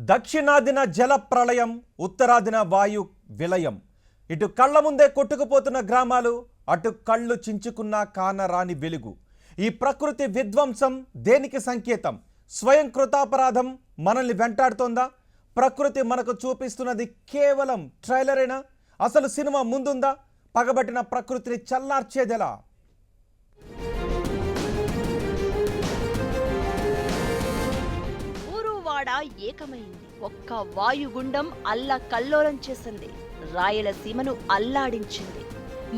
దక్షిణాదిన జల ప్రళయం, ఉత్తరాదిన వాయు విలయం. ఇటు కళ్ళ ముందే కొట్టుకుపోతున్న గ్రామాలు, అటు కళ్ళు చించుకున్న కానరాని వెలుగు. ఈ ప్రకృతి విధ్వంసం దేనికి సంకేతం? స్వయం కృతాపరాధం మనల్ని వెంటాడుతోందా? ప్రకృతి మనకు చూపిస్తున్నది కేవలం ట్రైలరేనా? అసలు సినిమా ముందుందా? పగబట్టిన ప్రకృతిని చల్లార్చేదెలా? ఊరువాడ ఏకమైంది. ఒక్క వాయుగుండం అల్ల కల్లోలం చేసింది. రాయలసీమను అల్లాడించింది.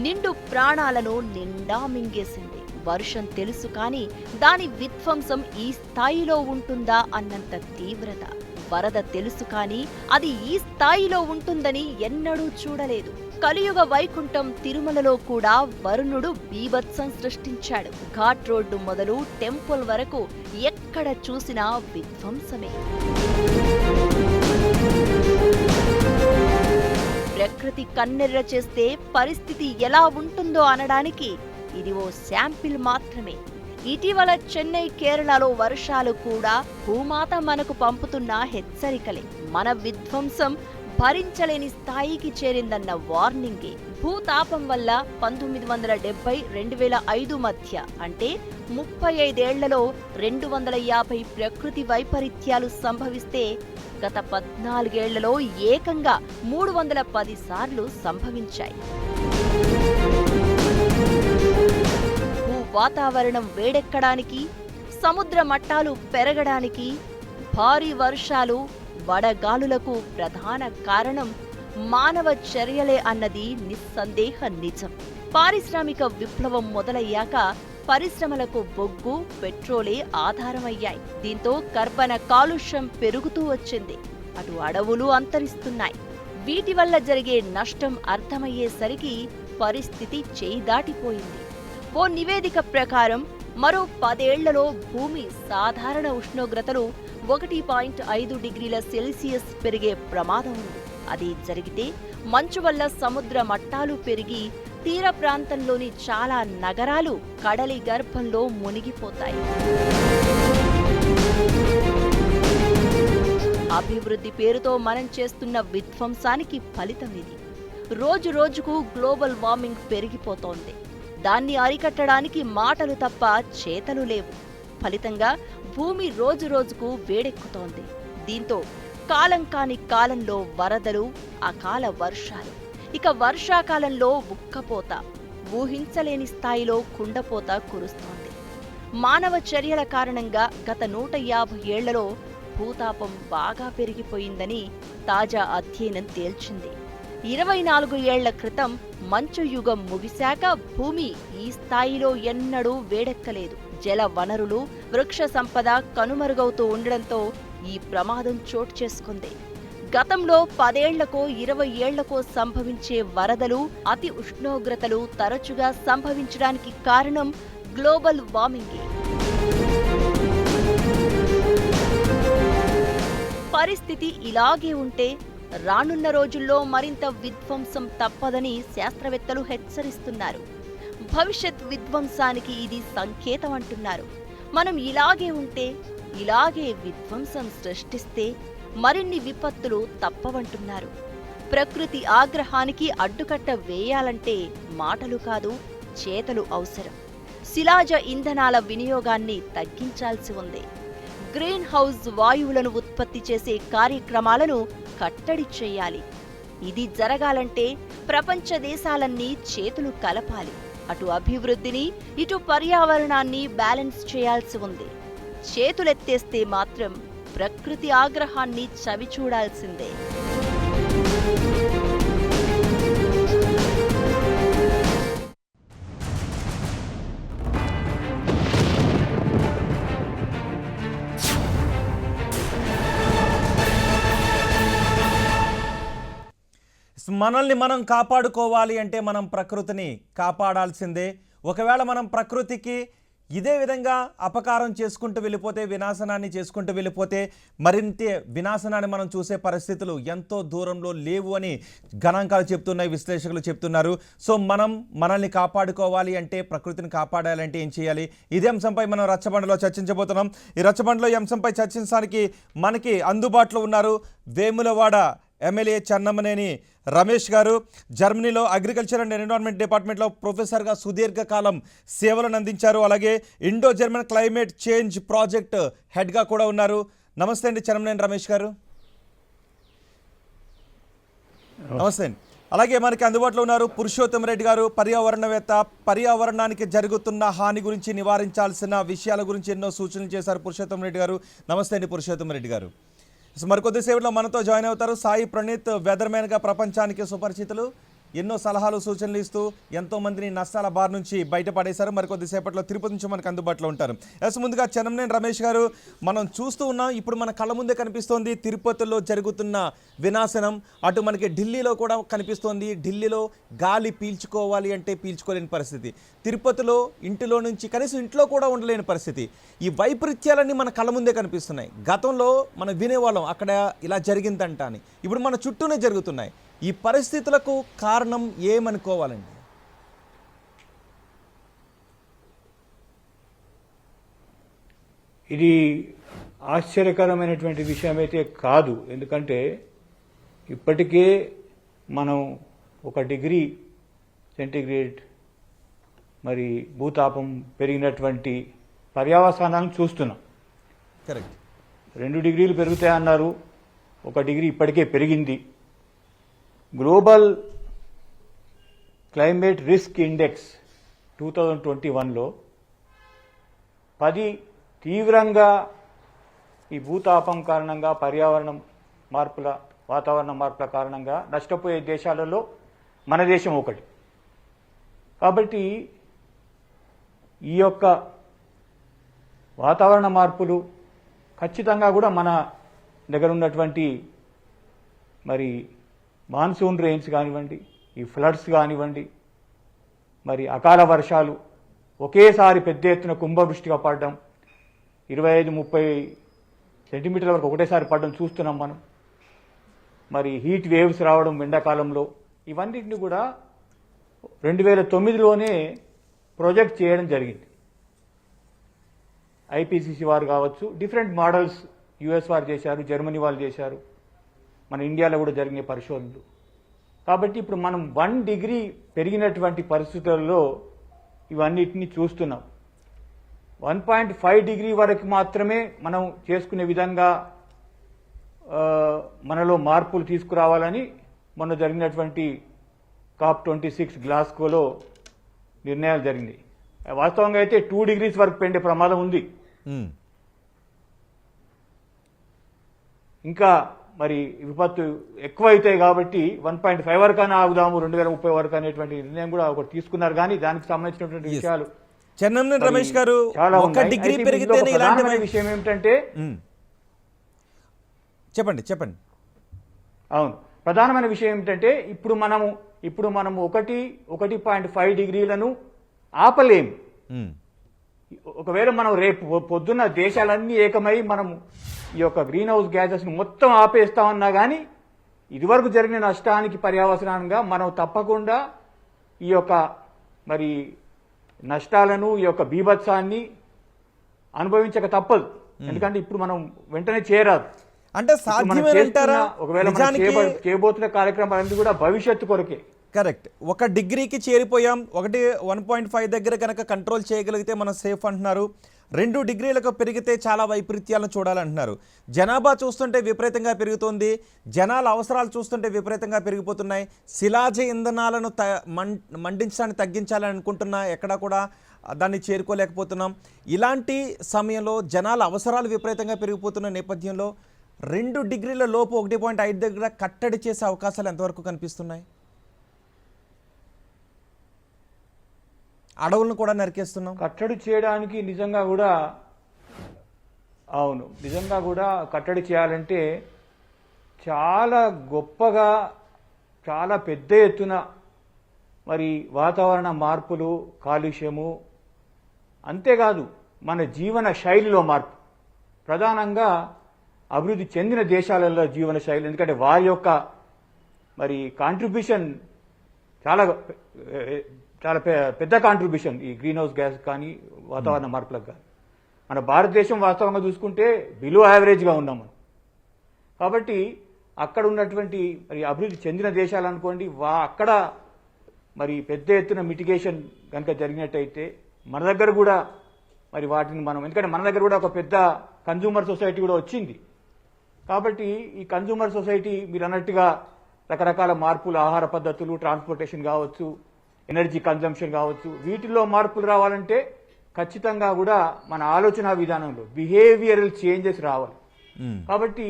నిండు ప్రాణాలను నిండా మింగేసింది. వర్షం తెలుసు కానీ దాని విధ్వంసం ఈ స్థాయిలో ఉంటుందా అన్నంత తీవ్రత. వరద తెలుసు కానీ అది ఈ స్థాయిలో ఉంటుందని ఎన్నడూ చూడలేదు. కలియుగ వైకుంఠం తిరుమలలో కూడా వరుణుడు బీభత్సం సృష్టించాడు. ఘాట్ రోడ్డు మొదలు టెంపుల్ వరకు ఎక్కడ చూసినా విధ్వంసమే. ప్రకృతి కన్నెర్ర చేస్తే పరిస్థితి ఎలా ఉంటుందో అనడానికి ఇది ఓ శాంపిల్ మాత్రమే. ఇటీవల చెన్నై, కేరళలో వర్షాలు కూడా భూమాత మనకు పంపుతున్న హెచ్చరికలే. మన విధ్వంసం భరించలేని స్థాయికి చేరిందన్న వార్నింగే. భూతాపం వల్ల 1970-2005 మధ్య అంటే 35 ఏళ్లలో 250 ప్రకృతి వైపరీత్యాలు సంభవిస్తే గత 14 ఏళ్లలో ఏకంగా 310 సార్లు సంభవించాయి. వాతావరణం వేడెక్కడానికి, సముద్ర మట్టాలు పెరగడానికి భారీ వర్షాలు, వడగాలులకు ప్రధాన కారణం మానవ చర్యలే అన్నది నిస్సందేహ నిజం. పారిశ్రామిక విప్లవం మొదలయ్యాక పరిశ్రమలకు బొగ్గు, పెట్రోలే ఆధారమయ్యాయి. దీంతో కర్బన కాలుష్యం పెరుగుతూ వచ్చింది. అటు అడవులు అంతరిస్తున్నాయి. వీటి వల్ల జరిగే నష్టం అర్థమయ్యేసరికి పరిస్థితి చేయి దాటిపోయింది. ఓ నివేదిక ప్రకారం మరో 10 ఏళ్లలో భూమి సాధారణ ఉష్ణోగ్రతలు 1.5 డిగ్రీల సెల్సియస్ పెరిగే ప్రమాదం ఉంది. అది జరిగితే మంచు వల్ల సముద్ర మట్టాలు పెరిగి తీర ప్రాంతంలోని చాలా నగరాలు కడలి గర్భంలో మునిగిపోతాయి. అభివృద్ధి పేరుతో మనం చేస్తున్న విధ్వంసానికి ఫలితం ఇది. రోజు రోజుకు గ్లోబల్ వార్మింగ్ పెరిగిపోతోంది. దాన్ని అరికట్టడానికి మాటలు తప్ప చేతలు లేవు. ఫలితంగా భూమి రోజు రోజుకు వేడెక్కుతోంది. దీంతో కాలం కాని కాలంలో వరదలు, అకాల వర్షాలు, ఇక వర్షాకాలంలో ఉక్కపోత, ఊహించలేని స్థాయిలో కుండపోత కురుస్తోంది. మానవ చర్యల కారణంగా గత 150 ఏళ్లలో భూతాపం బాగా పెరిగిపోయిందని తాజా అధ్యయనం తేల్చింది. 24 ఏళ్ల క్రితం మంచు యుగం ముగిశాక భూమి ఈ స్థాయిలో ఎన్నడూ వేడెక్కలేదు. జల వనరులు, వృక్ష సంపద కనుమరుగవుతూ ఉండడంతో ఈ ప్రమాదం చోటు చేసుకుంది. గతంలో 10 ఏళ్లకో 20 ఏళ్లకో సంభవించే వరదలు, అతి ఉష్ణోగ్రతలు తరచుగా సంభవించడానికి కారణం గ్లోబల్ వార్మింగే. పరిస్థితి ఇలాగే ఉంటే రానున్న రోజుల్లో మరింత విధ్వంసం తప్పదని శాస్త్రవేత్తలు హెచ్చరిస్తున్నారు. భవిష్యత్ విధ్వంసానికి ఇది సంకేతం అంటున్నారు. మనం ఇలాగే ఉంటే, ఇలాగే విధ్వంసం సృష్టిస్తే మరిన్ని విపత్తులు తప్పవంటున్నారు. ప్రకృతి ఆగ్రహానికి అడ్డుకట్ట వేయాలంటే మాటలు కాదు, చేతలు అవసరం. శిలాజ ఇంధనాల వినియోగాన్ని తగ్గించాల్సి ఉంది. గ్రీన్ హౌస్ వాయువులను ఉత్పత్తి చేసే కార్యక్రమాలను కట్టడి చేయాలి. ఇది జరగాలంటే ప్రపంచ దేశాలన్నీ చేతులు కలపాలి. అటు అభివృద్ధిని, ఇటు పర్యావరణాన్ని బ్యాలెన్స్ చేయాల్సి ఉంది. చేతులెత్తేస్తే మాత్రం ప్రకృతి ఆగ్రహాన్ని చవిచూడాల్సిందే. మనల్ని మనం కాపాడుకోవాలి అంటే మనం ప్రకృతిని కాపాడాల్సిందే. ఒకవేళ మనం ప్రకృతికి ఇదే విధంగా అపకారం చేసుకుంటూ వెళ్ళిపోతే, వినాశనాన్ని చేసుకుంటూ వెళ్ళిపోతే మరింత వినాశనాన్ని మనం చూసే పరిస్థితులు ఎంతో దూరంలో లేవు అని గణాంకాలు చెప్తున్నాయి, విశ్లేషకులు చెప్తున్నారు. సో మనల్ని కాపాడుకోవాలి అంటే, ప్రకృతిని కాపాడాలంటే ఏం చేయాలి? ఇదే అంశంపై మనం రచ్చబండలో చర్చించబోతున్నాం. ఈ రచ్చబండలో ఈ అంశంపై చర్చించడానికి మనకి అందుబాటులో ఉన్నారు వేములవాడ ఎమ్మెల్యే చెన్నమనేని రమేష్ గారు. జర్మనీలో అగ్రికల్చర్ అండ్ ఎన్విరాన్మెంట్ డిపార్ట్మెంట్లో ప్రొఫెసర్గా సుదీర్ఘకాలం సేవలను అందించారు. అలాగే Indo German climate change project హెడ్గా కూడా ఉన్నారు. నమస్తే అండి చెన్నమనేని రమేష్ గారు. నమస్తే అండి. అలాగే మనకి అందుబాటులో ఉన్నారు పురుషోత్తమ రెడ్డి గారు, పర్యావరణవేత్త. పర్యావరణానికి జరుగుతున్న హాని గురించి, నివారించాల్సిన విషయాల గురించి ఎన్నో సూచనలు చేశారు పురుషోత్తమ రెడ్డి గారు. నమస్తే అండి పురుషోత్తమ రెడ్డి గారు. మరికొద్దిసేపట్లో మనతో జాయిన్ అవుతారు సాయి ప్రణీత్, వెదర్మ్యాన్గా ప్రపంచానికి సుపరిచితులు. ఎన్నో సలహాలు సూచనలు ఇస్తూ ఎంతో మందిని నష్టాల బారి నుంచి బయటపడేశారు. మరికొద్దిసేపట్లో తిరుపతి నుంచి మనకు అందుబాటులో ఉంటారు. ముందుగా చెన్నమనేని రమేష్ గారు, మనం చూస్తూ ఉన్నాం, ఇప్పుడు మన కళ్ళ ముందే కనిపిస్తోంది తిరుపతిలో జరుగుతున్న వినాశనం. అటు మనకి ఢిల్లీలో కూడా కనిపిస్తోంది. ఢిల్లీలో గాలి పీల్చుకోవాలి అంటే పీల్చుకోలేని పరిస్థితి. తిరుపతిలో ఇంటిలో నుంచి కనీసం ఇంట్లో కూడా ఉండలేని పరిస్థితి. ఈ వైపరీత్యాలన్నీ మన కళ్ళ ముందే కనిపిస్తున్నాయి. గతంలో మనం వినేవాళ్ళం అక్కడ ఇలా జరిగిందంట అని, ఇప్పుడు మన చుట్టూనే జరుగుతున్నాయి. ఈ పరిస్థితులకు కారణం ఏమనుకోవాలండి? ఇది ఆశ్చర్యకరమైనటువంటి విషయం అయితే కాదు. ఎందుకంటే ఇప్పటికే మనం 1 డిగ్రీ సెంటీగ్రేడ్ మరి భూతాపం పెరిగినటువంటి పర్యవసానాలను చూస్తున్నాం. కరెక్ట్. 2 డిగ్రీలు పెరుగుతాయన్నారు, 1 డిగ్రీ ఇప్పటికే పెరిగింది. గ్లోబల్ క్లైమేట్ రిస్క్ ఇండెక్స్ 2021లో 10 తీవ్రంగా ఈ భూతాపం కారణంగా, వాతావరణ మార్పుల కారణంగా నష్టపోయే దేశాలలో మన దేశం ఒకటి. కాబట్టి ఈ యొక్క వాతావరణ మార్పులు ఖచ్చితంగా కూడా మన దగ్గర ఉన్నటువంటి మరి మాన్సూన్ రెయిన్స్ కానివ్వండి, ఈ ఫ్లడ్స్ కానివ్వండి, మరి అకాల వర్షాలు ఒకేసారి పెద్ద ఎత్తున కుంభవృష్టిగా పడడం, 25-30 సెంటీమీటర్ల వరకు ఒకటేసారి పడడం చూస్తున్నాం మనం. మరి హీట్ వేవ్స్ రావడం ఎండాకాలంలో, ఇవన్నిటిని కూడా 2009లోనే ప్రాజెక్ట్ చేయడం జరిగింది. ఐపీసీసీ వారు కావచ్చు, డిఫరెంట్ మోడల్స్ యుఎస్ వారు చేశారు, జర్మనీ వాళ్ళు చేశారు, మన ఇండియాలో కూడా జరిగిన పరిశోధనలు. కాబట్టి ఇప్పుడు మనం 1 డిగ్రీ పెరిగినటువంటి పరిస్థితుల్లో ఇవన్నిటిని చూస్తున్నాం. 1.5 డిగ్రీ వరకు మాత్రమే మనం చేసుకునే విధంగా మనలో మార్పులు తీసుకురావాలని మొన్న జరిగినటువంటి COP26 గ్లాస్గోలో నిర్ణయాలు జరిగినాయి. వాస్తవంగా అయితే 2 డిగ్రీస్ వరకు పెండే ప్రమాదం ఉంది. ఇంకా మరి విపత్తు ఎక్కువ అవుతాయి కాబట్టి 1.5 వరకైనా ఆగుదాము, 2030 వరకు అనేటువంటి నిర్ణయం కూడా ఒకటి తీసుకున్నారు. కానీ దానికి సంబంధించినటువంటి విషయాలు చెన్నమనేని రమేష్ గారు, 1 డిగ్రీ పెరిగితేనే ఇలాంటి విషయం ఏమిటంటే, చెప్పండి. అవును, ప్రధానమైన విషయం ఏమిటంటే ఇప్పుడు మనము 1.5 డిగ్రీలను ఆపలేము. ఒకవేళ మనం రేపు పొద్దున్న దేశాలన్నీ ఏకమై మనం ఈ యొక్క గ్రీన్ హౌస్ గ్యాసెస్ ను మొత్తం ఆపేస్తామన్నా కానీ ఇదివరకు జరిగిన నష్టానికి పర్యవసానంగా మనం తప్పకుండా ఈ యొక్క మరి నష్టాలను, ఈ యొక్క బీభత్సాన్ని అనుభవించక తప్పదు. ఎందుకంటే ఇప్పుడు మనం వెంటనే చేయరాదు. అంటే సాధ్యమేనంటారా? ఒకవేళ మనం చేయబోతున్న కార్యక్రమాలన్నీ కూడా భవిష్యత్తు కొరకే. కరెక్ట్. 1 డిగ్రీకి చేరిపోయాం, 1.5 దగ్గర కనుక కంట్రోల్ చేయగలిగితే మనం సేఫ్ అంటున్నారు. 2 డిగ్రీలకు పెరిగితే చాలా వైపరీత్యాలను చూడాలంటున్నారు. జనాభా చూస్తుంటే విపరీతంగా పెరుగుతోంది, జనాల అవసరాలు చూస్తుంటే విపరీతంగా పెరిగిపోతున్నాయి. శిలాజ ఇంధనాలను మండించడాన్ని తగ్గించాలని అనుకుంటున్నా, ఎక్కడా కూడా దాన్ని చేరుకోలేకపోతున్నాం. ఇలాంటి సమయంలో జనాల అవసరాలు విపరీతంగా పెరిగిపోతున్న నేపథ్యంలో 2 డిగ్రీల లోపు 1.5 దగ్గర కట్టడి చేసే అవకాశాలు ఎంతవరకు కనిపిస్తున్నాయి? అడవులను కూడా నరికేస్తున్నాం. కట్టడి చేయడానికి నిజంగా కూడా కట్టడి చేయాలంటే చాలా గొప్పగా, చాలా పెద్ద ఎత్తున మరి వాతావరణ మార్పులు, కాలుష్యము, అంతేకాదు మన జీవన శైలిలో మార్పు, ప్రధానంగా అభివృద్ధి చెందిన దేశాలలో జీవన శైలి, ఎందుకంటే వారి యొక్క మరి కాంట్రిబ్యూషన్ చాలా చాలా పెద్ద కాంట్రిబ్యూషన్ ఈ గ్రీన్ హౌస్ గ్యాస్ కానీ వాతావరణ మార్పులకు కానీ. మన భారతదేశం వాస్తవంగా చూసుకుంటే బిలో యావరేజ్గా ఉన్నాం మనం. కాబట్టి అక్కడ ఉన్నటువంటి మరి అభివృద్ధి చెందిన దేశాలు అనుకోండి, అక్కడ మరి పెద్ద ఎత్తున మిటిగేషన్ కనుక జరిగినట్టయితే మన దగ్గర కూడా మరి వాటిని మనం, ఎందుకంటే మన దగ్గర కూడా ఒక పెద్ద కన్జ్యూమర్ సొసైటీ కూడా వచ్చింది. కాబట్టి ఈ కన్జ్యూమర్ సొసైటీ మీరు అన్నట్టుగా రకరకాల మార్పులు, ఆహార పద్ధతులు, ట్రాన్స్పోర్టేషన్ కావచ్చు, ఎనర్జీ కన్జంప్షన్ కావచ్చు, వీటిల్లో మార్పులు రావాలంటే ఖచ్చితంగా కూడా మన ఆలోచన విధానంలో బిహేవియరల్ చేంజెస్ రావాలి. కాబట్టి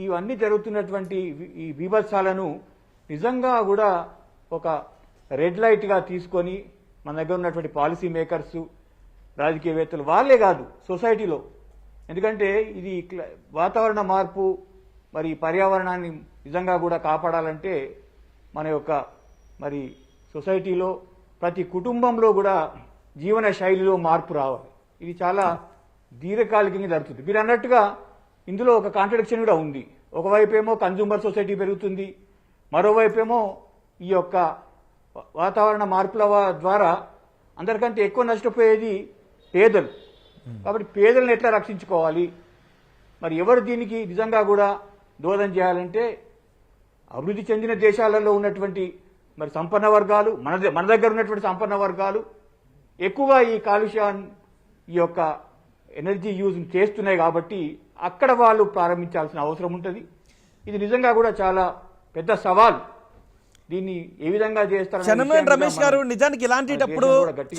ఇవన్నీ జరుగుతున్నటువంటి ఈ బీభత్సాలను నిజంగా కూడా ఒక రెడ్ లైట్గా తీసుకొని మన దగ్గర ఉన్నటువంటి పాలసీ మేకర్స్, రాజకీయవేత్తలు, వాళ్ళే కాదు సొసైటీలో, ఎందుకంటే ఇది వాతావరణ మార్పు మరి పర్యావరణాన్ని నిజంగా కూడా కాపాడాలంటే మన యొక్క మరి సొసైటీలో ప్రతి కుటుంబంలో కూడా జీవన శైలిలో మార్పు రావాలి. ఇది చాలా దీర్ఘకాలికంగా జరుగుతుంది. మీరు అన్నట్టుగా ఇందులో ఒక కాంట్రడిక్షన్ కూడా ఉంది. ఒకవైపేమో కన్జ్యూమర్ సొసైటీ పెరుగుతుంది, మరోవైపేమో ఈ యొక్క వాతావరణ మార్పుల ద్వారా అందరికంటే ఎక్కువ నష్టపోయేది పేదలు. కాబట్టి పేదలను ఎట్లా రక్షించుకోవాలి, మరి ఎవరు దీనికి నిజంగా కూడా దోహదం చేయాలంటే అభివృద్ధి చెందిన దేశాలలో ఉన్నటువంటి మరి సంపన్న వర్గాలు, మన దగ్గర ఉన్నటువంటి సంపన్న వర్గాలు ఎక్కువగా ఈ కాలుష్యాన్ని, ఈ యొక్క ఎనర్జీ యూజ్ చేస్తున్నాయి. కాబట్టి అక్కడ వాళ్ళు ప్రారంభించాల్సిన అవసరం ఉంటుంది. ఇది నిజంగా కూడా చాలా పెద్ద సవాల్. దీన్ని ఏ విధంగా చేస్తారు? చెన్నమనేని రమేష్ గారు, నిజానికి ఇలాంటిటప్పుడు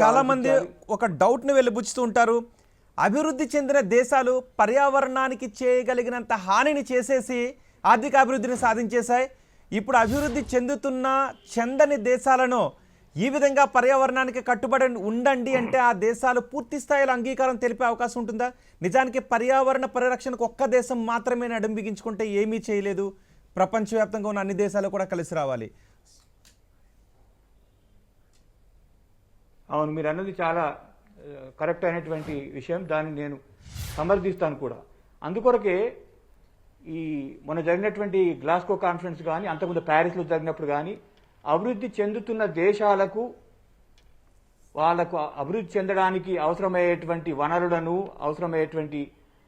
చాలా మంది ఒక డౌట్ ని వెలిబుచ్చుతూ ఉంటారు. అభివృద్ధి చెందిన దేశాలు పర్యావరణానికి చేయగలిగినంత హానిని చేసేసి ఆర్థిక అభివృద్ధిని సాధించేశాయి. ఇప్పుడు అభివృద్ధి చెందని దేశాలను ఈ విధంగా పర్యావరణానికి కట్టుబడి ఉండండి అంటే ఆ దేశాలు పూర్తి స్థాయిలో అంగీకారం తెలిపే అవకాశం ఉంటుందా? నిజానికి పర్యావరణ పరిరక్షణకు ఒక్క దేశం మాత్రమే నడుం బిగించుకుంటే ఏమీ చేయలేదు, ప్రపంచవ్యాప్తంగా ఉన్న అన్ని దేశాలు కూడా కలిసి రావాలి. అవును, మీరు అన్నది చాలా కరెక్ట్ అయినటువంటి విషయం. దాన్ని నేను సమర్థిస్తాను కూడా. అందుకొరకే ఈ మొన్న జరిగినటువంటి గ్లాస్గో కాన్ఫరెన్స్ కానీ, అంతకుముందు ప్యారిస్లో జరిగినప్పుడు కానీ, అభివృద్ధి చెందుతున్న దేశాలకు వాళ్ళకు అభివృద్ధి చెందడానికి అవసరమయ్యేటువంటి వనరులను, అవసరమయ్యేటువంటి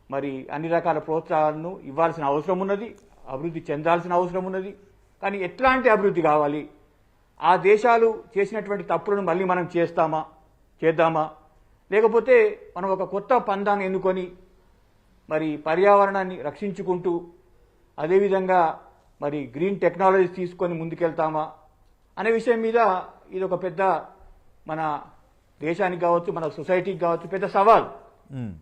మరి అన్ని రకాల ప్రోత్సాహాలను ఇవ్వాల్సిన అవసరం ఉన్నది, అభివృద్ధి చెందాల్సిన అవసరం ఉన్నది. కానీ ఎట్లాంటి అభివృద్ధి కావాలి? ఆ దేశాలు చేసినటువంటి తప్పులను మళ్ళీ మనం చేద్దామా, లేకపోతే మనం ఒక కొత్త పందాన్ని ఎన్నుకొని మరి పర్యావరణాన్ని రక్షించుకుంటూ అదేవిధంగా మరి గ్రీన్ టెక్నాలజీస్ తీసుకొని ముందుకెళ్తామా అనే విషయం మీద ఇది ఒక పెద్ద మన దేశానికి కావచ్చు, మన సొసైటీకి కావచ్చు పెద్ద సవాల్.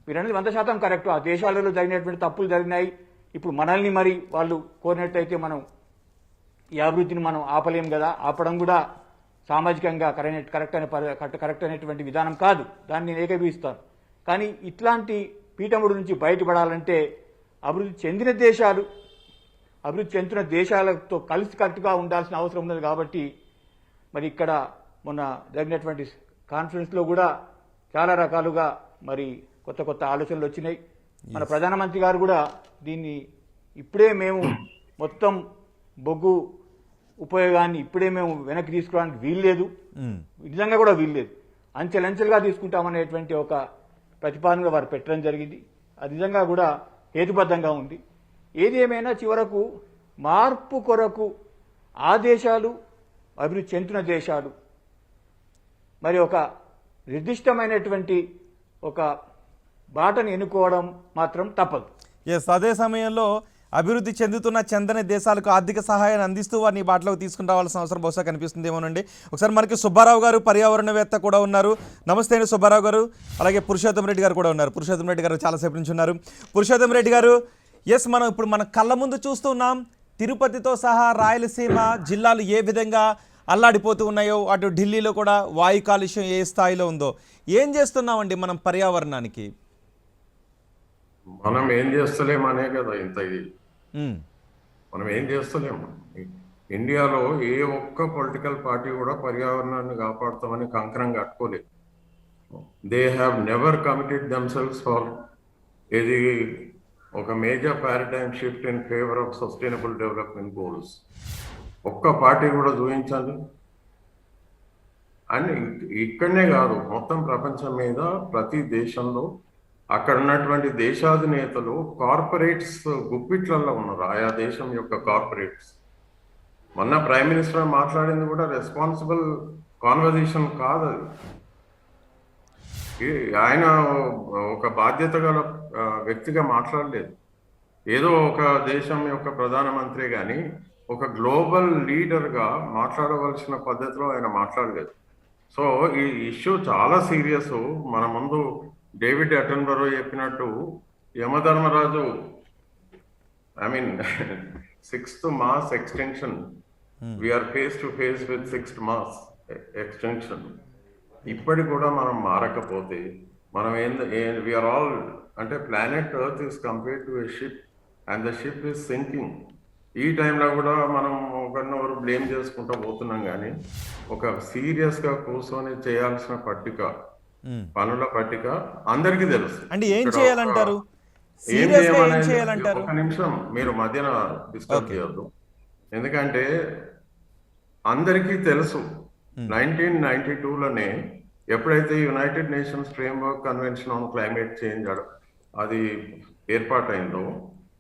మీరు అనేది 100% కరెక్ట్. ఆ దేశాలలో జరిగినటువంటి తప్పులు జరిగినాయి. ఇప్పుడు మనల్ని మరి వాళ్ళు కోరినట్టయితే మనం ఈ అభివృద్ధిని మనం ఆపలేం కదా. ఆపడం కూడా సామాజికంగా కరెక్ట్ అనేటువంటి విధానం కాదు. దాన్ని నేను ఏకీభవిస్తాను. కానీ ఇట్లాంటి పీఠముడు నుంచి బయటపడాలంటే అభివృద్ధి చెందుతున్న దేశాలతో కలిసికట్టుగా ఉండాల్సిన అవసరం ఉన్నది. కాబట్టి మరి ఇక్కడ మొన్న జరిగినటువంటి కాన్ఫరెన్స్లో కూడా చాలా రకాలుగా మరి కొత్త ఆలోచనలు వచ్చినాయి. మన ప్రధానమంత్రి గారు కూడా దీన్ని ఇప్పుడే మేము మొత్తం బొగ్గు ఉపయోగాన్ని ఇప్పుడే మేము వెనక్కి తీసుకోవడానికి వీల్లేదు, నిజంగా కూడా వీల్లేదు, అంచెలంచెలుగా తీసుకుంటామనేటువంటి ఒక ప్రతిపాదనగా వారు పెట్టడం జరిగింది. అది నిజంగా కూడా హేతుబద్ధంగా ఉంది. ఏది ఏమైనా చివరకు మార్పు కొరకు ఆ దేశాలు, అభివృద్ధి చెందుతున్న దేశాలు మరి ఒక నిర్దిష్టమైనటువంటి ఒక బాటను ఎన్నుకోవడం మాత్రం తప్పదు. ఎస్, అదే సమయంలో అభివృద్ధి చెందని దేశాలకు ఆర్థిక సహాయాన్ని అందిస్తూ వారిని బాటలోకి తీసుకుని రావాల్సిన అవసరం బహుశా కనిపిస్తుందేమోనండి. ఒకసారి మనకి సుబ్బారావు గారు పర్యావరణవేత్త కూడా ఉన్నారు. నమస్తే అండి సుబ్బారావు గారు. అలాగే పురుషోత్తం రెడ్డి గారు కూడా ఉన్నారు. పురుషోత్తం రెడ్డి గారు చాలాసేపు నుంచి ఉన్నారు. పురుషోత్తం రెడ్డి గారు, ఎస్, మనం ఇప్పుడు మన కళ్ళ ముందు చూస్తున్నాం తిరుపతితో సహా రాయలసీమ జిల్లాలు ఏ విధంగా అల్లాడిపోతూ ఉన్నాయో, అటు ఢిల్లీలో కూడా వాయు కాలుష్యం ఏ స్థాయిలో ఉందో. ఏం చేస్తున్నామండి మనం పర్యావరణానికి? మనం ఏం చేస్తలేమనే కదా ఇంత ఇది. మనం ఏం చేస్తలేము. ఇండియాలో ఏ ఒక్క పొలిటికల్ పార్టీ కూడా పర్యావరణాన్ని కాపాడుతామని కంకణం కట్టుకోలేదు. They have never committed themselves for ఇది ఒక major paradigm shift in favour of sustainable development goals. ఒక్క పార్టీ కూడా చూపించాలి. అండ్ ఇక్కడనే కాదు, మొత్తం ప్రపంచం మీద ప్రతి దేశంలో అక్కడ ఉన్నటువంటి దేశాధినేతలు కార్పొరేట్స్ గుప్పిట్లలో ఉన్నారు, ఆయా దేశం యొక్క కార్పొరేట్స్. మొన్న ప్రైమ్ మినిస్టర్ మాట్లాడింది కూడా రెస్పాన్సిబుల్ కాన్వర్జేషన్ కాదు అది. ఆయన ఒక బాధ్యత గల వ్యక్తిగా మాట్లాడలేదు. ఏదో ఒక దేశం యొక్క ప్రధానమంత్రి కానీ ఒక గ్లోబల్ లీడర్గా మాట్లాడవలసిన పద్ధతిలో ఆయన మాట్లాడలేదు. సో ఈ ఇష్యూ చాలా సీరియస్. మన ముందు డేవిడ్ అటెన్బరో చెప్పినట్టు Yamadharmaraju, I mean 6th mass extension, we are face to face with 6th mass extension. ఇప్పటికి కూడా మనం మారకపోతే మనం వీఆర్ ఆల్ అంటే planet earth is compared to a ship and the ship is sinking. ఈ టైంలో కూడా మనం ఒకరినొకరు బ్లేమ్ చేసుకుంటూ పోతున్నాం. కానీ ఒక సీరియస్గా కూర్చొని చేయాల్సిన పనుల పట్టిక అందరికీ తెలుసు. అంటే ఏం చేయాలంటారు? ఒక నిమిషం మీరు మధ్యన డిస్టర్బ్ చేయొద్దు. ఎందుకంటే అందరికీ తెలుసు 1992లోనే ఎప్పుడైతే United nations framework convention on climate change అది ఏర్పాటైందో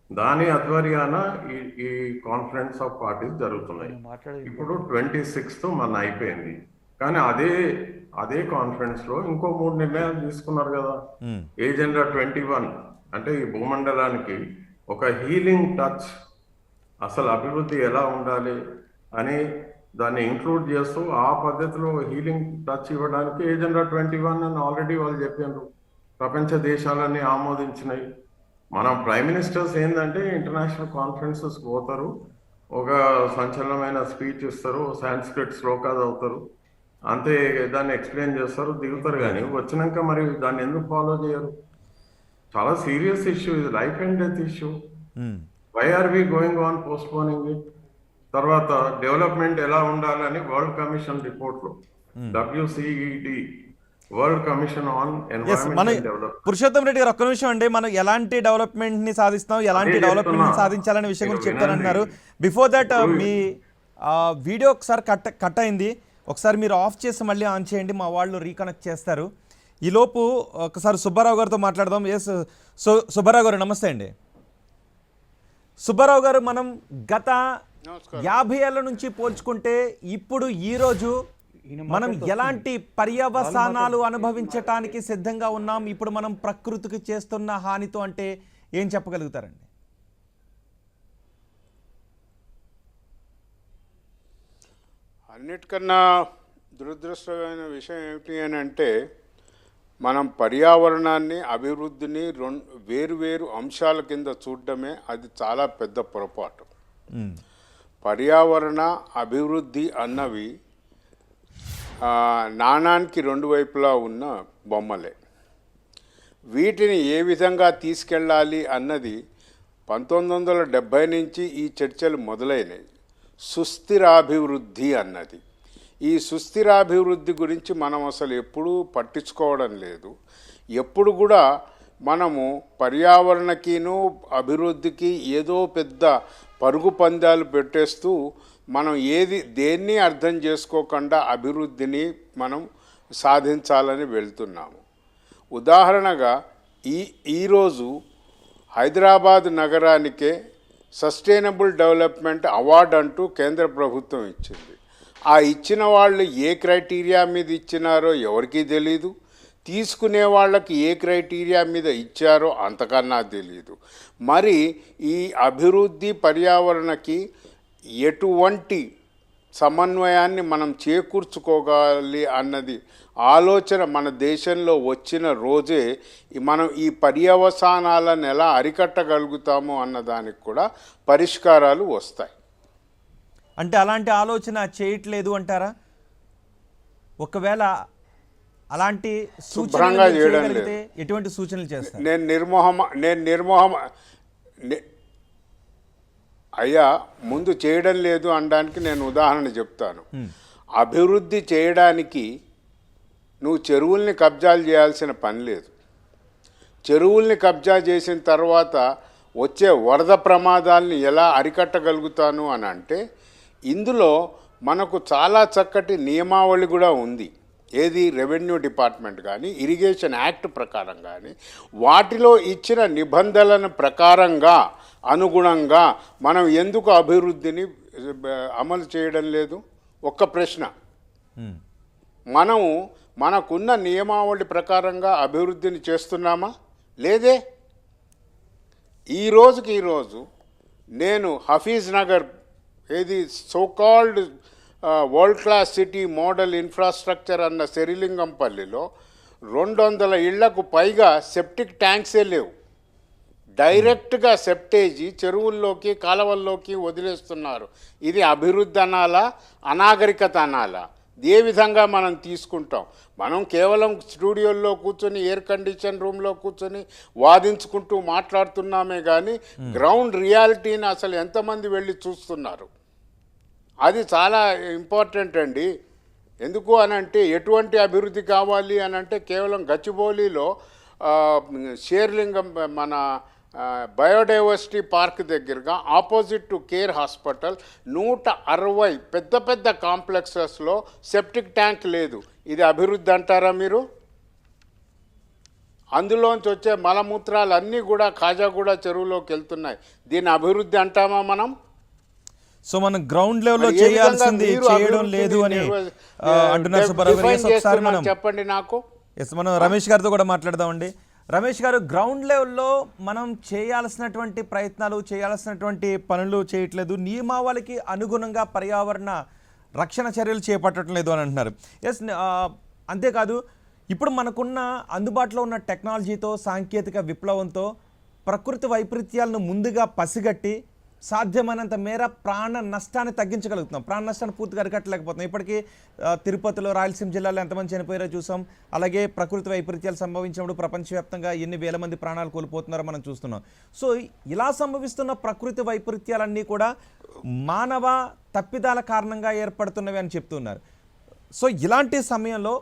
దాని ఆధ్వర్యాన ఈ కాన్ఫరెన్స్ ఆఫ్ పార్టీస్ జరుగుతున్నాయి. ఇప్పుడు 26th మన అయిపోయింది. కానీ అదే కాన్ఫరెన్స్ లో ఇంకో 3 నిర్ణయాలు తీసుకున్నారు కదా. ఏజెండా 21 అంటే ఈ భూమండలానికి ఒక హీలింగ్ టచ్, అసలు అభివృద్ధి ఎలా ఉండాలి అని దాన్ని ఇంక్లూడ్ చేస్తూ ఆ పద్ధతిలో హీలింగ్ టచ్ ఇవ్వడానికి ఏజెండా 21 అని ఆల్రెడీ వాళ్ళు చెప్పారు. ప్రపంచ దేశాలన్నీ ఆమోదించినాయి. మన ప్రైమ్ మినిస్టర్స్ ఏంటంటే ఇంటర్నేషనల్ కాన్ఫరెన్సెస్ పోతారు, ఒక సంచలనమైన స్పీచ్ ఇస్తారు, సాంస్క్రిట్ శ్లోకాలు అవుతారు, అంతే, దాన్ని ఎక్స్ప్లెయిన్ చేస్తారు, దిగుతారు. కానీ వచ్చినాక మరి దాన్ని ఎందుకు ఫాలో చేయరు? చాలా సీరియస్ ఇష్యూ ఇది, life and death issue. Why are we going on postponing it? తర్వాత డెవలప్మెంట్ ఎలా ఉండాలని వరల్డ్ కమిషన్ రిపోర్ట్లో WCED world commission on environment development. Purushottam Reddy గారు, ఒక్క నిమిషం అండి. మనం ఎలాంటి డెవలప్మెంట్ ని సాధిస్తాం, ఎలాంటి డెవలప్మెంట్ ని సాధించాలనే విషయం గురించి చెప్తానంటున్నారు. బిఫోర్ దట్ మీ వీడియో ఒకసారి కట్ అయింది, ఒకసారి మీరు ఆఫ్ చేసి మళ్ళీ ఆన్ చేయండి, మా వాళ్ళు రీకనెక్ట్ చేస్తారు. ఈలోపు ఒకసారి సుబ్బారావు గారితో మాట్లాడదాం. ఎస్ సుబ్బారావు గారు, నమస్తే అండి. సుబ్బారావు గారు, మనం గత 50 ఏళ్ల నుంచి పోల్చుకుంటే ఇప్పుడు ఈరోజు మనం ఎలాంటి పర్యవసానాలు అనుభవించటానికి సిద్ధంగా ఉన్నాం? ఇప్పుడు మనం ప్రకృతికి చేస్తున్న హానితో అంటే ఏం చెప్పగలుగుతారండి? అన్నిటికన్నా దురదృష్టమైన విషయం ఏమిటి అని అంటే, మనం పర్యావరణాన్ని, అభివృద్ధిని వేరు అంశాల కింద చూడడమే అది చాలా పెద్ద పొరపాటు. పర్యావరణ అభివృద్ధి అన్నవి నాణానికి 2 వైపులా ఉన్న బొమ్మలే. వీటిని ఏ విధంగా తీసుకెళ్ళాలి అన్నది 1970 నుంచి ఈ చర్చలు మొదలైనవి. సుస్థిరాభివృద్ధి అన్నది, ఈ సుస్థిరాభివృద్ధి గురించి మనం అసలు ఎప్పుడూ పట్టించుకోవడం లేదు. ఎప్పుడు కూడా మనము పర్యావరణకిను అభివృద్ధికి ఏదో పెద్ద పరుగు పందాలు పెట్టేస్తూ మనం దేన్ని అర్థం చేసుకోకుండా అభివృద్ధిని మనం సాధించాలని వెళ్తున్నాము. ఉదాహరణగా ఈరోజు హైదరాబాద్ నగరానికే సస్టైనబుల్ డెవలప్మెంట్ అవార్డు అంటూ కేంద్ర ప్రభుత్వం ఇచ్చింది. ఆ ఇచ్చిన వాళ్ళు ఏ క్రైటీరియా మీద ఇచ్చినారో ఎవరికీ తెలీదు, తీసుకునే వాళ్ళకి ఏ క్రైటీరియా మీద ఇచ్చారో అంతకన్నా తెలీదు. మరి ఈ అభివృద్ధి పర్యావరణకి ఎటువంటి సమన్వయాన్ని మనం చేకూర్చుకోగాలి అన్నది ఆలోచన మన దేశంలో వచ్చిన రోజే మనం ఈ పర్యవసానాలను ఎలా అరికట్టగలుగుతాము అన్నదానికి కూడా పరిష్కారాలు వస్తాయి. అంటే అలాంటి ఆలోచన చేయట్లేదు అంటారా? ఒకవేళ అలాంటి శుభ్రంగా చేయడం లేదు, ఎటువంటి సూచనలు చేస్తారు? అయ్యా, ముందు చేయడం లేదు అనడానికి నేను ఉదాహరణ చెప్తాను. అభివృద్ధి చేయడానికి నువ్వు చెరువుల్ని కబ్జాలు చేయాల్సిన పని లేదు. చెరువుల్ని కబ్జా చేసిన తర్వాత వచ్చే వరద ప్రమాదాలని ఎలా అరికట్టగలుగుతాను అని అంటే ఇందులో మనకు చాలా చక్కటి నియమావళి కూడా ఉంది. ఏది రెవెన్యూ డిపార్ట్మెంట్ కానీ ఇరిగేషన్ యాక్ట్ ప్రకారం కానీ వాటిలో ఇచ్చిన నిబంధనల ప్రకారంగా అనుగుణంగా మనం ఎందుకు అభివృద్ధిని అమలు చేయడం లేదు? ఒక్క ప్రశ్న. మనము మనకున్న నియమావళి ప్రకారంగా అభివృద్ధిని చేస్తున్నామా? లేదే. ఈరోజు నేను హఫీజ్ నగర్ ఏది so called world class city model infrastructure అన్న శరిలింగంపల్లిలో 200 ఇళ్లకు పైగా సెప్టిక్ ట్యాంక్సే లేవు. డైరెక్ట్గా సెప్టేజీ చెరువుల్లోకి కాలవల్లోకి వదిలేస్తున్నారు. ఇది అభివృద్ధి అనాలా, అనాగరికత అనాలా? ఏ విధంగా మనం తీసుకుంటాం? మనం కేవలం స్టూడియోల్లో కూర్చొని ఎయిర్ కండిషన్ రూమ్లో కూర్చొని వాదించుకుంటూ మాట్లాడుతున్నామే కానీ గ్రౌండ్ రియాలిటీని అసలు ఎంతమంది వెళ్ళి చూస్తున్నారు? అది చాలా ఇంపార్టెంట్ అండి. ఎందుకు అనంటే ఎటువంటి అభివృద్ధి కావాలి అనంటే కేవలం గచ్చిబౌలిలో షేర్లింగం మన బయోడైవర్సిటీ పార్క్ దగ్గరగా ఆపోజిట్ టు కేర్ హాస్పిటల్ 160 పెద్ద పెద్ద కాంప్లెక్సెస్లో సెప్టిక్ ట్యాంక్ లేదు. ఇది అభివృద్ధి అంటారా మీరు? అందులోంచి వచ్చే మలమూత్రాలు అన్నీ కూడా కాజాగూడ చెరువులోకి వెళ్తున్నాయి. దీన్ని అభివృద్ధి అంటామా మనం? సో మనం గ్రౌండ్ లెవెల్లో చేయాల్సింది చేయడం లేదు అని అంటున్నారు సుబ్బారావు గారు. ఒకసారి మనం చెప్పండి నాకు. మనం రమేష్ గారితో కూడా మాట్లాడదామండి. రమేష్ గారు, గ్రౌండ్ లెవెల్లో మనం చేయాల్సినటువంటి ప్రయత్నాలు చేయాల్సినటువంటి పనులు చేయట్లేదు, నియమావళికి అనుగుణంగా పర్యావరణ రక్షణ చర్యలు చేపట్టడం లేదు అని అంటున్నారు. ఎస్, అంతేకాదు ఇప్పుడు మనకున్న అందుబాటులో ఉన్న టెక్నాలజీతో సాంకేతిక విప్లవంతో ప్రకృతి వైపరీత్యాలను ముందుగా పసిగట్టి సాధ్యమైనంత మేర ప్రాణ నష్టాన్ని తగ్గించగలుగుతున్నాం. ప్రాణ నష్టాన్ని పూర్తిగా అరికట్టలేకపోతున్నాం. ఇప్పటికీ తిరుపతిలో, రాయలసీమ జిల్లాలో ఎంతమంది చనిపోయారో చూసాం. అలాగే ప్రకృతి వైపరీత్యాలు సంభవించినప్పుడు ప్రపంచవ్యాప్తంగా ఎన్ని వేల మంది ప్రాణాలు కోల్పోతున్నారో మనం చూస్తున్నాం. సో ఇలా సంభవిస్తున్న ప్రకృతి వైపరీత్యాలన్నీ కూడా మానవ తప్పిదాల కారణంగా ఏర్పడుతున్నవి అని చెప్తున్నారు. సో ఇలాంటి సమయంలో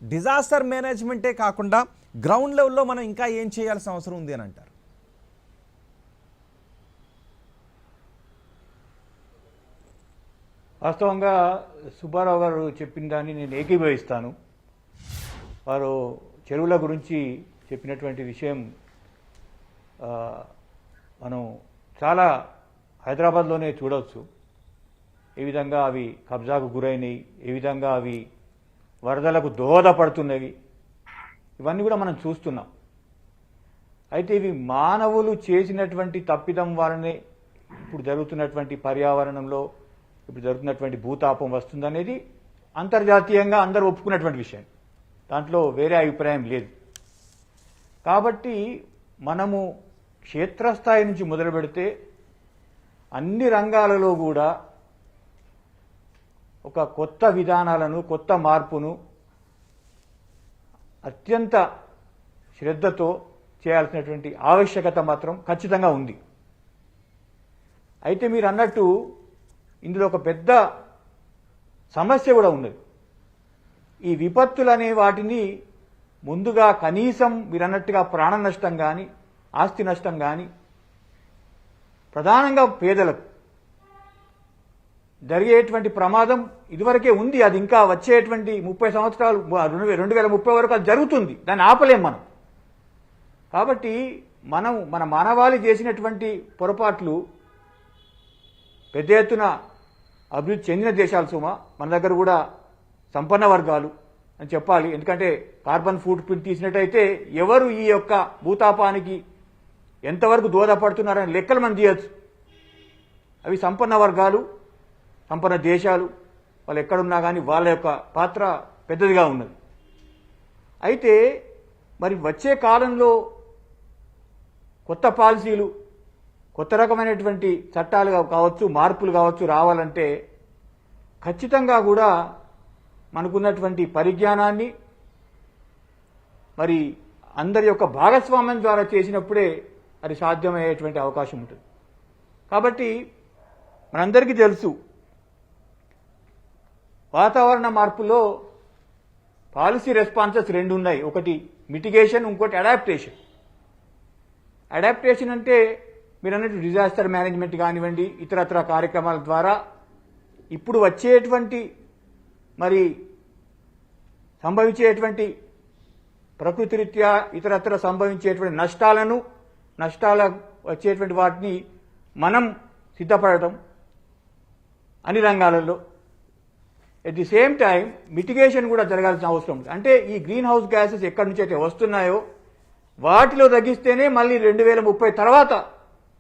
డిజాస్టర్ మేనేజ్మెంటే కాకుండా గ్రౌండ్ లెవెల్లో మనం ఇంకా ఏం చేయాల్సిన అవసరం ఉంది అని అంటారు? వాస్తవంగా సుబ్బారావు గారు చెప్పిన దాన్ని నేను ఏకీభవిస్తాను. వారు చెరువుల గురించి చెప్పినటువంటి విషయం మనం చాలా హైదరాబాద్లోనే చూడవచ్చు. ఏ విధంగా అవి కబ్జాకు గురైనవి, ఏ విధంగా అవి వరదలకు దోహదపడుతున్నవి, ఇవన్నీ కూడా మనం చూస్తున్నాం. అయితే ఇవి మానవులు చేసినటువంటి తప్పిదం వలనే ఇప్పుడు జరుగుతున్నటువంటి పర్యావరణంలో ఇప్పుడు జరుగుతున్నటువంటి భూతాపం వస్తుందనేది అంతర్జాతీయంగా అందరూ ఒప్పుకున్నటువంటి విషయం. దాంట్లో వేరే అభిప్రాయం లేదు. కాబట్టి మనము క్షేత్రస్థాయి నుంచి మొదలు పెడితే అన్ని రంగాలలో కూడా ఒక కొత్త విధానాలను, కొత్త మార్పును అత్యంత శ్రద్ధతో చేయాల్సినటువంటి ఆవశ్యకత మాత్రం ఖచ్చితంగా ఉంది. అయితే మీరు అన్నట్టు ఇందులో ఒక పెద్ద సమస్య కూడా ఉన్నది. ఈ విపత్తులు అనే వాటిని ముందుగా కనీసం మీరు అన్నట్టుగా ప్రాణ నష్టం కానీ, ఆస్తి నష్టం కానీ, ప్రధానంగా పేదలకు జరిగేటువంటి ప్రమాదం ఇదివరకే ఉంది. అది ఇంకా వచ్చేటువంటి 30 సంవత్సరాలు 2030 వరకు అది జరుగుతుంది. దాన్ని ఆపలేం మనం. కాబట్టి మన మానవాళి చేసినటువంటి పొరపాట్లు పెద్ద ఎత్తున అభివృద్ధి చెందిన దేశాలు సుమా, మన దగ్గర కూడా సంపన్న వర్గాలు అని చెప్పాలి. ఎందుకంటే కార్బన్ ఫుట్ ప్రింట్ తీసినట్టయితే ఎవరు ఈ యొక్క భూతాపానికి ఎంతవరకు దోహదపడుతున్నారని లెక్కలు మనం తీయచ్చు. అవి సంపన్న వర్గాలు, సంపన్న దేశాలు, వాళ్ళు ఎక్కడున్నా కానీ వాళ్ళ యొక్క పాత్ర పెద్దదిగా ఉన్నది. అయితే మరి వచ్చే కాలంలో కొత్త పాలసీలు, కొత్త రకమైనటువంటి చట్టాలు కావచ్చు, మార్పులు కావచ్చు రావాలంటే ఖచ్చితంగా కూడా మనకున్నటువంటి పరిజ్ఞానాన్ని మరి అందరి యొక్క భాగస్వామ్యం ద్వారా చేసినప్పుడే అది సాధ్యమయ్యేటువంటి అవకాశం ఉంటుంది. కాబట్టి మనందరికీ తెలుసు వాతావరణ మార్పులో పాలసీ రెస్పాన్సెస్ రెండు ఉన్నాయి, ఒకటి మిటిగేషన్, ఇంకోటి అడాప్టేషన్. అడాప్టేషన్ అంటే మీరు అన్నట్టు డిజాస్టర్ మేనేజ్మెంట్ కానివ్వండి, ఇతరత్ర కార్యక్రమాల ద్వారా ఇప్పుడు వచ్చేటువంటి మరి సంభవించేటువంటి ప్రకృతి రీత్యా ఇతరత్ర సంభవించేటువంటి నష్టాల వచ్చేటువంటి వాటిని మనం సిద్ధపడటం అన్ని రంగాలలో. At the same time mitigation కూడా జరగాల్సిన అవసరం ఉంది. అంటే ఈ గ్రీన్ హౌస్ గ్యాసెస్ ఎక్కడి నుంచి అయితే వస్తున్నాయో వాటిలో తగ్గిస్తేనే మళ్ళీ 2030 తర్వాత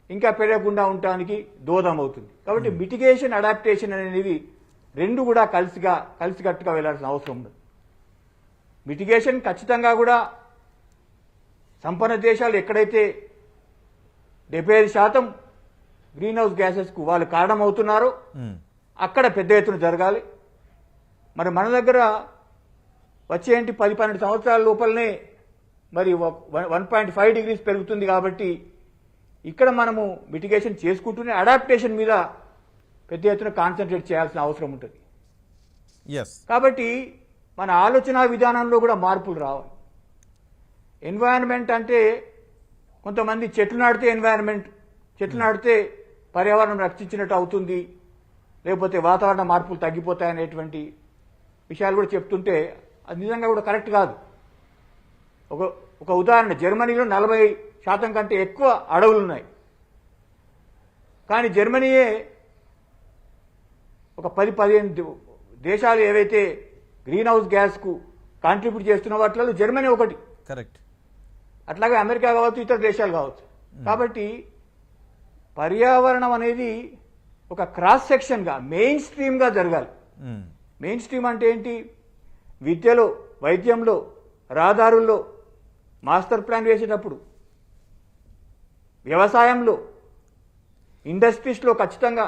ఇంకా పెరగకుండా ఉండటానికి దోహదం అవుతుంది. కాబట్టి మిటిగేషన్, అడాప్టేషన్ అనేవి రెండు కూడా కలిసికట్టుగా వెళ్లాల్సిన అవసరం ఉంది. మిటిగేషన్ ఖచ్చితంగా కూడా సంపన్న దేశాలు ఎక్కడైతే 75% గ్రీన్ హౌస్ గ్యాసెస్కు వాళ్ళు కారణమవుతున్నారో అక్కడ పెద్ద ఎత్తున జరగాలి. మరి మన దగ్గర వచ్చేంటి 10-12 సంవత్సరాల లోపలనే మరి 1.5 degrees పెరుగుతుంది. కాబట్టి ఇక్కడ మనము మిటిగేషన్ చేసుకుంటూనే అడాప్టేషన్ మీద పెద్ద ఎత్తున కాన్సన్ట్రేట్ చేయాల్సిన అవసరం ఉంటుంది. కాబట్టి మన ఆలోచన విధానంలో కూడా మార్పులు రావాలి. ఎన్వైరన్మెంట్ అంటే కొంతమంది చెట్లు నాటితే ఎన్వైరన్మెంట్, చెట్లు నాటితే పర్యావరణం రక్షించినట్టు అవుతుంది, లేకపోతే వాతావరణ మార్పులు తగ్గిపోతాయనేటువంటి విషయాలు కూడా చెప్తుంటే అది నిజంగా కూడా కరెక్ట్ కాదు. ఒక ఉదాహరణ, జర్మనీలో 40% కంటే ఎక్కువ అడవులు ఉన్నాయి. కానీ జర్మనీయే ఒక 10-15 దేశాలు ఏవైతే గ్రీన్ హౌస్ గ్యాస్కు కాంట్రిబ్యూట్ చేస్తున్న వాటిలో జర్మనీ ఒకటి. కరెక్ట్. అట్లాగే అమెరికా కావచ్చు, ఇతర దేశాలు కావచ్చు. కాబట్టి పర్యావరణం అనేది ఒక క్రాస్ సెక్షన్గా మెయిన్ స్ట్రీమ్గా జరగాలి. మెయిన్ స్ట్రీమ్ అంటే ఏంటి? విద్యలో, వైద్యంలో, రహదారుల్లో, మాస్టర్ ప్లాన్ వేసేటప్పుడు, వ్యవసాయంలో, ఇండస్ట్రీస్లో, ఖచ్చితంగా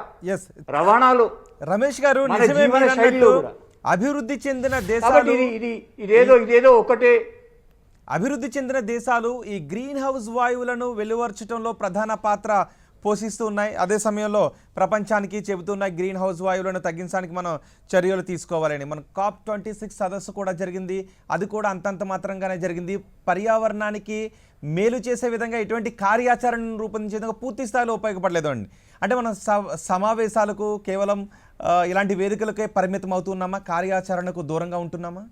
రవాణాలో. రమేష్ గారు, మన జీవన శైలిలో కూడా అభివృద్ధి చెందిన దేశాలు ఇదేదో ఒకటే. అభివృద్ధి చెందిన దేశాలు ఈ గ్రీన్ హౌస్ వాయువులను వెలువరచడంలో ప్రధాన పాత్ర పోషిస్తూ ఉన్నాయి. అదే సమయంలో ప్రపంచానికి చెబుతున్నాయి గ్రీన్ హౌస్ వాయువులను తగ్గించడానికి మనం చర్యలు తీసుకోవాలని. మన COP26 సదస్సు కూడా జరిగింది, అది కూడా అంతంత మాత్రంగానే జరిగింది. పర్యావరణానికి మేలు చేసే విధంగా ఎటువంటి కార్యాచరణను రూపొందించే విధంగా పూర్తి స్థాయిలో ఉపయోగపడలేదు అండి. అంటే మనం సమావేశాలకు కేవలం ఇలాంటి వేదికలకే పరిమితం అవుతున్నామా? కార్యాచరణకు దూరంగా ఉంటున్నామా?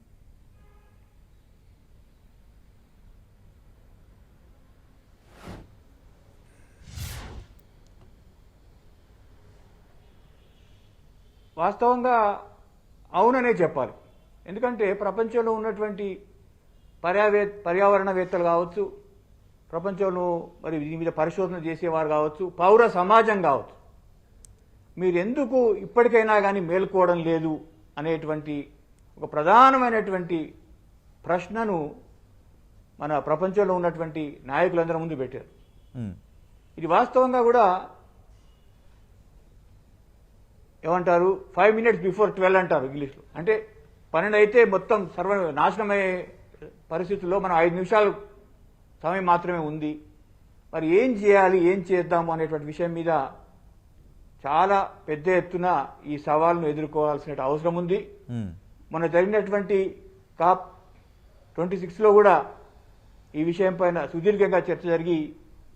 వాస్తవంగా అవుననే చెప్పాలి. ఎందుకంటే ప్రపంచంలో ఉన్నటువంటి పర్యావరణవేత్తలు కావచ్చు, ప్రపంచంలో మరి దీని మీద పరిశోధన చేసేవారు కావచ్చు, పౌర సమాజం కావచ్చు, మీరు ఎందుకు ఇప్పటికైనా కానీ మేల్కోవడం లేదు అనేటువంటి ఒక ప్రధానమైనటువంటి ప్రశ్నను మన ప్రపంచంలో ఉన్నటువంటి నాయకులందరి ముందు పెట్టారు. ఇది వాస్తవంగా కూడా ఏమంటారు, 5 minutes before 12 అంటారు ఇంగ్లీష్లో. అంటే 12 అయితే మొత్తం నాశనమయ్యే పరిస్థితుల్లో మనం 5 నిమిషాలు సమయం మాత్రమే ఉంది. మరి ఏం చేయాలి, ఏం చేద్దాము అనేటువంటి విషయం మీద చాలా పెద్ద ఎత్తున ఈ సవాల్ను ఎదుర్కోవాల్సిన అవసరం ఉంది. మన జరిగినటువంటి COP26లో కూడా ఈ విషయం పైన సుదీర్ఘంగా చర్చ జరిగి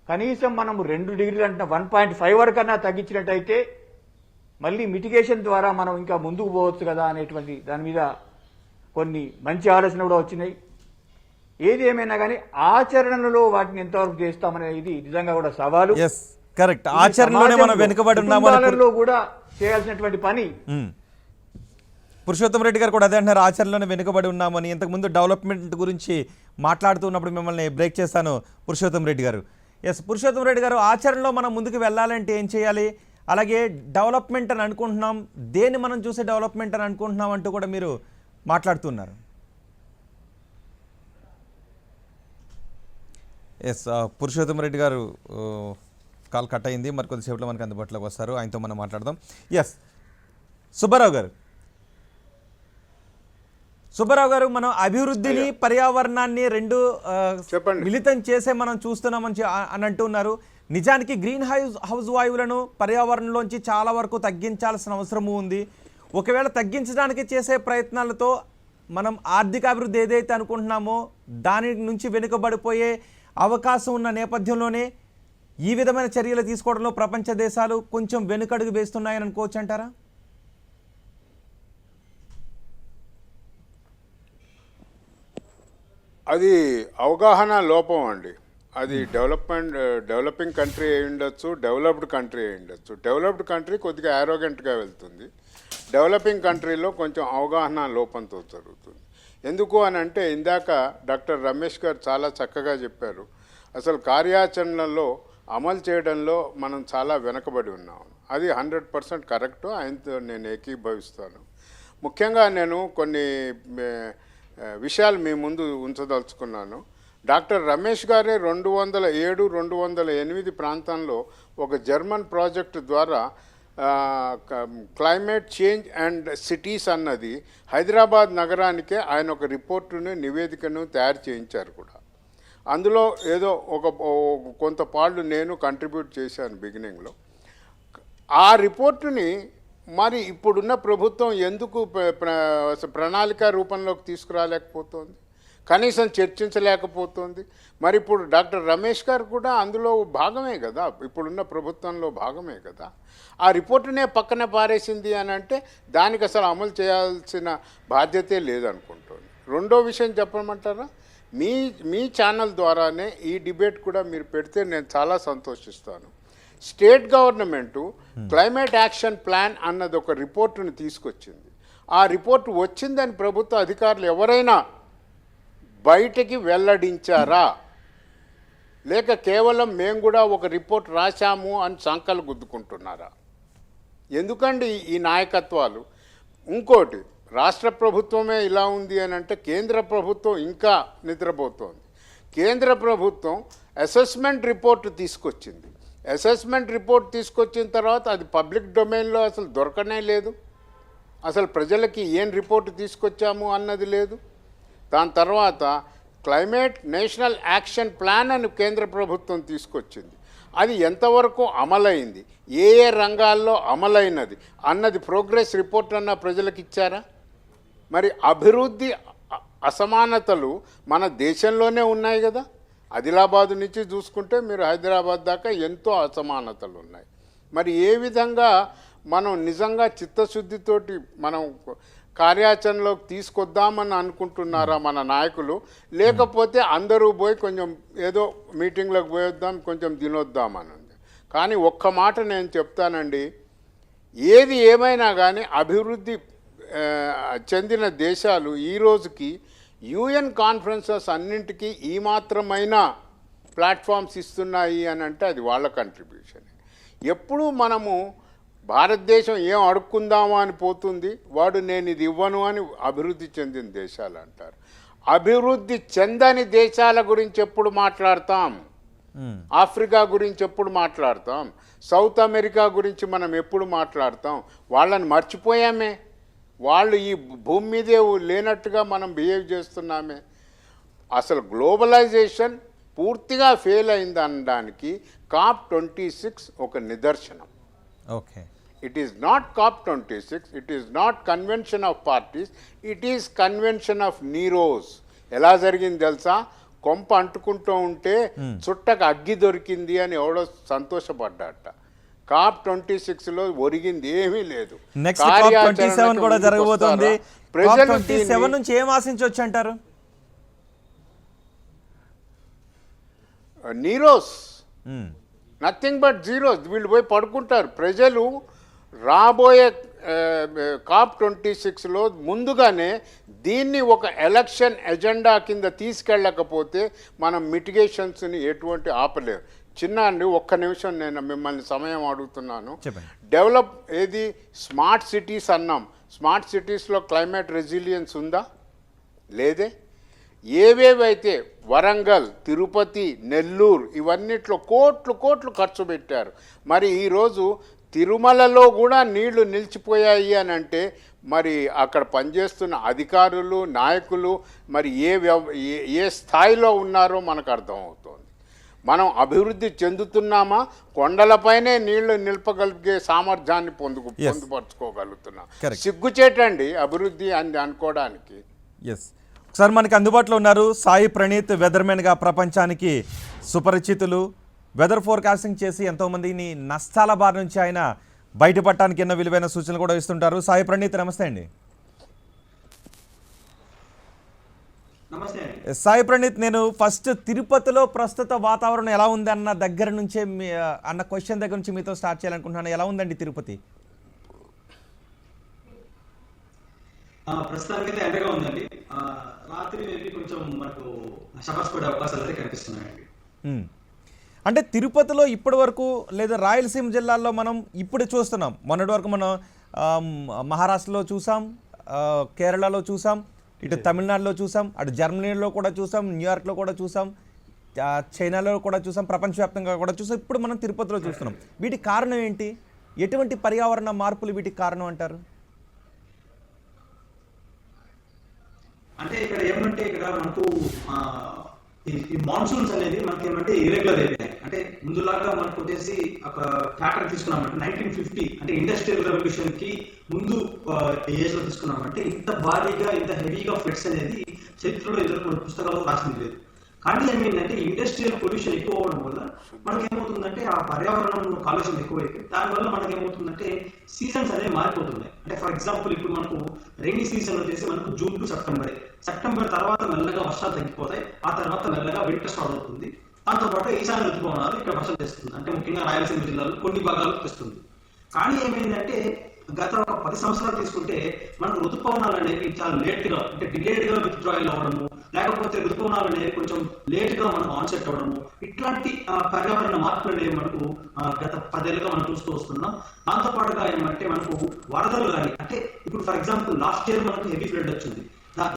కనీసం మనం 2 degrees అంటే 1.5 వరకన్నా తగ్గించినట్టయితే మళ్ళీ మిటిగేషన్ ద్వారా మనం ఇంకా ముందుకు పోవచ్చు కదా అనేటువంటి దాని మీద కొన్ని మంచి ఆలోచనలు కూడా వచ్చినాయి. ఏది ఏమైనా కానీ ఆచరణలో వాటిని ఎంతవరకు చేస్తామనేది నిజంగా కూడా సవాలు. కరెక్ట్. ఆచరణలోనే మనం వెనుకబడి ఉన్నామో కూడా చేయాల్సినటువంటి పని. పురుషోత్తం రెడ్డి గారు కూడా అదే అంటున్నారు, ఆచరణలోనే వెనుకబడి ఉన్నామని. ఇంతకుముందు డెవలప్మెంట్ గురించి మాట్లాడుతున్నప్పుడు మిమ్మల్ని బ్రేక్ చేస్తాను పురుషోత్తం రెడ్డి గారు. పురుషోత్తం రెడ్డి గారు, ఆచరణలో మనం ముందుకు వెళ్ళాలంటే ఏం చేయాలి? అలాగే డెవలప్మెంట్ అని అనుకుంటున్నాం, దేన్ని మనం చూసే డెవలప్మెంట్ అని అనుకుంటున్నాం అంటూ కూడా మీరు మాట్లాడుతున్నారు. పురుషోత్తం రెడ్డి గారు కాల్ కట్ అయింది, మరి కొద్దిసేపట్లో మనకు అందుబాటులోకి వస్తారు, ఆయనతో మనం మాట్లాడదాం. సుబ్బారావు గారు, మనం అభివృద్ధిని, పర్యావరణాన్ని రెండు మిళితం చేసే మనం చూస్తున్నామని అని అంటున్నారు. నిజానికి గ్రీన్ హౌస్ వాయువులను పర్యావరణంలోంచి చాలా వరకు తగ్గించాల్సిన అవసరము ఉంది. ఒకవేళ తగ్గించడానికి చేసే ప్రయత్నాలతో మనం ఆర్థిక అభివృద్ధి ఏదైతే అనుకుంటున్నామో దాని నుంచి వెనుకబడిపోయే అవకాశం ఉన్న నేపథ్యంలోనే ఈ విధమైన చర్యలు తీసుకోవడంలో ప్రపంచ దేశాలు కొంచెం వెనుకడుగు వేస్తున్నాయని అనుకోవచ్చు అంటారా? అది అవగాహన లోపం అండి. అది డెవలపింగ్ కంట్రీ అయి ఉండొచ్చు, డెవలప్డ్ కంట్రీ అయి ఉండొచ్చు. డెవలప్డ్ కంట్రీ కొద్దిగా యారోగెంట్గా వెళ్తుంది, డెవలపింగ్ కంట్రీలో కొంచెం అవగాహన లోపంతో జరుగుతుంది. ఎందుకు అని అంటే ఇందాక డాక్టర్ రమేష్ గారు చాలా చక్కగా చెప్పారు. అసలు కార్యాచరణలో అమలు చేయడంలో మనం చాలా వెనకబడి ఉన్నాం. అది 100% కరెక్టు, ఆయనతో నేను ఏకీభవిస్తాను. ముఖ్యంగా నేను కొన్ని విషయాలు మీ ముందు ఉంచదలుచుకున్నాను. డాక్టర్ రమేష్ గారే 2007, 2008 ప్రాంతంలో ఒక జర్మన్ ప్రాజెక్టు ద్వారా క్లైమేట్ చేంజ్ అండ్ సిటీస్ అన్నది హైదరాబాద్ నగరానికే ఆయన ఒక రిపోర్టును, నివేదికను తయారు చేయించారు కూడా. అందులో ఏదో కొంత పాళ్ళు నేను కంట్రిబ్యూట్ చేశాను బిగినింగ్లో. ఆ రిపోర్టుని మరి ఇప్పుడున్న ప్రభుత్వం ఎందుకు ప్రణాళిక రూపంలోకి తీసుకురాలేకపోతుంది, కనీసం చర్చించలేకపోతుంది? మరి ఇప్పుడు డాక్టర్ రమేష్ గారు కూడా అందులో భాగమే కదా, ఇప్పుడున్న ప్రభుత్వంలో భాగమే కదా. ఆ రిపోర్టునే పక్కన పారేసింది అని అంటే దానికి అసలు అమలు చేయాల్సిన బాధ్యతే లేదనుకుంటుంది. రెండో విషయం చెప్పమంటారా? మీ ఛానల్ ద్వారానే ఈ డిబేట్ కూడా మీరు పెడితే నేను చాలా సంతోషిస్తాను. State government climate action plan అన్నది ఒక రిపోర్టును తీసుకొచ్చింది. ఆ రిపోర్టు వచ్చిందని ప్రభుత్వ అధికారులు ఎవరైనా బయటికి వెల్లడించారా? లేక కేవలం మేము కూడా ఒక రిపోర్ట్ రాశాము అని సంకలు గుద్దుకుంటున్నారా? ఎందుకండి ఈ నాయకత్వాలు? ఇంకోటి, రాష్ట్ర ప్రభుత్వమే ఇలా ఉంది అని అంటే కేంద్ర ప్రభుత్వం ఇంకా నిద్రపోతోంది. కేంద్ర ప్రభుత్వం అసెస్మెంట్ రిపోర్ట్ తీసుకొచ్చింది. అసెస్మెంట్ రిపోర్ట్ తీసుకొచ్చిన తర్వాత అది పబ్లిక్ డొమైన్లో అసలు దొరకనే లేదు. అసలు ప్రజలకి ఏం రిపోర్టు తీసుకొచ్చాము అన్నది లేదు. దాని తర్వాత క్లైమేట్ నేషనల్ యాక్షన్ ప్లాన్ అని కేంద్ర ప్రభుత్వం తీసుకొచ్చింది. అది ఎంతవరకు అమలైంది, ఏ ఏ రంగాల్లో అమలైనది అన్నది ప్రోగ్రెస్ రిపోర్ట్ అన్న ప్రజలకు ఇచ్చారా? మరి అభివృద్ధి అసమానతలు మన దేశంలోనే ఉన్నాయి కదా. ఆదిలాబాద్ నుంచి చూసుకుంటే మీరు హైదరాబాద్ దాకా ఎంతో అసమానతలు ఉన్నాయి. మరి ఏ విధంగా మనం నిజంగా చిత్తశుద్ధితోటి మనం కార్యాచరణలోకి తీసుకొద్దామని అనుకుంటున్నారా మన నాయకులు? లేకపోతే అందరూ పోయి కొంచెం ఏదో మీటింగ్లోకి పోయొద్దాం, కొంచెం తినొద్దామని ఉంది. కానీ ఒక్క మాట నేను చెప్తానండి, ఏది ఏమైనా కానీ అభివృద్ధి చెందిన దేశాలు ఈ రోజుకి UN కాన్ఫరెన్సెస్ అన్నింటికీ ఈ మాత్రమైన ప్లాట్ఫామ్స్ ఇస్తున్నాయి అని అంటే అది వాళ్ళ కంట్రిబ్యూషన్. ఎప్పుడూ మనము భారతదేశం ఏం అడుక్కుందామా అని పోతుంది, వాడు నేను ఇది ఇవ్వను అని అభివృద్ధి చెందిన దేశాలు అంటారు. అభివృద్ధి చెందని దేశాల గురించి ఎప్పుడు మాట్లాడతాం? ఆఫ్రికా గురించి ఎప్పుడు మాట్లాడతాం? సౌత్ అమెరికా గురించి మనం ఎప్పుడు మాట్లాడతాం? వాళ్ళని మర్చిపోయామే. వాళ్ళు ఈ భూమి మీదే లేనట్టుగా మనం బిహేవ్ చేస్తున్నామే. అసలు గ్లోబలైజేషన్ పూర్తిగా ఫెయిల్ అయింది అనడానికి COP26 ఒక నిదర్శనం. Okay, it is not COP26, it is not convention of parties, it is convention of Neros. ఎలా జరిగింది తెలుసా? కొంప అంటుకుంటూ ఉంటే చుట్టకు అగ్గి దొరికింది అని ఎవడో సంతోషపడ్డాట. COP26లో ఒరిగింది ఏమీ లేదు. నెక్స్ట్ COP27 కూడా జరగబోతోంది. COP27 నుంచి ఏం ఆశించవచ్చు అంటారు? నీరోస్, నథింగ్ బట్ జీరోస్. వీళ్ళు పోయి పడుకుంటారు. ప్రజలు రాబోయే COP26లో ముందుగానే దీన్ని ఒక ఎలక్షన్ ఎజెండా కింద తీసుకెళ్ళకపోతే మనం మిటిగేషన్స్ని ఎటువంటి ఆపలేరు. చిన్న అండి, ఒక్క నిమిషం నేను మిమ్మల్ని సమయం అడుగుతున్నాను. డెవలప్ ఏది స్మార్ట్ సిటీస్ అన్నాం. స్మార్ట్ సిటీస్లో క్లైమేట్ రెసిలియన్స్ ఉందా? లేదే. ఏవేవైతే వరంగల్, తిరుపతి, నెల్లూరు ఇవన్నిట్లో కోట్లు ఖర్చు పెట్టారు. మరి ఈరోజు తిరుమలలో కూడా నీళ్లు నిలిచిపోయాయి అని అంటే మరి అక్కడ పనిచేస్తున్న అధికారులు, నాయకులు మరి ఏ స్థాయిలో ఉన్నారో మనకు అర్థమవుతోంది. మనం అభివృద్ధి చెందుతున్నామా? కొండలపైనే నీళ్లు నిలపగలిగే సామర్థ్యాన్ని పొందుపరచుకోగలుగుతున్నాం. సిగ్గుచేటండి అభివృద్ధి అని అనుకోవడానికి. ఎస్, ఒకసారి మనకి అందుబాటులో ఉన్నారు సాయి ప్రణీత్, వెదర్మెన్గా ప్రపంచానికి సుపరిచితులు. వెదర్ ఫోర్కాస్టింగ్ చేసి ఎంతోమందిని నష్టాల బారి నుంచి ఆయన బయటపడటానికి ఎన్నో విలువైన సూచనలు కూడా ఇస్తుంటారు. సాయి ప్రణీత్, నమస్తే అండి. నమస్తే అండి. సాయి ప్రణీత్, నేను ఫస్ట్ తిరుపతిలో ప్రస్తుత వాతావరణం ఎలా ఉంది అన్న దగ్గర నుంచే అన్న క్వశ్చన్ దగ్గర నుంచి మీతో స్టార్ట్ చేయాలనుకుంటున్నాను. ఎలా ఉందండి తిరుపతి? ప్రస్తుతానికైతే ఎండగా ఉందండి. రాత్రి వెళ్ళి కొంచెం మనకు షవర్స్ పడే అవకాశాలు అయితే కనిపిస్తున్నాయండి. అంటే తిరుపతిలో ఇప్పటి వరకు లేదా రాయలసీమ జిల్లాల్లో మనం ఇప్పుడు చూస్తున్నాం, మొన్నటి వరకు మనం మహారాష్ట్రలో చూసాం, కేరళలో చూసాం, ఇటు తమిళనాడులో చూసాం, అటు జర్మనీలో కూడా చూసాం, న్యూయార్క్లో కూడా చూసాం, చైనాలో కూడా చూసాం, ప్రపంచవ్యాప్తంగా కూడా చూసాం. ఇప్పుడు మనం తిరుపతిలో చూస్తున్నాం. వీటికి కారణం ఏంటి? ఎటువంటి పర్యావరణ మార్పులు వీటికి కారణం అంటారు? అంటే ఇక్కడ ఏమంటే ఇక్కడ మనకు ఈ మాన్సూన్స్ అనేది మనకి ఏమంటే ఇరెగ్యులర్ అయిపోయాయి. అంటే ముందులాగా మనకు వచ్చేసి ఒక ప్యాటర్న్ తీసుకున్నామంటే 1950 అంటే ఇండస్ట్రియల్ రెవల్యూషన్ కి ముందు ఏజ్ లో తీసుకున్నామంటే ఇంత భారీగా ఇంత హెవీగా ఫ్లడ్స్ అనేది చరిత్రలో ఎదుర్కొన్న పుస్తకాలు రాసింది లేదు. కానీ ఏమైందంటే ఇండస్ట్రియల్ పొల్యూషన్ ఎక్కువ అవడం వల్ల మనకేమవుతుందంటే ఆ పర్యావరణంలో కాలుష్యం ఎక్కువైపోయి దానివల్ల మనకేమవుతుందంటే సీజన్స్ అనేవి మారిపోతున్నాయి. అంటే ఫర్ ఎగ్జాంపుల్ ఇప్పుడు మనకు రైనీ సీజన్ వచ్చేసి మనకు జూన్ టు సెప్టెంబర్ తర్వాత మెల్లగా వర్షాలు తగ్గిపోతాయి. ఆ తర్వాత మెల్లగా వింటర్ స్టార్ట్ అవుతుంది. దాంతోపాటు ఈశాన్య ఋతుపవనాలు ఇక్కడ వర్షం తెస్తుంది. అంటే ముఖ్యంగా రాయలసీమ జిల్లాలో కొన్ని భాగాలు తెస్తుంది. కానీ ఏమైందంటే గత ఒక 10 సంవత్సరాలు తీసుకుంటే మనకు ఋతుపవనాలు అనేవి చాలా లేట్గా అంటే డిలేడ్గా విత్డ్రాయల్ అవ్వడము, లేకపోతే ఋతుపవనాలు అనేవి కొంచెం లేట్గా మనకు ఆన్సెట్ అవ్వడము, ఇట్లాంటి పర్యావరణ మార్పులు అనేవి మనకు గత 10 ఏళ్ళుగా మనం చూస్తూ వస్తున్నాం. దాంతోపాటుగా ఏమంటే మనకు వరదలు కానీ అంటే ఇప్పుడు ఫర్ ఎగ్జాంపుల్ లాస్ట్ ఇయర్ మనకు హెవీ ఫ్లడ్ వచ్చింది.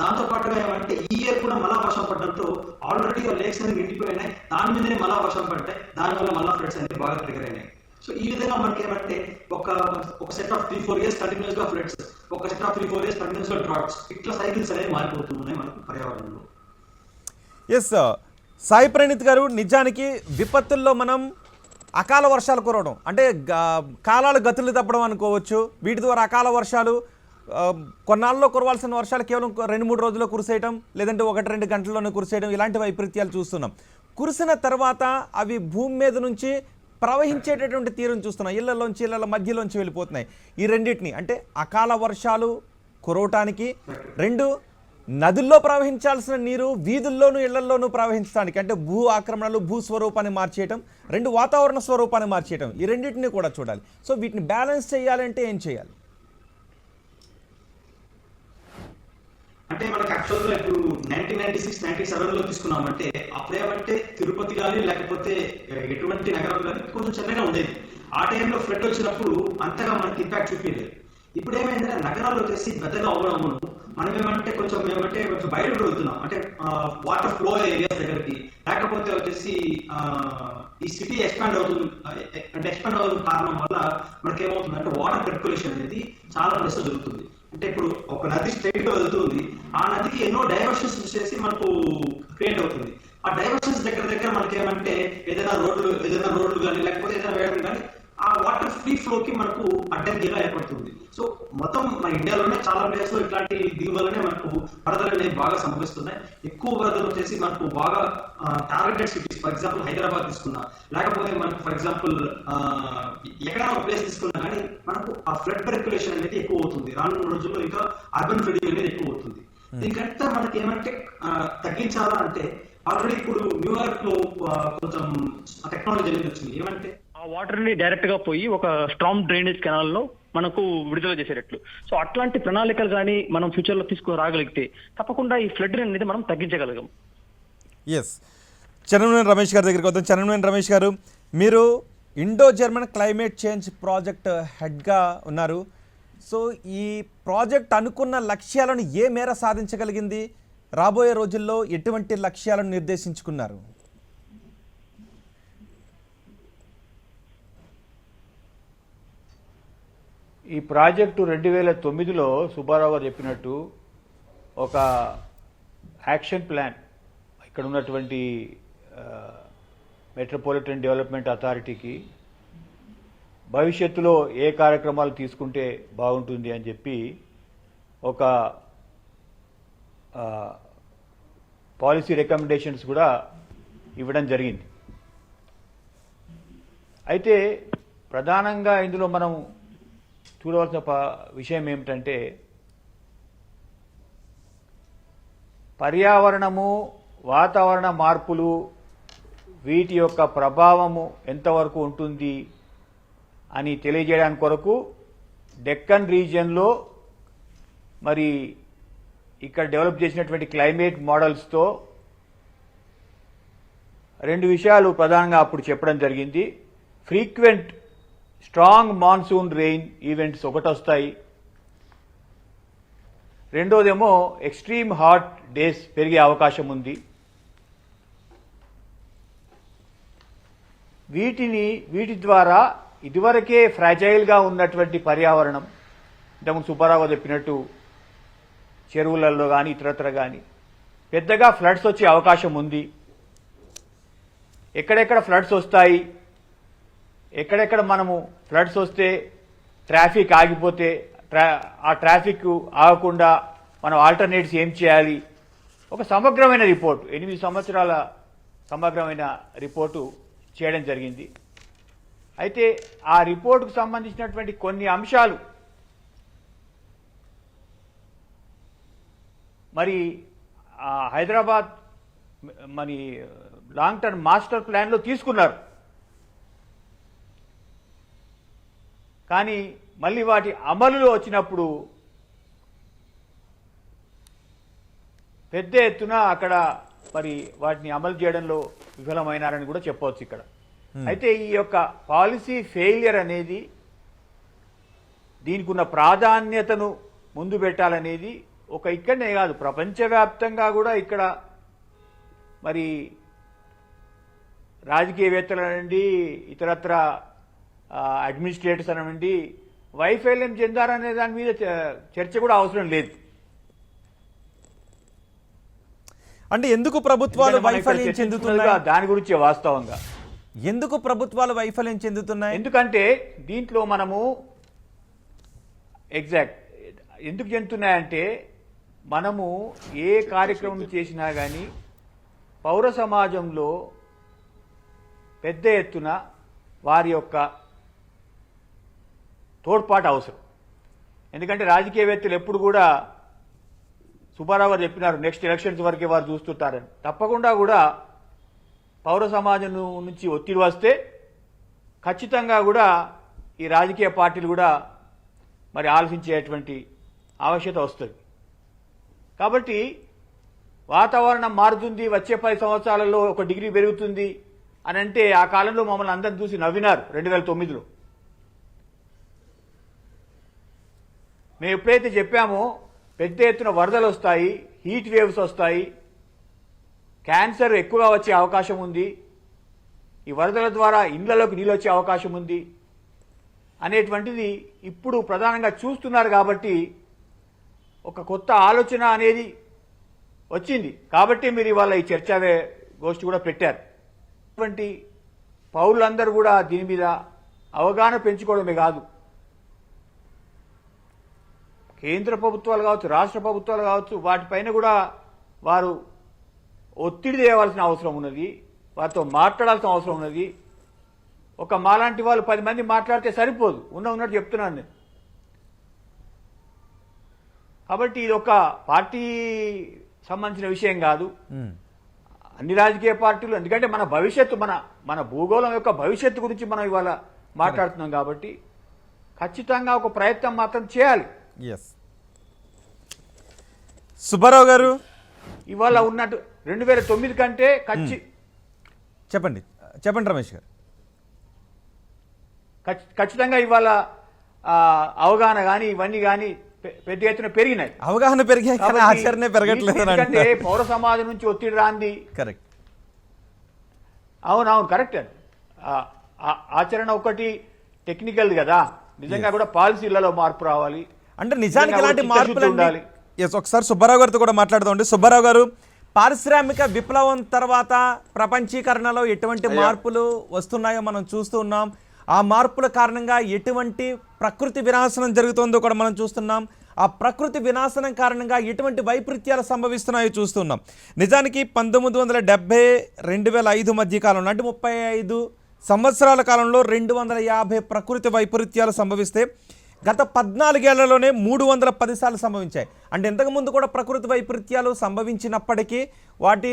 దాంతో పాటుగా ఏమంటే ఈ ఇయర్ కూడా మళ్ళా వర్షం పడడంతో ఆల్రెడీ లేక్స్ అనేవి నిండిపోయినాయి. దాని మీదనే మళ్ళా వర్షం పడ్డాయి. దానివల్ల మళ్ళా ఫ్లడ్స్ అనేవి బాగా ట్రిగర్ అయినాయి. సో ఈ విధంగా మనకి ఏమంటే ఒక సెట్ ఆఫ్ 3-4 ఇయర్స్ కంటిన్యూస్ గా ఫ్లడ్స్, ఒక సెట్ ఆఫ్ 3-4 ఇయర్స్ కంటిన్యూస్ గా డ్రాట్స్, ఇట్లా సైకిల్స్ అనేవి మారిపోతున్నాయి మనకు పర్యావరణంలో. ఎస్ సాయి ప్రణీత్ గారు, నిజానికి విపత్తుల్లో మనం అకాల వర్షాలు కురవడం అంటే కాలాలు గతులు తప్పడం అనుకోవచ్చు. వీటి ద్వారా అకాల వర్షాలు కొన్నాళ్ళలో కురవాల్సిన వర్షాలు కేవలం 2-3 రోజుల్లో కురిసేయటం, లేదంటే 1-2 గంటల్లోనే కురిసేయడం, ఇలాంటి వైపరీత్యాలు చూస్తున్నాం. కురిసిన తర్వాత అవి భూమి మీద నుంచి ప్రవహించేటటువంటి తీరును చూస్తున్నాం. ఇళ్లలోంచి ఇళ్ల మధ్యలోంచి వెళ్ళిపోతున్నాయి. ఈ రెండింటిని అంటే అకాల వర్షాలు కురవటానికి, 2 నదుల్లో ప్రవహించాల్సిన నీరు వీధుల్లోనూ ఇళ్లల్లోనూ ప్రవహించడానికి అంటే భూ ఆక్రమణలు భూ స్వరూపాన్ని మార్చేయటం, 2 వాతావరణ స్వరూపాన్ని మార్చేయటం, ఈ రెండింటిని కూడా చూడాలి. సో వీటిని బ్యాలెన్స్ చేయాలంటే ఏం చేయాలి? అంటే మనకి యాక్చువల్గా ఇప్పుడు 1996-97లో తీసుకున్నామంటే అప్పుడేమంటే తిరుపతి కానీ లేకపోతే ఎటువంటి నగరం కానీ కొంచెం చిన్నగా ఉండేది. ఆ టైంలో ఫ్లడ్ వచ్చినప్పుడు అంతగా మనకి ఇంపాక్ట్ చూపించలేదు. ఇప్పుడు ఏమైందంటే నగరాలు వచ్చేసి పెద్దగా అవ్వడము, మనం ఏమంటే కొంచెం బయట వెళ్తున్నాం అంటే వాటర్ ఫ్లో ఏరియాస్ దగ్గరికి, లేకపోతే వచ్చేసి ఈ సిటీ ఎక్స్పాండ్ అవుతుంది. అంటే ఎక్స్పాండ్ అవుతున్న కారణం వల్ల మనకి ఏమవుతుందంటే వాటర్ సర్క్యులేషన్ అనేది చాలా ప్లేస్ జరుగుతుంది. అంటే ఇప్పుడు ఒక నది స్ట్రైట్ గా వెళ్తుంది, ఆ నదికి ఎన్నో డైవర్షన్స్ చేసి మనకు క్రియేట్ అవుతుంది. ఆ డైవర్షన్స్ దగ్గర మనకి ఏమంటే ఏదైనా రోడ్లు కానీ లేకపోతే ఏదైనా వేయడం కానీ ఆ వాటర్ ఫ్రీ ఫ్లో కి మనకు అడ్డంకిగా ఏర్పడుతుంది. సో మొత్తం మన ఇండియాలోనే చాలా ప్లేస్ లో ఇట్లాంటి దీని వల్లనే మనకు వరదలు అనేవి బాగా సంభవిస్తున్నాయి. ఎక్కువ వరదలు వచ్చేసి మనకు బాగా targeted cities, for example Hyderabad తీసుకున్నా, లేకపోతే మనకు ఫర్ ఎగ్జాంపుల్ ఎక్కడైనా ఒక ప్లేస్ తీసుకున్నా కానీ మనకు ఆ ఫ్లడ్ రెగ్యులేషన్ అనేది ఎక్కువ అవుతుంది. రానున్న రోజుల్లో ఇంకా అర్బన్ ఫ్లడింగ్ అనేది ఎక్కువ అవుతుంది. దీనికంతా మనకి ఏమంటే తగ్గించాలా అంటే ఆల్రెడీ ఇప్పుడు న్యూయార్క్ లో కొంచెం టెక్నాలజీ అనేది వచ్చింది. ఏమంటే ఆ వాటర్ ని డైరెక్ట్ గా పోయి ఒక స్ట్రాంగ్ డ్రైనేజ్ కెనాల్ లో మనకు విడుదల చేసేటట్లు. సో అట్లాంటి ప్రణాళికలు కానీ మనం ఫ్యూచర్ లో తీసుకురాగలిగితే తప్పకుండా ఈ ఫ్లడ్ అనేది మనం తగ్గించగలిగాం. ఎస్, చరణ్వేన్ రమేష్ గారి దగ్గరికి వద్దాం. చరణ్వేన్ రమేష్ గారు, మీరు Indo German climate change project హెడ్గా ఉన్నారు. సో ఈ ప్రాజెక్ట్ అనుకున్న లక్ష్యాలను ఏ మేర సాధించగలిగింది? రాబోయే రోజుల్లో ఎటువంటి లక్ష్యాలను నిర్దేశించుకున్నారు? ఈ ప్రాజెక్టు 2009లో సుబ్బారావు గారు చెప్పినట్టు ఒక యాక్షన్ ప్లాన్ ఇక్కడ ఉన్నటువంటి మెట్రోపాలిటన్ డెవలప్మెంట్ అథారిటీకి భవిష్యత్తులో ఏ కార్యక్రమాలు తీసుకుంటే బాగుంటుంది అని చెప్పి ఒక పాలసీ రికమెండేషన్స్ కూడా ఇవ్వడం జరిగింది. అయితే ప్రధానంగా ఇందులో మనం చూడవలసిన విషయం ఏమిటంటే పర్యావరణము, వాతావరణ మార్పులు, వీటి యొక్క ప్రభావము ఎంతవరకు ఉంటుంది అని తెలియజేయడానికి కొరకు డెక్కన్ రీజియన్లో మరి ఇక్కడ డెవలప్ చేసినటువంటి క్లైమేట్ మోడల్స్తో 2 విషయాలు ప్రధానంగా అప్పుడు చెప్పడం జరిగింది. Frequent strong monsoon rain events ఒకటి వస్తాయి, రెండోదేమో ఎక్స్ట్రీమ్ హాట్ డేస్ పెరిగే అవకాశం ఉంది. వీటి ద్వారా ఇదివరకే ఫ్రాజైల్గా ఉన్నటువంటి పర్యావరణం, ఇంతకుముందు సుబ్బారావు చెప్పినట్టు చెరువులలో కానీ ఇతరత్ర కానీ పెద్దగా ఫ్లడ్స్ వచ్చే అవకాశం ఉంది. ఎక్కడెక్కడ ఫ్లడ్స్ వస్తాయి, ఎక్కడెక్కడ మనము ఫ్లడ్స్ వస్తే ట్రాఫిక్ ఆగిపోతే ఆ ట్రాఫిక్ ఆగకుండా మనం ఆల్టర్నేట్స్ ఏం చేయాలి, ఒక సమగ్రమైన రిపోర్టు 8 సంవత్సరాల సమగ్రమైన రిపోర్టు చేయడం జరిగింది. అయితే ఆ రిపోర్టుకు సంబంధించినటువంటి కొన్ని అంశాలు మరి హైదరాబాద్ మరి లాంగ్ టర్మ్ మాస్టర్ ప్లాన్లో తీసుకున్నారు, కానీ మళ్ళీ వాటి అమలులో వచ్చినప్పుడు పెద్ద ఎత్తున అక్కడ మరి వాటిని అమలు చేయడంలో విఫలమైనారని కూడా చెప్పవచ్చు ఇక్కడ. అయితే ఈ యొక్క పాలసీ ఫెయిలియర్ అనేది, దీనికి ఉన్న ప్రాధాన్యతను ముందు పెట్టాలనేది ఇక్కడనే కాదు, ప్రపంచవ్యాప్తంగా కూడా ఇక్కడ మరి రాజకీయవేత్తల నుండి ఇతరత్ర అడ్మినిస్ట్రేటర్స్ అనండి వైఫల్యం చెందారనే దాని మీద చర్చ కూడా అవసరం లేదు. అంటే ఎందుకు ప్రభుత్వాలు వైఫల్యం చెందుతున్నాయి, దాని గురించి వాస్తవంగా ఎందుకు ప్రభుత్వాలు వైఫల్యం చెందుతున్నాయి? ఎందుకంటే దీంట్లో మనము ఎందుకు చెందుతున్నాయంటే మనము ఏ కార్యక్రమం చేసినా కానీ పౌర సమాజంలో పెద్ద ఎత్తున వారి యొక్క తోడ్పాటు అవసరం. ఎందుకంటే రాజకీయవేత్తలు ఎప్పుడు కూడా సుబ్బారావు గారు చెప్పినారు నెక్స్ట్ ఎలక్షన్స్ వరకే వారు చూస్తుంటారని. తప్పకుండా కూడా పౌర సమాజం నుంచి ఒత్తిడి వస్తే ఖచ్చితంగా కూడా ఈ రాజకీయ పార్టీలు కూడా మరి ఆలోచించేటువంటి ఆవశ్యకత వస్తుంది. కాబట్టి వాతావరణం మారుతుంది, వచ్చే 10 సంవత్సరాలలో 1 డిగ్రీ పెరుగుతుంది అని అంటే ఆ కాలంలో మమ్మల్ని అందరిని చూసి నవ్వినారు 2009లో. మేము ఎప్పుడైతే చెప్పామో పెద్ద ఎత్తున వరదలు వస్తాయి, హీట్ వేవ్స్ వస్తాయి, క్యాన్సర్ ఎక్కువగా వచ్చే అవకాశం ఉంది, ఈ వరదల ద్వారా ఇళ్లలోకి నీళ్ళు వచ్చే అవకాశం ఉంది అనేటువంటిది ఇప్పుడు ప్రధానంగా చూస్తున్నారు. కాబట్టి ఒక కొత్త ఆలోచన అనేది వచ్చింది. కాబట్టి మీరు ఇవాళ ఈ చర్చా గోష్ఠి కూడా పెట్టారు. అటువంటి పౌరులందరూ కూడా దీని మీద అవగాహన పెంచుకోవడమే కాదు, కేంద్ర ప్రభుత్వాలు కావచ్చు, రాష్ట్ర ప్రభుత్వాలు కావచ్చు, వాటిపైన కూడా వారు ఒత్తిడి తేవాల్సిన అవసరం ఉన్నది, వారితో మాట్లాడాల్సిన అవసరం ఉన్నది. ఒక మాలాంటి వాళ్ళు 10 మంది మాట్లాడితే సరిపోదు, ఉన్నట్టు చెప్తున్నాను నేను. కాబట్టి ఇది ఒక పార్టీ సంబంధించిన విషయం కాదు, అన్ని రాజకీయ పార్టీలు. ఎందుకంటే మన భవిష్యత్తు, మన భూగోళం యొక్క భవిష్యత్తు గురించి మనం ఇవాళ మాట్లాడుతున్నాం. కాబట్టి ఖచ్చితంగా ఒక ప్రయత్నం మాత్రం చేయాలి. సుబ్బారావు గారు, ఇవాళ ఉన్నట్టు 2009 కంటే చెప్పండి రమేష్ గారు. ఖచ్చితంగా ఇవాళ అవగాహన కానీ ఇవన్నీ కానీ పెద్ద ఎత్తున పెరిగినాయి. అవగాహన పెరిగాయి కానీ ఆచరణ పెరగట్లేదు. ఎందుకంటే పౌర సమాజం నుంచి ఒత్తిడి రాంది. కరెక్ట్, అవునవును కరెక్ట్ అండి. ఆచరణ ఒకటి టెక్నికల్ కదా, నిజంగా కూడా పాలసీలలో మార్పు రావాలి. అంటే నిజానికి ఎలాంటి మార్పులు ఉండాలి? ఒకసారి సుబ్బారావు గారితో కూడా మాట్లాడుతూ. సుబ్బారావు గారు, పారిశ్రామిక విప్లవం తర్వాత ప్రపంచీకరణలో ఎటువంటి మార్పులు వస్తున్నాయో మనం చూస్తూ ఉన్నాం. ఆ మార్పుల కారణంగా ఎటువంటి ప్రకృతి వినాశనం జరుగుతుందో కూడా మనం చూస్తున్నాం. ఆ ప్రకృతి వినాశనం కారణంగా ఎటువంటి వైపరీత్యాలు సంభవిస్తున్నాయో చూస్తున్నాం. నిజానికి 1970 2005 మధ్య కాలంలో అంటే 35 సంవత్సరాల కాలంలో 250 ప్రకృతి వైపరీత్యాలు సంభవిస్తే గత 14 ఏళ్లలోనే 310 సార్లు సంభవించాయి. అంటే ఇంతకుముందు కూడా ప్రకృతి వైపరీత్యాలు సంభవించినప్పటికీ వాటి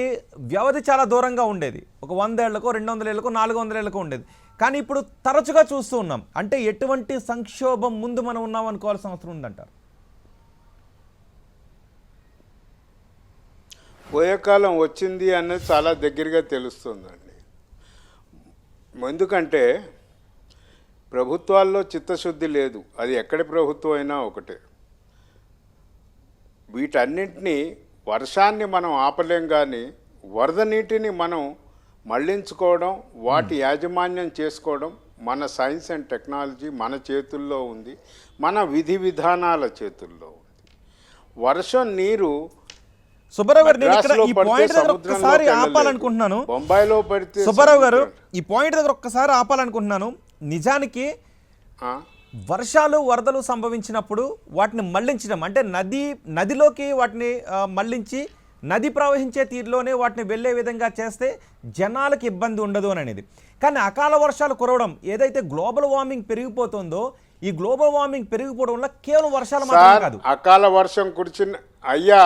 వ్యవధి చాలా దూరంగా ఉండేది. ఒక 100 ఏళ్లకో 200 ఏళ్లకో 400 ఏళ్లకో ఉండేది. కానీ ఇప్పుడు తరచుగా చూస్తూ ఉన్నాం. అంటే ఎటువంటి సంక్షోభం ముందు మనం ఉన్నాం అనుకోవాల్సిన అవసరం ఉందంటారు? పోయే కాలం వచ్చింది అన్నది చాలా దగ్గరగా తెలుస్తుందండి. ఎందుకంటే ప్రభుత్వాల్లో చిత్తశుద్ధి లేదు. అది ఎక్కడి ప్రభుత్వం అయినా ఒకటే. వీటన్నింటినీ వర్షాన్ని మనం ఆపలేం, కానీ వరద నీటిని మనం మళ్లించుకోవడం, వాటి యాజమాన్యం చేసుకోవడం మన సైన్స్ అండ్ టెక్నాలజీ మన చేతుల్లో ఉంది, మన విధి విధానాల చేతుల్లో ఉంది. వర్షం నీరు సుబ్బారావు గారు, నేను ఇక్కడ ఈ పాయింట్ దగ్గర ఒక్కసారి ఆపాలనుకుంటున్నాను. బొంబాయిలో పడితే సుబ్బారావు గారు, ఈ పాయింట్ దగ్గర ఒక్కసారి ఆపాలనుకుంటున్నాను. నిజానికి వర్షాలు వరదలు సంభవించినప్పుడు వాటిని మళ్లించడం అంటే నదిలోకి వాటిని మళ్లించి నది ప్రవహించే తీరులోనే వాటిని వెళ్ళే విధంగా చేస్తే జనాలకు ఇబ్బంది ఉండదు అనేది. కానీ అకాల వర్షాలు కురవడం, ఏదైతే గ్లోబల్ వార్మింగ్ పెరిగిపోతుందో, ఈ గ్లోబల్ వార్మింగ్ పెరిగిపోవడం వల్ల కేవలం వర్షాలు మాత్రమే కాదు, అకాల వర్షం కురిచిన అయ్యా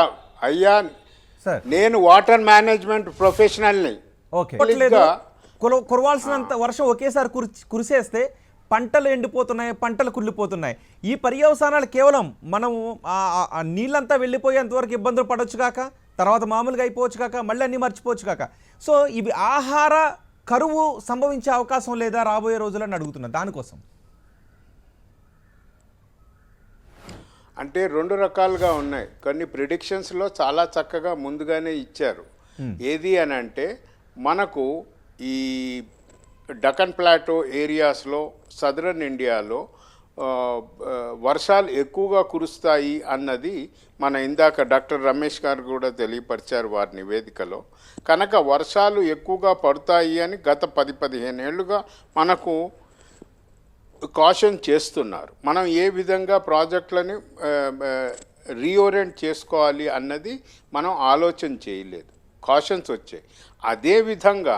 సార్, నేను వాటర్ మేనేజ్మెంట్ ప్రొఫెషనల్ని. ఓకే, కురవాల్సినంత వర్షం ఒకేసారి కురిసేస్తే పంటలు ఎండిపోతున్నాయి, పంటలు కుళ్ళిపోతున్నాయి. ఈ పర్యవసానాలు కేవలం మనం నీళ్ళంతా వెళ్ళిపోయేంత వరకు ఇబ్బందులు పడవచ్చు కాక, తర్వాత మామూలుగా అయిపోవచ్చు కాక, మళ్ళీ అన్నీ మర్చిపోవచ్చు కాక. సో ఇవి ఆహార కరువు సంభవించే అవకాశం లేదా రాబోయే రోజులని అడుగుతున్నా. దానికోసం అంటే 2 రకాలుగా ఉన్నాయి. కొన్ని ప్రిడిక్షన్స్లో చాలా చక్కగా ముందుగానే ఇచ్చారు. ఏది అని అంటే మనకు ఈ డకన్ ప్లాటో ఏరియాస్లో సదరన్ ఇండియాలో వర్షాలు ఎక్కువగా కురుస్తాయి అన్నది మన ఇందాక డాక్టర్ రమేష్ గారు కూడా తెలియపరిచారు వారి నివేదికలో. కనుక వర్షాలు ఎక్కువగా పడతాయి అని గత 10-15 ఏళ్ళుగా మనకు కాషన్ చేస్తున్నారు. మనం ఏ విధంగా ప్రాజెక్టులని రీఓరియంట్ చేసుకోవాలి అన్నది మనం ఆలోచన చేయలేదు, కాషన్స్ వచ్చాయి. అదేవిధంగా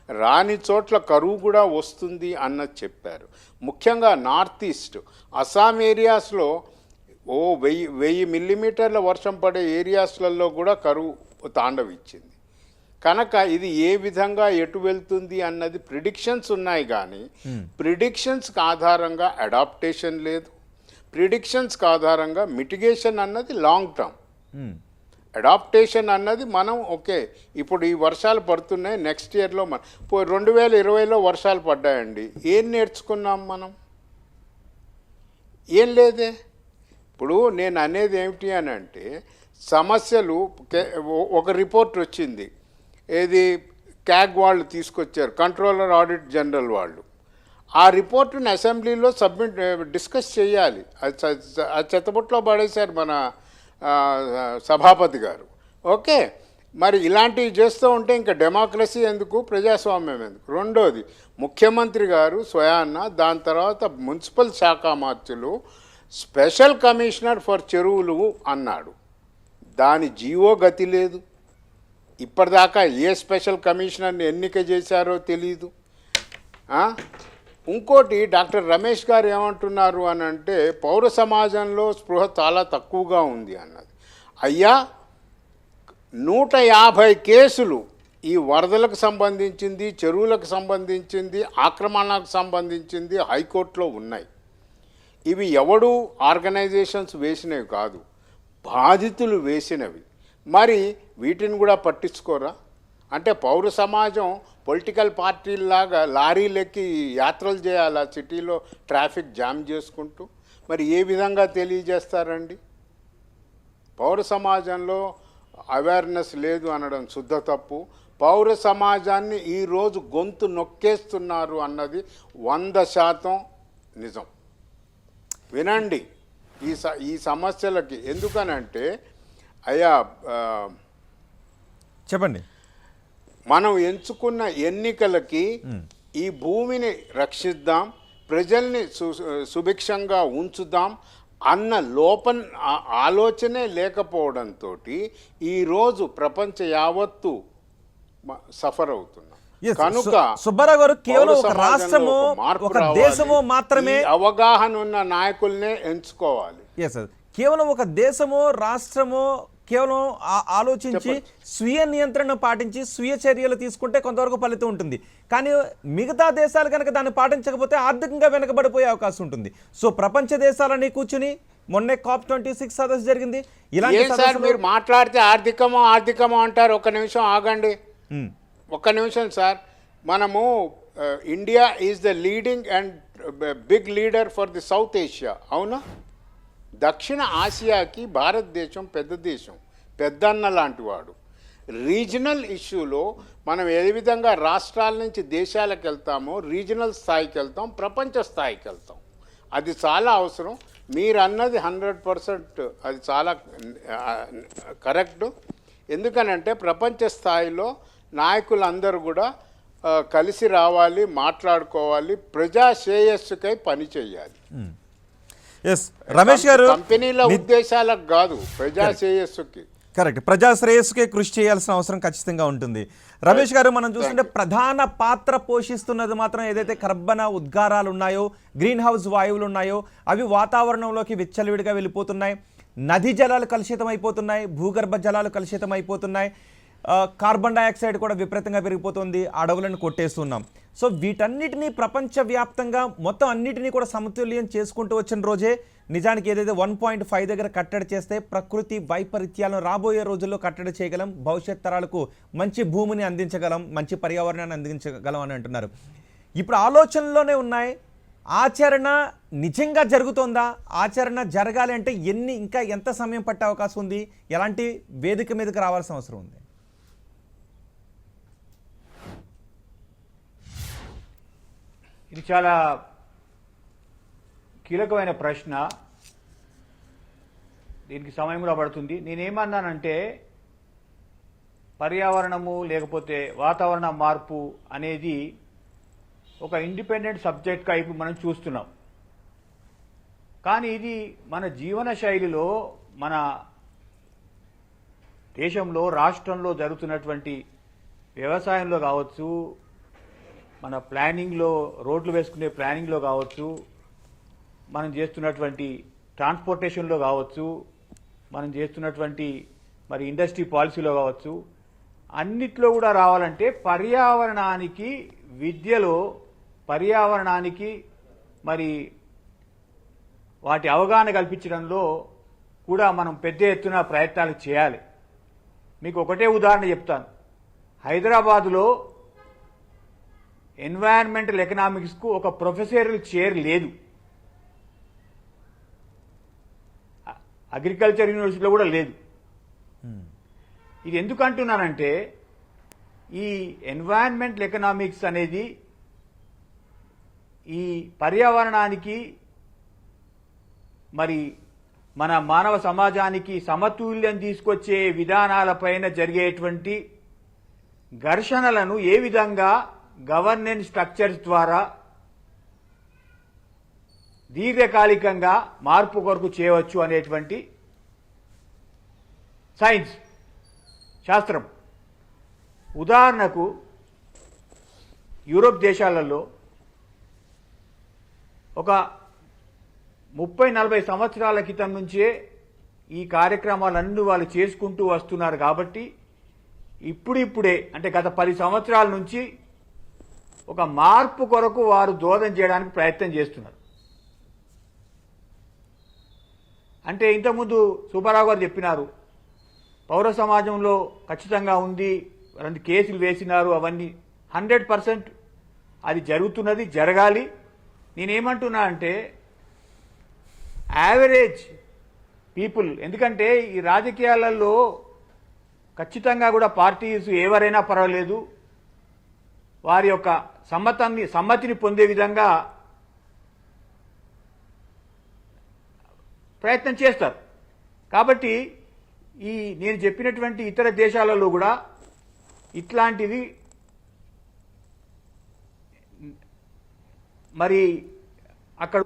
రాని చోట్ల కరువు కూడా వస్తుంది అన్నది చెప్పారు. ముఖ్యంగా నార్త్ ఈస్ట్ అస్సాం ఏరియాస్లో 1000 మిల్లీమీటర్ల వర్షం పడే ఏరియాస్లలో కూడా కరువు తాండవిచ్చింది. కనుక ఇది ఏ విధంగా ఎటు వెళ్తుంది అన్నది ప్రిడిక్షన్స్ ఉన్నాయి, కానీ ప్రిడిక్షన్స్కి ఆధారంగా అడాప్టేషన్ లేదు, ప్రిడిక్షన్స్కి ఆధారంగా మిటిగేషన్ అన్నది లాంగ్ టర్మ్. అడాప్టేషన్ అన్నది మనం ఓకే ఇప్పుడు ఈ వర్షాలు పడుతున్నాయి, నెక్స్ట్ ఇయర్లో 2020లో వర్షాలు పడ్డాయండి, ఏం నేర్చుకున్నాం మనం? ఏం లేదే. ఇప్పుడు నేను అనేది ఏమిటి అని అంటే సమస్యలు ఒక రిపోర్ట్ వచ్చింది, ఏది క్యాగ్ వాళ్ళు తీసుకొచ్చారు, కంట్రోలర్ ఆడిట్ జనరల్ వాళ్ళు. ఆ రిపోర్టుని అసెంబ్లీలో డిస్కస్ చేయాలి. అది చెత్తబుట్లో పడేశారు మన సభాపతి గారు. ఓకే, మరి ఇలాంటివి చేస్తూ ఉంటే ఇంకా డెమోక్రసీ ఎందుకు, ప్రజాస్వామ్యం ఎందుకు? రెండోది, ముఖ్యమంత్రి గారు స్వయాన్న, దాని తర్వాత మున్సిపల్ శాఖ మార్చులు, స్పెషల్ కమిషనర్ ఫర్ చెరువులు అన్నాడు. దాని జీవో గతి లేదు. ఇప్పటిదాకా ఏ స్పెషల్ కమిషనర్ని ఎన్నిక చేశారో తెలీదు. ఇంకోటి డాక్టర్ రమేష్ గారు ఏమంటున్నారు అని అంటే పౌర సమాజంలో స్పృహ చాలా తక్కువగా ఉంది అన్నది. అయ్యా, 150 కేసులు ఈ వరదలకు సంబంధించింది, చెరువులకు సంబంధించింది, ఆక్రమణకు సంబంధించింది హైకోర్టులో ఉన్నాయి. ఇవి ఎవడు ఆర్గనైజేషన్స్ వేసినవి కాదు, బాధితులు వేసినవి. మరి వీటిని కూడా పట్టించుకోరా? అంటే పౌర సమాజం పొలిటికల్ పార్టీలాగా లారీలెక్కి యాత్రలు చేయాలా సిటీలో ట్రాఫిక్ జామ్ చేసుకుంటూ? మరి ఏ విధంగా తెలియజేస్తారండి? పౌర సమాజంలో అవేర్నెస్ లేదు అనడం శుద్ధ తప్పు. పౌర సమాజాన్ని ఈరోజు గొంతు నొక్కేస్తున్నారు అన్నది 100% నిజం. వినండి ఈ సమస్యలకి. ఎందుకనంటే అయ్యా చెప్పండి, మనం ఎంచుకున్న ఎన్నికలకి ఈ భూమిని రక్షిద్దాం, ప్రజల్ని సుభిక్షంగా ఉంచుదాం అన్న ఆలోచనే లేకపోవడంతో ఈరోజు ప్రపంచ యావత్తు సఫర్ అవుతున్నాం. Yes, కనుక సుబ్బారావు గారు కేవలం పౌర ఒక సమాజంలో రాష్ట్రమో ఒక మార్పు ఒక రావాలి. దేశమో మాత్రమే ఈ అవగాహన ఉన్న నాయకుల్నే ఎంచుకోవాలి. కేవలం ఒక దేశమో రాష్ట్రమో కేవలం ఆలోచించి స్వీయ నియంత్రణ పాటించి స్వీయ చర్యలు తీసుకుంటే కొంతవరకు ఫలితం ఉంటుంది. కానీ మిగతా దేశాలు కనుక దాన్ని పాటించకపోతే ఆర్థికంగా వెనకబడిపోయే అవకాశం ఉంటుంది. సో ప్రపంచ దేశాలని కూర్చుని మొన్నే COP26 సదస్సు జరిగింది. ఇలాంటి సార్ మీరు మాట్లాడితే ఆర్థికమో అంటారు. ఒక నిమిషం ఆగండి, ఒక్క నిమిషం సార్. మనము India is the leading and big leader for the South Asia, అవునా? దక్షిణ ఆసియాకి భారతదేశం పెద్ద దేశం, పెద్దన్న లాంటి వాడు. రీజనల్ ఇష్యూలో మనం ఏ విధంగా రాష్ట్రాల నుంచి దేశాలకు వెళ్తామో రీజనల్ స్థాయికి వెళ్తాం, ప్రపంచ స్థాయికి వెళ్తాం. అది చాలా అవసరం. మీరు అన్నది 100% అది చాలా కరెక్ట్. ఎందుకనంటే ప్రపంచ స్థాయిలో నాయకులందరూ కూడా కలిసి రావాలి, మాట్లాడుకోవాలి, ప్రజా శ్రేయస్సుకై పని చేయాలి. రమేష్ గారు, కంపెనీల ఉద్దేశాలకు కాదు, ప్రజా శ్రేయస్సుకి. కరెక్ట్, ప్రజా శ్రేయస్సుకే కృషి చేయాల్సిన అవసరం ఖచ్చితంగా ఉంటుంది. రమేష్ గారు, మనం చూస్తుంటే ప్రధాన పాత్ర పోషిస్తున్నది మాత్రం ఏదైతే కర్బన ఉద్గారాలు ఉన్నాయో, గ్రీన్ హౌస్ వాయువులు ఉన్నాయో అవి వాతావరణంలోకి విచ్చలవిడిగా వెళ్ళిపోతున్నాయి. నదీ జలాలు కలుషితం అయిపోతున్నాయి, భూగర్భ జలాలు కలుషితం అయిపోతున్నాయి, కార్బన్ డైఆక్సైడ్ కూడా విపరీతంగా పెరిగిపోతుంది, అడవులను కొట్టేస్తున్నాం. సో వీటన్నిటినీ ప్రపంచవ్యాప్తంగా మొత్తం అన్నిటినీ కూడా సమతుల్యం చేసుకుంటూ వచ్చిన రోజే నిజానికి ఏదైతే 1.5 దగ్గర కట్టడి చేస్తే ప్రకృతి వైపరీత్యాలను రాబోయే రోజుల్లో కట్టడి చేయగలం, భవిష్యత్ తరాలకు మంచి భూమిని అందించగలం, మంచి పర్యావరణాన్ని అందించగలం అని అంటున్నారు. ఇప్పుడు ఆలోచనలోనే ఉన్నాయి, ఆచరణ నిజంగా జరుగుతోందా? ఆచరణ జరగాలి అంటే ఇంకా ఎంత సమయం పట్టే అవకాశం ఉంది? ఎలాంటి వేదిక మీదకి రావాల్సిన అవసరం ఉంది? ఇది చాలా కీలకమైన ప్రశ్న. దీనికి సమయం కూడా పడుతుంది. నేనేమన్నానంటే పర్యావరణము లేకపోతే వాతావరణ మార్పు అనేది ఒక ఇండిపెండెంట్ సబ్జెక్ట్గా ఇప్పుడు మనం చూస్తున్నాం. కానీ ఇది మన జీవన శైలిలో, మన దేశంలో, రాష్ట్రంలో జరుగుతున్నటువంటి వ్యవసాయంలో కావచ్చు, మన ప్లానింగ్లో, రోడ్లు వేసుకునే ప్లానింగ్లో కావచ్చు, మనం చేస్తున్నటువంటి ట్రాన్స్పోర్టేషన్లో కావచ్చు, మనం చేస్తున్నటువంటి మరి ఇండస్ట్రీ పాలసీలో కావచ్చు, అన్నిట్లో కూడా రావాలంటే పర్యావరణానికి, విద్యలో పర్యావరణానికి మరి వాటి అవగాహన కల్పించడంలో కూడా మనం పెద్ద ఎత్తున ప్రయత్నాలు చేయాలి. మీకు ఒకటే ఉదాహరణ చెప్తాను. హైదరాబాదులో ఎన్వైరన్మెంటల్ ఎకనామిక్స్కు ఒక ప్రొఫెసరల్ చైర్ లేదు. అగ్రికల్చర్ యూనివర్సిటీలో కూడా లేదు. ఇది ఎందుకు అంటున్నానంటే ఈ ఎన్వైరన్మెంటల్ ఎకనామిక్స్ అనేది ఈ పర్యావరణానికి మరి మన మానవ సమాజానికి సమతుల్యం తీసుకొచ్చే విధానాలపైన జరిగేటువంటి ఘర్షణలను ఏ విధంగా గవర్నెన్స్ స్ట్రక్చర్స్ ద్వారా దీర్ఘకాలికంగా మార్పు కొరకు చేయవచ్చు అనేటువంటి సైన్స్, శాస్త్రం. ఉదాహరణకు యూరోప్ దేశాలలో ఒక 30-40 సంవత్సరాల క్రితం నుంచే ఈ కార్యక్రమాలన్నీ వాళ్ళు చేసుకుంటూ వస్తున్నారు. కాబట్టి ఇప్పుడిప్పుడే అంటే గత 10 సంవత్సరాల నుంచి ఒక మార్పు కొరకు వారు దోహదం చేయడానికి ప్రయత్నం చేస్తున్నారు. అంటే ఇంతకుముందు సుబ్బారావు గారు చెప్పినారు, పౌర సమాజంలో ఖచ్చితంగా ఉంది, రెండు కేసులు వేసినారు, అవన్నీ 100% అది జరుగుతున్నది, జరగాలి. నేనేమంటున్నా అంటే యావరేజ్ పీపుల్, ఎందుకంటే ఈ రాజకీయాలలో ఖచ్చితంగా కూడా పార్టీస్ ఎవరైనా పర్వాలేదు, వారి యొక్క సమ్మతిని పొందే విధంగా ప్రయత్నం చేస్తారు. కాబట్టి ఈ నేను చెప్పినటువంటి ఇతర దేశాలలో కూడా ఇట్లాంటివి మరి అక్కడ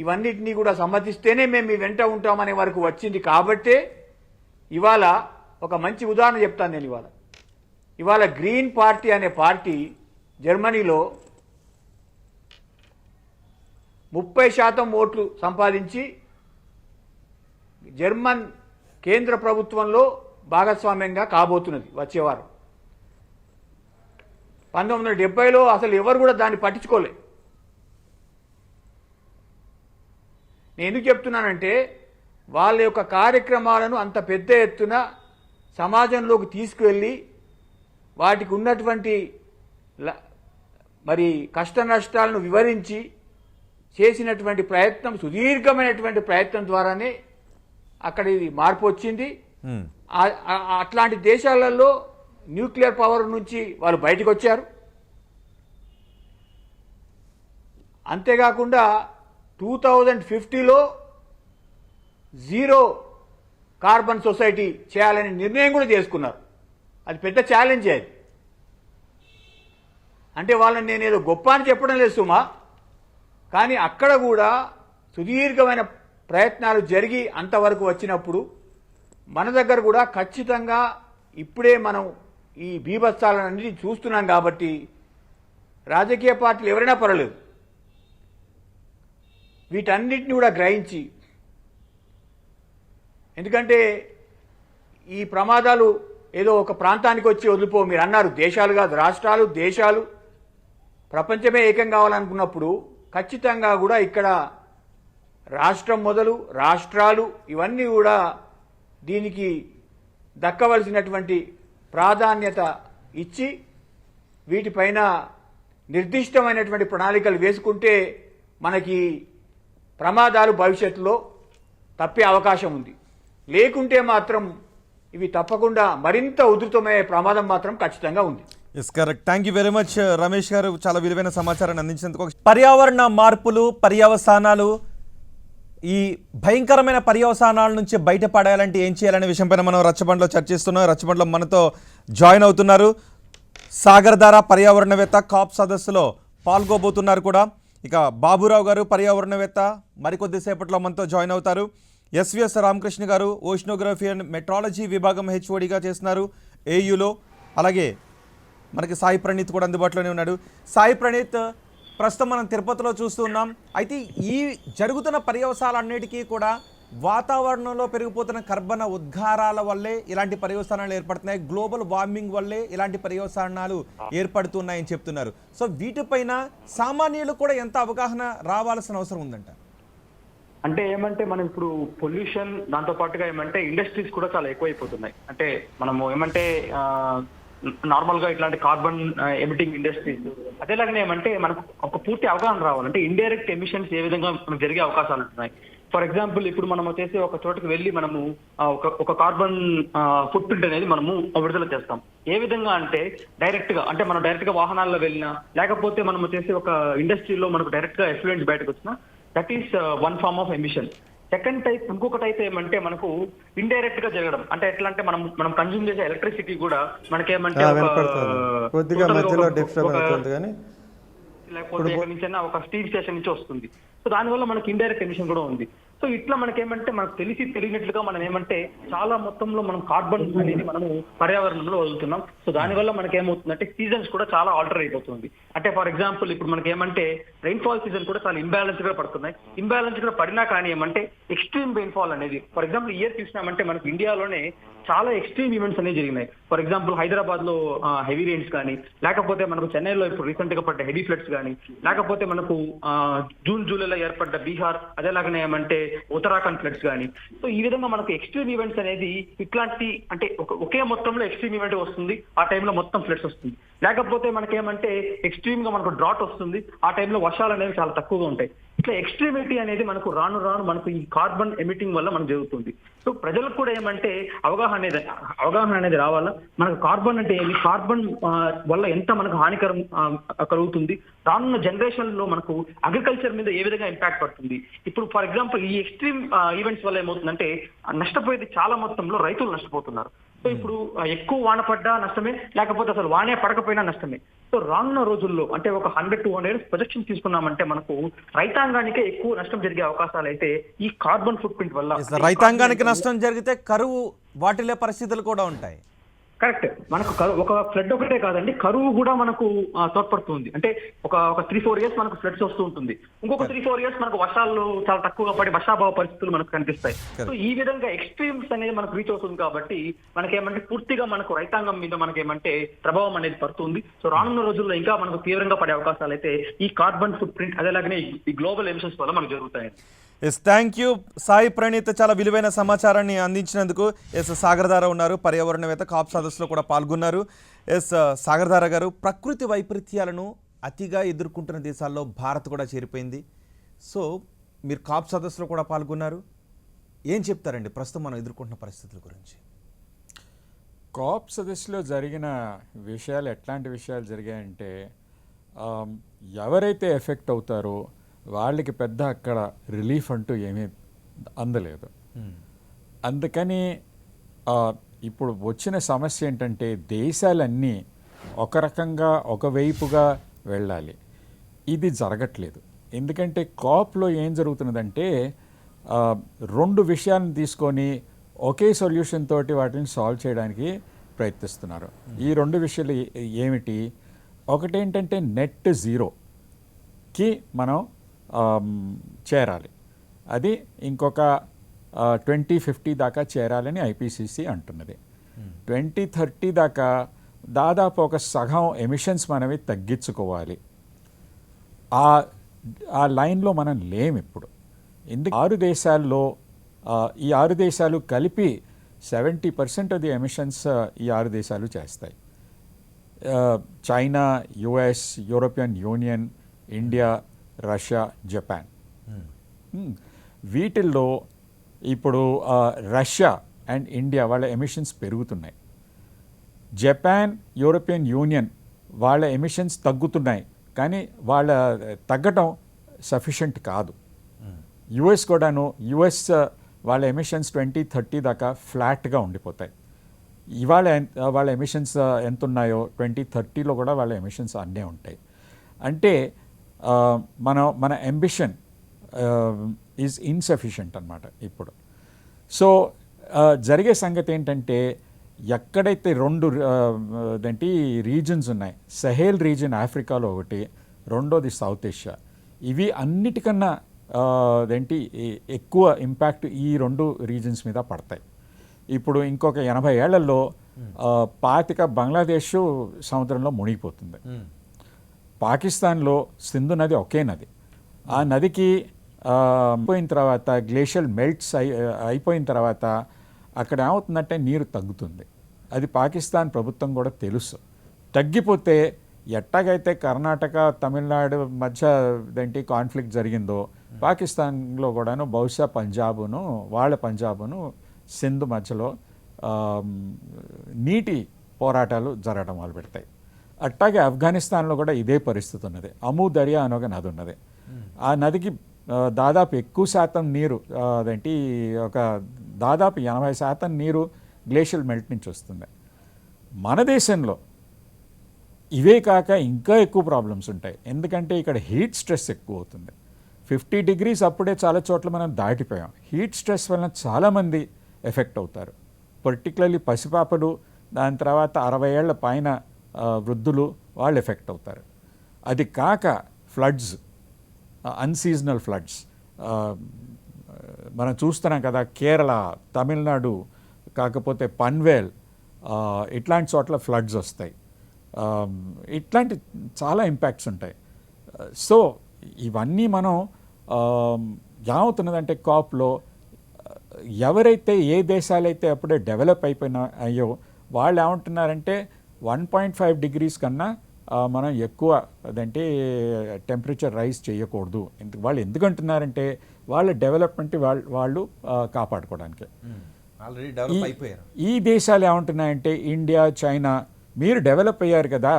ఇవన్నిటినీ కూడా సమ్మతిస్తేనే మేము మీ వెంట ఉంటామనే వరకు వచ్చింది. కాబట్టే ఇవాళ ఒక మంచి ఉదాహరణ చెప్తాను నేను. ఇవాళ గ్రీన్ పార్టీ అనే పార్టీ జర్మనీలో 30% ఓట్లు సంపాదించి జర్మన్ కేంద్ర ప్రభుత్వంలో భాగస్వామ్యంగా కాబోతున్నది వచ్చేవారు. 1970లో అసలు ఎవరు కూడా దాన్ని పట్టించుకోలే. నేను ఎందుకు చెప్తున్నానంటే వాళ్ళ యొక్క కార్యక్రమాలను అంత పెద్ద ఎత్తున సమాజంలోకి తీసుకువెళ్ళి వాటికి ఉన్నటువంటి మరి కష్ట నష్టాలను వివరించి చేసినటువంటి ప్రయత్నం, సుదీర్ఘమైనటువంటి ప్రయత్నం ద్వారానే అక్కడ ఇది మార్పు వచ్చింది. అట్లాంటి దేశాలలో న్యూక్లియర్ పవర్ నుంచి వాళ్ళు బయటకు వచ్చారు. అంతేకాకుండా 2050లో 0 కార్బన్ సొసైటీ చేయాలని నిర్ణయం కూడా చేసుకున్నారు. అది పెద్ద ఛాలెంజ్. అది అంటే వాళ్ళని నేనేదో గొప్ప అని చెప్పడం లేదు సుమా, కానీ అక్కడ కూడా సుదీర్ఘమైన ప్రయత్నాలు జరిగి అంతవరకు వచ్చినప్పుడు మన దగ్గర కూడా ఖచ్చితంగా ఇప్పుడే మనం ఈ బీభత్సాలన్నింటినీ చూస్తున్నాం. కాబట్టి రాజకీయ పార్టీలు ఎవరైనా పర్వాలేదు, వీటన్నిటిని కూడా గ్రహించి, ఎందుకంటే ఈ ప్రమాదాలు ఏదో ఒక ప్రాంతానికి వచ్చి వదిలిపో, మీరు అన్నారు దేశాలు కాదు, రాష్ట్రాలు, దేశాలు, ప్రపంచమే ఏకం కావాలనుకున్నప్పుడు ఖచ్చితంగా కూడా ఇక్కడ రాష్ట్రం మొదలు రాష్ట్రాలు ఇవన్నీ కూడా దీనికి దక్కవలసినటువంటి ప్రాధాన్యత ఇచ్చి వీటిపైన నిర్దిష్టమైనటువంటి ప్రణాళికలు వేసుకుంటే మనకి ప్రమాదాలు భవిష్యత్తులో తప్పే అవకాశం ఉంది. లేకుంటే మాత్రం ఇవి తప్పకుండా మరింత ఉధృతమయ్యే ప్రమాదం మాత్రం ఖచ్చితంగా ఉంది. Yes correct. Thank you very much Ramesh గారు, చాలా విలువైన సమాచారాన్ని అందించినందుకు. పర్యావరణ మార్పులు, పర్యవసానాలు, ఈ భయంకరమైన పర్యవసానాల నుంచి బయటపడాలంటే ఏం చేయాలనే విషయంపైన మనం రచ్చబండలో చర్చిస్తున్నాం. రచ్చబండలో మనతో జాయిన్ అవుతున్నారు సాగర్ధార పర్యావరణవేత్త, కాప్ సదస్సులో పాల్గొబోతున్నారు కూడా. ఇక బాబురావు గారు పర్యావరణవేత్త మరికొద్దిసేపట్లో మనతో జాయిన్ అవుతారు. ఎస్విఎస్ రామకృష్ణ గారు ఓషనోగ్రఫీ అండ్ మెట్రాలజీ విభాగం హెచ్ఓడిగా చేస్తున్నారు ఏయులో. అలాగే మనకి సాయి ప్రణీత్ కూడా అందుబాటులోనే ఉన్నాడు. సాయి ప్రణీత్, ప్రస్తుతం మనం తిరుపతిలో చూస్తున్నాం. అయితే ఈ జరుగుతున్న పర్యవసానాలన్నిటికీ కూడా వాతావరణంలో పెరిగిపోతున్న కర్బన ఉద్గారాల వల్లే ఇలాంటి పర్యవసానాలు ఏర్పడుతున్నాయి, గ్లోబల్ వార్మింగ్ వల్లే ఇలాంటి పర్యవసానాలు ఏర్పడుతున్నాయని చెప్తున్నారు. సో వీటిపైన సామాన్యులు కూడా ఎంత అవగాహన రావాల్సిన అవసరం ఉందంట? అంటే ఏమంటే మనం ఇప్పుడు పొల్యూషన్, దాంతో పాటుగా ఏమంటే ఇండస్ట్రీస్ కూడా చాలా ఎక్కువైపోతున్నాయి. అంటే మనము ఏమంటే నార్మల్ గా ఇట్లాంటి కార్బన్ ఎమిటింగ్ ఇండస్ట్రీస్, అదేలాగానే ఏమంటే మనకు ఒక పూర్తి అవగాహన రావాలంటే ఇండైరెక్ట్ ఎమిషన్స్ ఏ విధంగా మనకు జరిగే అవకాశాలు ఉంటున్నాయి. ఫర్ ఎగ్జాంపుల్ ఇప్పుడు మనం వచ్చేసి ఒక చోటుకి వెళ్ళి మనము ఒక కార్బన్ ఫుట్ ప్రింట్ అనేది మనము విడుదల చేస్తాం. ఏ విధంగా అంటే మనం డైరెక్ట్ గా వాహనాల్లో వెళ్ళినా, లేకపోతే మనం వచ్చేసి ఒక ఇండస్ట్రీలో మనకు డైరెక్ట్ గా ఎఫ్లూయెంట్స్ బయటకు వచ్చినా, that is one form of emission. Second type, ఇంకొక టైప్ ఏమంటే మనకు ఇండైరెక్ట్ గా జరగడం. అంటే ఎట్లా అంటే మనం కన్జ్యూమ్ చేసే ఎలక్ట్రిసిటీ కూడా మనకేమంటే లేకపోతే ఎక్కడి నుంచైనా ఒక స్టీల్ స్టేషన్ నుంచి వస్తుంది. సో దానివల్ల మనకి ఇండైరెక్ట్ ఎమిషన్ కూడా ఉంది. సో ఇట్లా మనకేమంటే మనకు తెలియనట్లుగా మనం ఏమంటే చాలా మొత్తంలో మనం కార్బన్ అనేది మనము పర్యావరణంలో వదులుతున్నాం. సో దానివల్ల మనకి ఏమవుతుందంటే సీజన్స్ కూడా చాలా ఆల్టర్ అయిపోతుంది. అంటే ఫర్ ఎగ్జాంపుల్ ఇప్పుడు మనకి ఏమంటే రెయిన్ఫాల్ సీజన్ కూడా చాలా ఇంబ్యాలెన్స్ గా పడుతున్నాయి. ఇంబ్యాలెన్స్ గా పడినా కానీ ఏమంటే ఎక్స్ట్రీమ్ రెయిన్ఫాల్ అనేది, ఫర్ ఎగ్జాంపుల్ ఇయర్ చూసినామంటే మనకు ఇండియాలోనే చాలా ఎక్స్ట్రీమ్ ఈవెంట్స్ అనేవి జరిగినాయి. ఫర్ ఎగ్జాంపుల్ హైదరాబాద్ లో హెవీ రెయిన్స్ కానీ, లేకపోతే మనకు చెన్నైలో ఇప్పుడు రీసెంట్ గా పడ్డ హెవీ ఫ్లడ్స్ కానీ, లేకపోతే మనకు జూన్ జూలైలో ఏర్పడ్డ బీహార్, అదేలాగానే ఏమంటే ఉత్తరాఖండ్ ఫ్లడ్స్ కానీ. సో ఈ విధంగా మనకు ఎక్స్ట్రీమ్ ఈవెంట్స్ అనేది ఇట్లాంటి అంటే ఒకే మొత్తంలో ఎక్స్ట్రీమ్ ఈవెంట్ వస్తుంది, ఆ టైంలో మొత్తం ఫ్లడ్స్ వస్తుంది. లేకపోతే మనకేమంటే ఎక్స్ట్రీమ్ గా మనకు డ్రాట్ వస్తుంది, ఆ టైంలో వర్షాలు అనేవి చాలా తక్కువగా ఉంటాయి. ఇట్లా ఎక్స్ట్రీమిటీ అనేది మనకు రాను మనకు ఈ కార్బన్ ఎమిటింగ్ వల్ల మనకు జరుగుతుంది. సో ప్రజలకు కూడా ఏమంటే అవగాహన అనేది రావాలా. మనకు కార్బన్ అంటే ఏమి, కార్బన్ వల్ల ఎంత మనకు హానికరం కలుగుతుంది, రానున్న జనరేషన్ లో మనకు అగ్రికల్చర్ మీద ఏ విధంగా ఇంపాక్ట్ పడుతుంది. ఇప్పుడు ఫర్ ఎగ్జాంపుల్ ఈ ఎక్స్ట్రీమ్ ఈవెంట్స్ వల్ల ఏమవుతుందంటే నష్టపోయేది చాలా మొత్తంలో రైతులు నష్టపోతున్నారు. సో ఇప్పుడు ఎక్కువ వాన పడ్డా నష్టమే, లేకపోతే అసలు వానే పడకపోయినా నష్టమే. సో రానున్న రోజుల్లో అంటే ఒక 100-200 ఇయర్స్ ప్రొజెక్షన్ తీసుకున్నామంటే మనకు రైతాంగానికే ఎక్కువ నష్టం జరిగే అవకాశాలు అయితే ఈ కార్బన్ ఫుట్ ప్రింట్ వల్ల. రైతాంగానికి నష్టం జరిగితే కరువు వాటిల్లే పరిస్థితులు కూడా ఉంటాయి. కరెక్ట్. మనకు ఒక ఫ్లడ్ ఒకటే కాదండి, కరువు కూడా మనకు తోడ్పడుతుంది. అంటే ఒక 3-4 ఇయర్స్ మనకు ఫ్లడ్స్ వస్తూ ఉంటుంది, ఇంకొక 3-4 ఇయర్స్ మనకు వర్షాలు చాలా తక్కువగా పడి వర్షాభావ పరిస్థితులు మనకు కనిపిస్తాయి. సో ఈ విధంగా ఎక్స్ట్రీమ్స్ అనేది మనకు రీచ్ అవుతుంది కాబట్టి మనకేమంటే పూర్తిగా మనకు రైతాంగం మీద మనకేమంటే ప్రభావం అనేది పడుతుంది. సో రానున్న రోజుల్లో ఇంకా మనకు తీవ్రంగా పడే అవకాశాలు అయితే ఈ కార్బన్ ఫుట్ ప్రింట్ అదేలాగానే ఈ గ్లోబల్ ఎమిషన్స్ వల్ల మనకు జరుగుతాయి. Yes, thank you Sai Praneeth, చాలా విలువైన సమాచారాన్ని అందించినందుకు. ఎస్, సాగరధార ఉన్నారు, పర్యావరణవేత్త, కాప్ సదస్సులో కూడా పాల్గొన్నారు. ఎస్ సాగరధార గారు, ప్రకృతి వైపరీత్యాలను అతిగా ఎదుర్కొంటున్న దేశాల్లో భారత్ కూడా చేరిపోయింది. సో మీరు కాప్ సదస్సులో కూడా పాల్గొన్నారు, ఏం చెప్తారండి ప్రస్తుతం మనం ఎదుర్కొంటున్న పరిస్థితుల గురించి? కాప్ సదస్సులో జరిగిన విషయాలు ఎట్లాంటి విషయాలు జరిగాయంటే ఎవరైతే ఎఫెక్ట్ అవుతారో వాళ్ళకి పెద్ద అక్కడ రిలీఫ్ అంటూ ఏమీ అందలేదు. అందుకని ఇప్పుడు వచ్చిన సమస్య ఏంటంటే దేశాలన్నీ ఒక రకంగా ఒకవైపుగా వెళ్ళాలి, ఇది జరగట్లేదు. ఎందుకంటే కాప్లో ఏం జరుగుతున్నదంటే 2 విషయాలను తీసుకొని ఒకే సొల్యూషన్ తోటి వాటిని సాల్వ్ చేయడానికి ప్రయత్నిస్తున్నారు. ఈ 2 విషయాలు ఏమిటి? ఒకటేంటంటే నెట్ జీరోకి మనం చేరాలి, అది ఇంకొక 2050 దాకా చేరాలని ఐపీసీసీ అంటున్నది. 2030 దాకా దాదాపు ఒక సగం ఎమిషన్స్ మనవి తగ్గించుకోవాలి. ఆ లైన్లో మనం లేము ఇప్పుడు. ఎందుకు 6 దేశాల్లో ఈ 6 దేశాలు కలిపి 70% ఆఫ్ ది ఎమిషన్స్ ఈ 6 దేశాలు చేస్తాయి. China, US, European union, India, Russia, Japan. వీటిల్లో ఇప్పుడు రష్యా అండ్ ఇండియా వాళ్ళ ఎమిషన్స్ పెరుగుతున్నాయి. జపాన్, యూరోపియన్ యూనియన్ వాళ్ళ ఎమిషన్స్ తగ్గుతున్నాయి, కానీ వాళ్ళ తగ్గటం సఫిషియెంట్ కాదు. యుఎస్ కూడాను, యుఎస్ వాళ్ళ ఎమిషన్స్ 2030 దాకా ఫ్లాట్గా ఉండిపోతాయి. ఇవాళ వాళ్ళ ఎమిషన్స్ ఎంత ఉన్నాయో 2030లో కూడా వాళ్ళ ఎమిషన్స్ అన్నీ ఉంటాయి. అంటే మన అంబిషన్ ఈజ్ ఇన్సఫిషియంట్ అన్నమాట ఇప్పుడు. సో జరిగే సంగతి ఏంటంటే ఎక్కడైతే 2 రీజన్స్ ఉన్నాయి, సహేల్ రీజన్ ఆఫ్రికాలో ఒకటి, రెండోది సౌత్ ఏషియా. ఇవి అన్నిటికన్నా ఎక్కువ ఇంపాక్ట్ ఈ 2 రీజన్స్ మీద పడతాయి. ఇప్పుడు ఇంకొక 80 ఏళ్లలో 25 బంగ్లాదేశ్ సముద్రంలో మునిగిపోతుంది. పాకిస్తాన్లో సింధు నది ఒకే నది. ఆ నదికి అయిపోయిన తర్వాత గ్లేషియల్ మెల్ట్స్ అయిపోయిన తర్వాత అక్కడ ఏమవుతుందంటే నీరు తగ్గుతుంది. అది పాకిస్తాన్ ప్రభుత్వం కూడా తెలుసు. తగ్గిపోతే ఎట్టాగైతే కర్ణాటక, తమిళనాడు మధ్య కాన్ఫ్లిక్ట్ జరిగిందో పాకిస్తాన్లో కూడాను బహుశా పంజాబును సింధు మధ్యలో నీటి పోరాటాలు జరగడం మొదలు పెడతాయి. అట్టాగే ఆఫ్ఘనిస్తాన్లో కూడా ఇదే పరిస్థితి ఉన్నది. అమూ దర్యా అని ఒక నది ఉన్నది. ఆ నదికి దాదాపు ఎక్కువ శాతం నీరు ఒక దాదాపు 80% నీరు గ్లేషియల్ మెల్ట్ నుంచి వస్తుంది. మన దేశంలో ఇవే కాక ఇంకా ఎక్కువ ప్రాబ్లమ్స్ ఉంటాయి. ఎందుకంటే ఇక్కడ హీట్ స్ట్రెస్ ఎక్కువ అవుతుంది. 50 degrees అప్పుడే చాలా చోట్ల మనం దాటిపోయాం. హీట్ స్ట్రెస్ వలన చాలామంది ఎఫెక్ట్ అవుతారు, పర్టికులర్లీ పసిపాపలు, దాని తర్వాత 60 ఏళ్ల పైన వృద్ధులు, వాళ్ళు ఎఫెక్ట్ అవుతారు. అది కాక ఫ్లడ్స్, అన్సీజనల్ ఫ్లడ్స్ మనం చూస్తున్నాం కదా, కేరళ, తమిళనాడు, కాకపోతే పన్వేల్, ఇట్లాంటి చోట్ల ఫ్లడ్స్ వస్తాయి. ఇట్లాంటి చాలా ఇంపాక్ట్స్ ఉంటాయి. సో ఇవన్నీ మనం ఏమవుతున్నదంటే కాప్లో ఎవరైతే ఏ దేశాలైతే అప్పుడే డెవలప్ అయ్యో వాళ్ళు ఏమంటున్నారంటే 1.5 degrees కన్నా మనం ఎక్కువ టెంపరేచర్ రైజ్ చేయకూడదు. వాళ్ళు ఎందుకంటున్నారంటే వాళ్ళ డెవలప్మెంట్ వాళ్ళు కాపాడుకోవడానికి. ఈ దేశాలు ఏమంటున్నాయంటే ఇండియా, చైనా, మీరు డెవలప్ అయ్యారు కదా,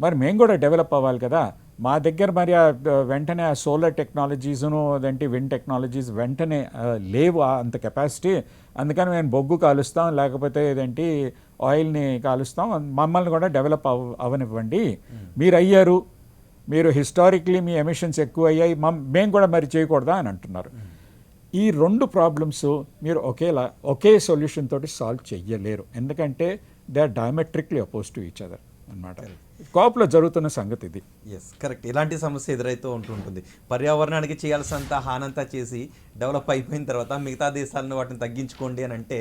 మరి మేము కూడా డెవలప్ అవ్వాలి కదా, మా దగ్గర మరి వెంటనే ఆ సోలార్ టెక్నాలజీస్ను అదేంటి విండ్ టెక్నాలజీస్ వెంటనే లేవు అంత కెపాసిటీ. అందుకని మేము బొగ్గు కాలుస్తాం, లేకపోతే ఏదేంటి ఆయిల్ని కాలుస్తాం, మమ్మల్ని కూడా డెవలప్ అవనివ్వండి. మీరు అయ్యారు, మీరు హిస్టారిక్లీ మీ ఎమిషన్స్ ఎక్కువ అయ్యాయి, మేము కూడా మరి చేయకూడదా అని అంటున్నారు. ఈ రెండు ప్రాబ్లమ్స్ మీరు ఒకే సొల్యూషన్ తోటి సాల్వ్ చెయ్యలేరు. ఎందుకంటే they are diametrically oppose to each other అన్నమాట. కాప్లో జరుగుతున్న సంగతి ఇది. Yes, correct. ఇలాంటి సమస్య ఎదురైతూ ఉంటుంటుంది. పర్యావరణానికి చేయాల్సినంత హానంతా చేసి డెవలప్ అయిపోయిన తర్వాత మిగతా దేశాలను వాటిని తగ్గించుకోండి అని అంటే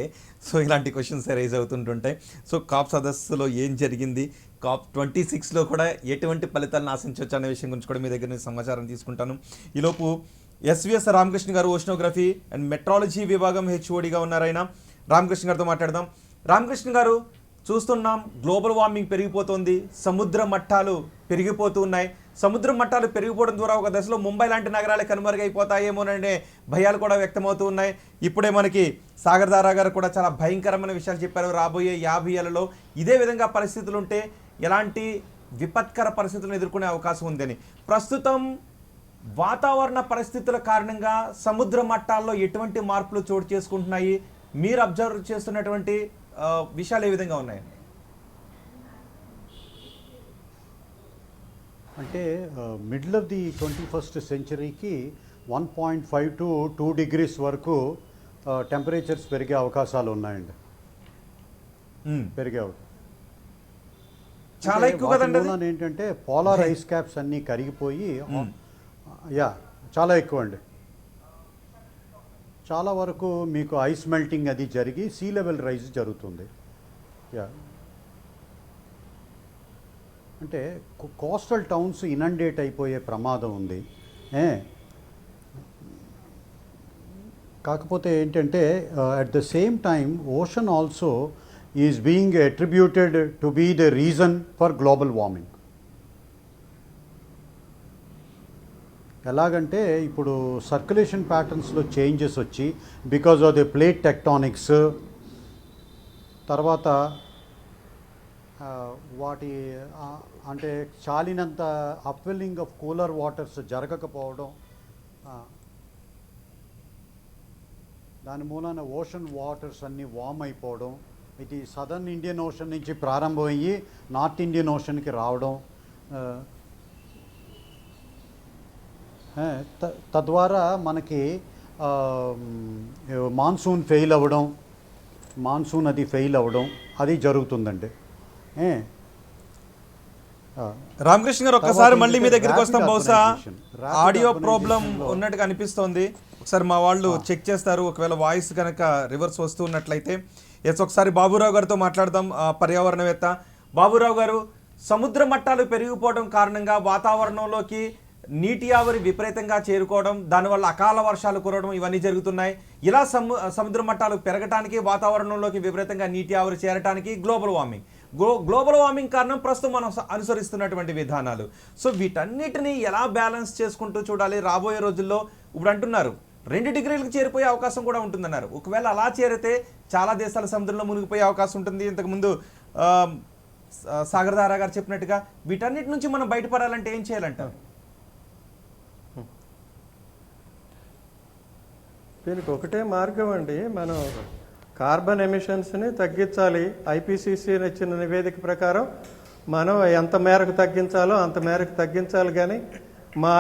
సో ఇలాంటి క్వశ్చన్స్ రైజ్ అవుతుంటుంటాయి. సో కాప్ సదస్సులో ఏం జరిగింది, కాప్ 26లో కూడా ఎటువంటి ఫలితాలను ఆశించవచ్చు అనే విషయం గురించి కూడా మీ దగ్గర నుంచి సమాచారం తీసుకుంటాను. ఈలోపు ఎస్విఎస్ రామకృష్ణ గారు ఓషనోగ్రఫీ అండ్ మెట్రాలజీ విభాగం హెచ్ఓడిగా ఉన్నారైన రామకృష్ణ గారితో మాట్లాడదాం. రామకృష్ణ గారు, చూస్తున్నాం గ్లోబల్ వార్మింగ్ పెరిగిపోతుంది, సముద్ర మట్టాలు పెరిగిపోతూ ఉన్నాయి. సముద్ర మట్టాలు పెరిగిపోవడం ద్వారా ఒక దశలో ముంబై లాంటి నగరాలు కనుమరుగైపోతాయేమోననే భయాలు కూడా వ్యక్తమవుతూ ఉన్నాయి. ఇప్పుడే మనకి సాగర్ దారా గారు కూడా చాలా భయంకరమైన విషయాలు చెప్పారు. రాబోయే 50 ఏళ్లలో ఇదే విధంగా పరిస్థితులు ఉంటే ఎలాంటి విపత్కర పరిస్థితులను ఎదుర్కొనే అవకాశం ఉందని. ప్రస్తుతం వాతావరణ పరిస్థితుల కారణంగా సముద్ర మట్టాల్లో ఎటువంటి మార్పులు చోటు చేసుకుంటున్నాయి, మీరు అబ్జర్వ్ చేస్తున్నటువంటి విషయాలు ఏ విధంగా ఉన్నాయి? అంటే middle of the 21st సెంచరీకి 1.5 to 2 degrees వరకు టెంపరేచర్స్ పెరిగే అవకాశాలు ఉన్నాయండి. పెరిగే చాలా ఎక్కువ కదండి. ఏంటంటే పోలార్ ఐస్ క్యాప్స్ అన్నీ కరిగిపోయి చాలా ఎక్కువ అండి. చాలా వరకు మీకు ఐస్ మెల్టింగ్ అది జరిగి సీ లెవెల్ రైజ్ జరుగుతుంది. అంటే కోస్టల్ టౌన్స్ ఇనండేట్ అయిపోయే ప్రమాదం ఉంది. కాకపోతే ఏంటంటే at the same time ocean also is being attributed to be the reason for global warming. ఎలాగంటే ఇప్పుడు సర్క్యులేషన్ ప్యాటర్న్స్లో చేంజెస్ వచ్చి because of the plate tectonics, తర్వాత వాటి అంటే చాలినంత అప్వెల్లింగ్ ఆఫ్ కూలర్ వాటర్స్ జరగకపోవడం, దాని మూలాన ఓషన్ వాటర్స్ అన్నీ వార్మ్ అయిపోవడం, ఇది సదర్న్ ఇండియన్ ఓషన్ నుంచి ప్రారంభమయ్యి నార్త్ ఇండియన్ ఓషన్కి రావడం, తద్వారా మనకి మాన్సూన్ ఫెయిల్ అవ్వడం, మాన్సూన్ అది ఫెయిల్ అవ్వడం అది జరుగుతుందండి. రామకృష్ణ గారు, ఒక్కసారి మళ్ళీ మీ దగ్గరికి వస్తాం. బహుశా ఆడియో ప్రాబ్లం ఉన్నట్టుగా అనిపిస్తోంది. ఒకసారి మా వాళ్ళు చెక్ చేస్తారు, ఒకవేళ వాయిస్ కనుక రివర్స్ వస్తూ ఉన్నట్లయితే. ఎస్, ఒకసారి బాబురావు గారితో మాట్లాడదాం, పర్యావరణవేత్త. బాబురావు గారు, సముద్ర మట్టాలు పెరిగిపోవడం కారణంగా వాతావరణంలోకి నీటి ఆవిరి విపరీతంగా చేరుకోవడం, దానివల్ల అకాల వర్షాలు కురవడం ఇవన్నీ జరుగుతున్నాయి. ఇలా సముద్ర మట్టాలు పెరగటానికి, వాతావరణంలోకి విపరీతంగా నీటి ఆవిరి చేరటానికి గ్లోబల్ వార్మింగ్. గ్లోబల్ వార్మింగ్ కారణం ప్రస్తుతం మనం అనుసరిస్తున్నటువంటి విధానాలు. సో వీటన్నిటిని ఎలా బ్యాలెన్స్ చేసుకుంటూ చూడాలి రాబోయే రోజుల్లో? ఇప్పుడు అంటున్నారు 2 డిగ్రీలకు చేరిపోయే అవకాశం కూడా ఉంటుందన్నారు. ఒకవేళ అలా చేరితే చాలా దేశాల సముద్రంలో మునిగిపోయే అవకాశం ఉంటుంది. ఇంతకుముందు సాగర్ దారా గారు చెప్పినట్టుగా వీటన్నిటి నుంచి మనం బయటపడాలంటే ఏం చేయాలంటారు? దీనికి ఒకటే మార్గం అండి, మనం కార్బన్ ఎమిషన్స్ని తగ్గించాలి. ఐపీసీసీ ఇచ్చిన నివేదిక ప్రకారం మనం ఎంత మేరకు తగ్గించాలో అంత మేరకు తగ్గించాలి. కానీ మా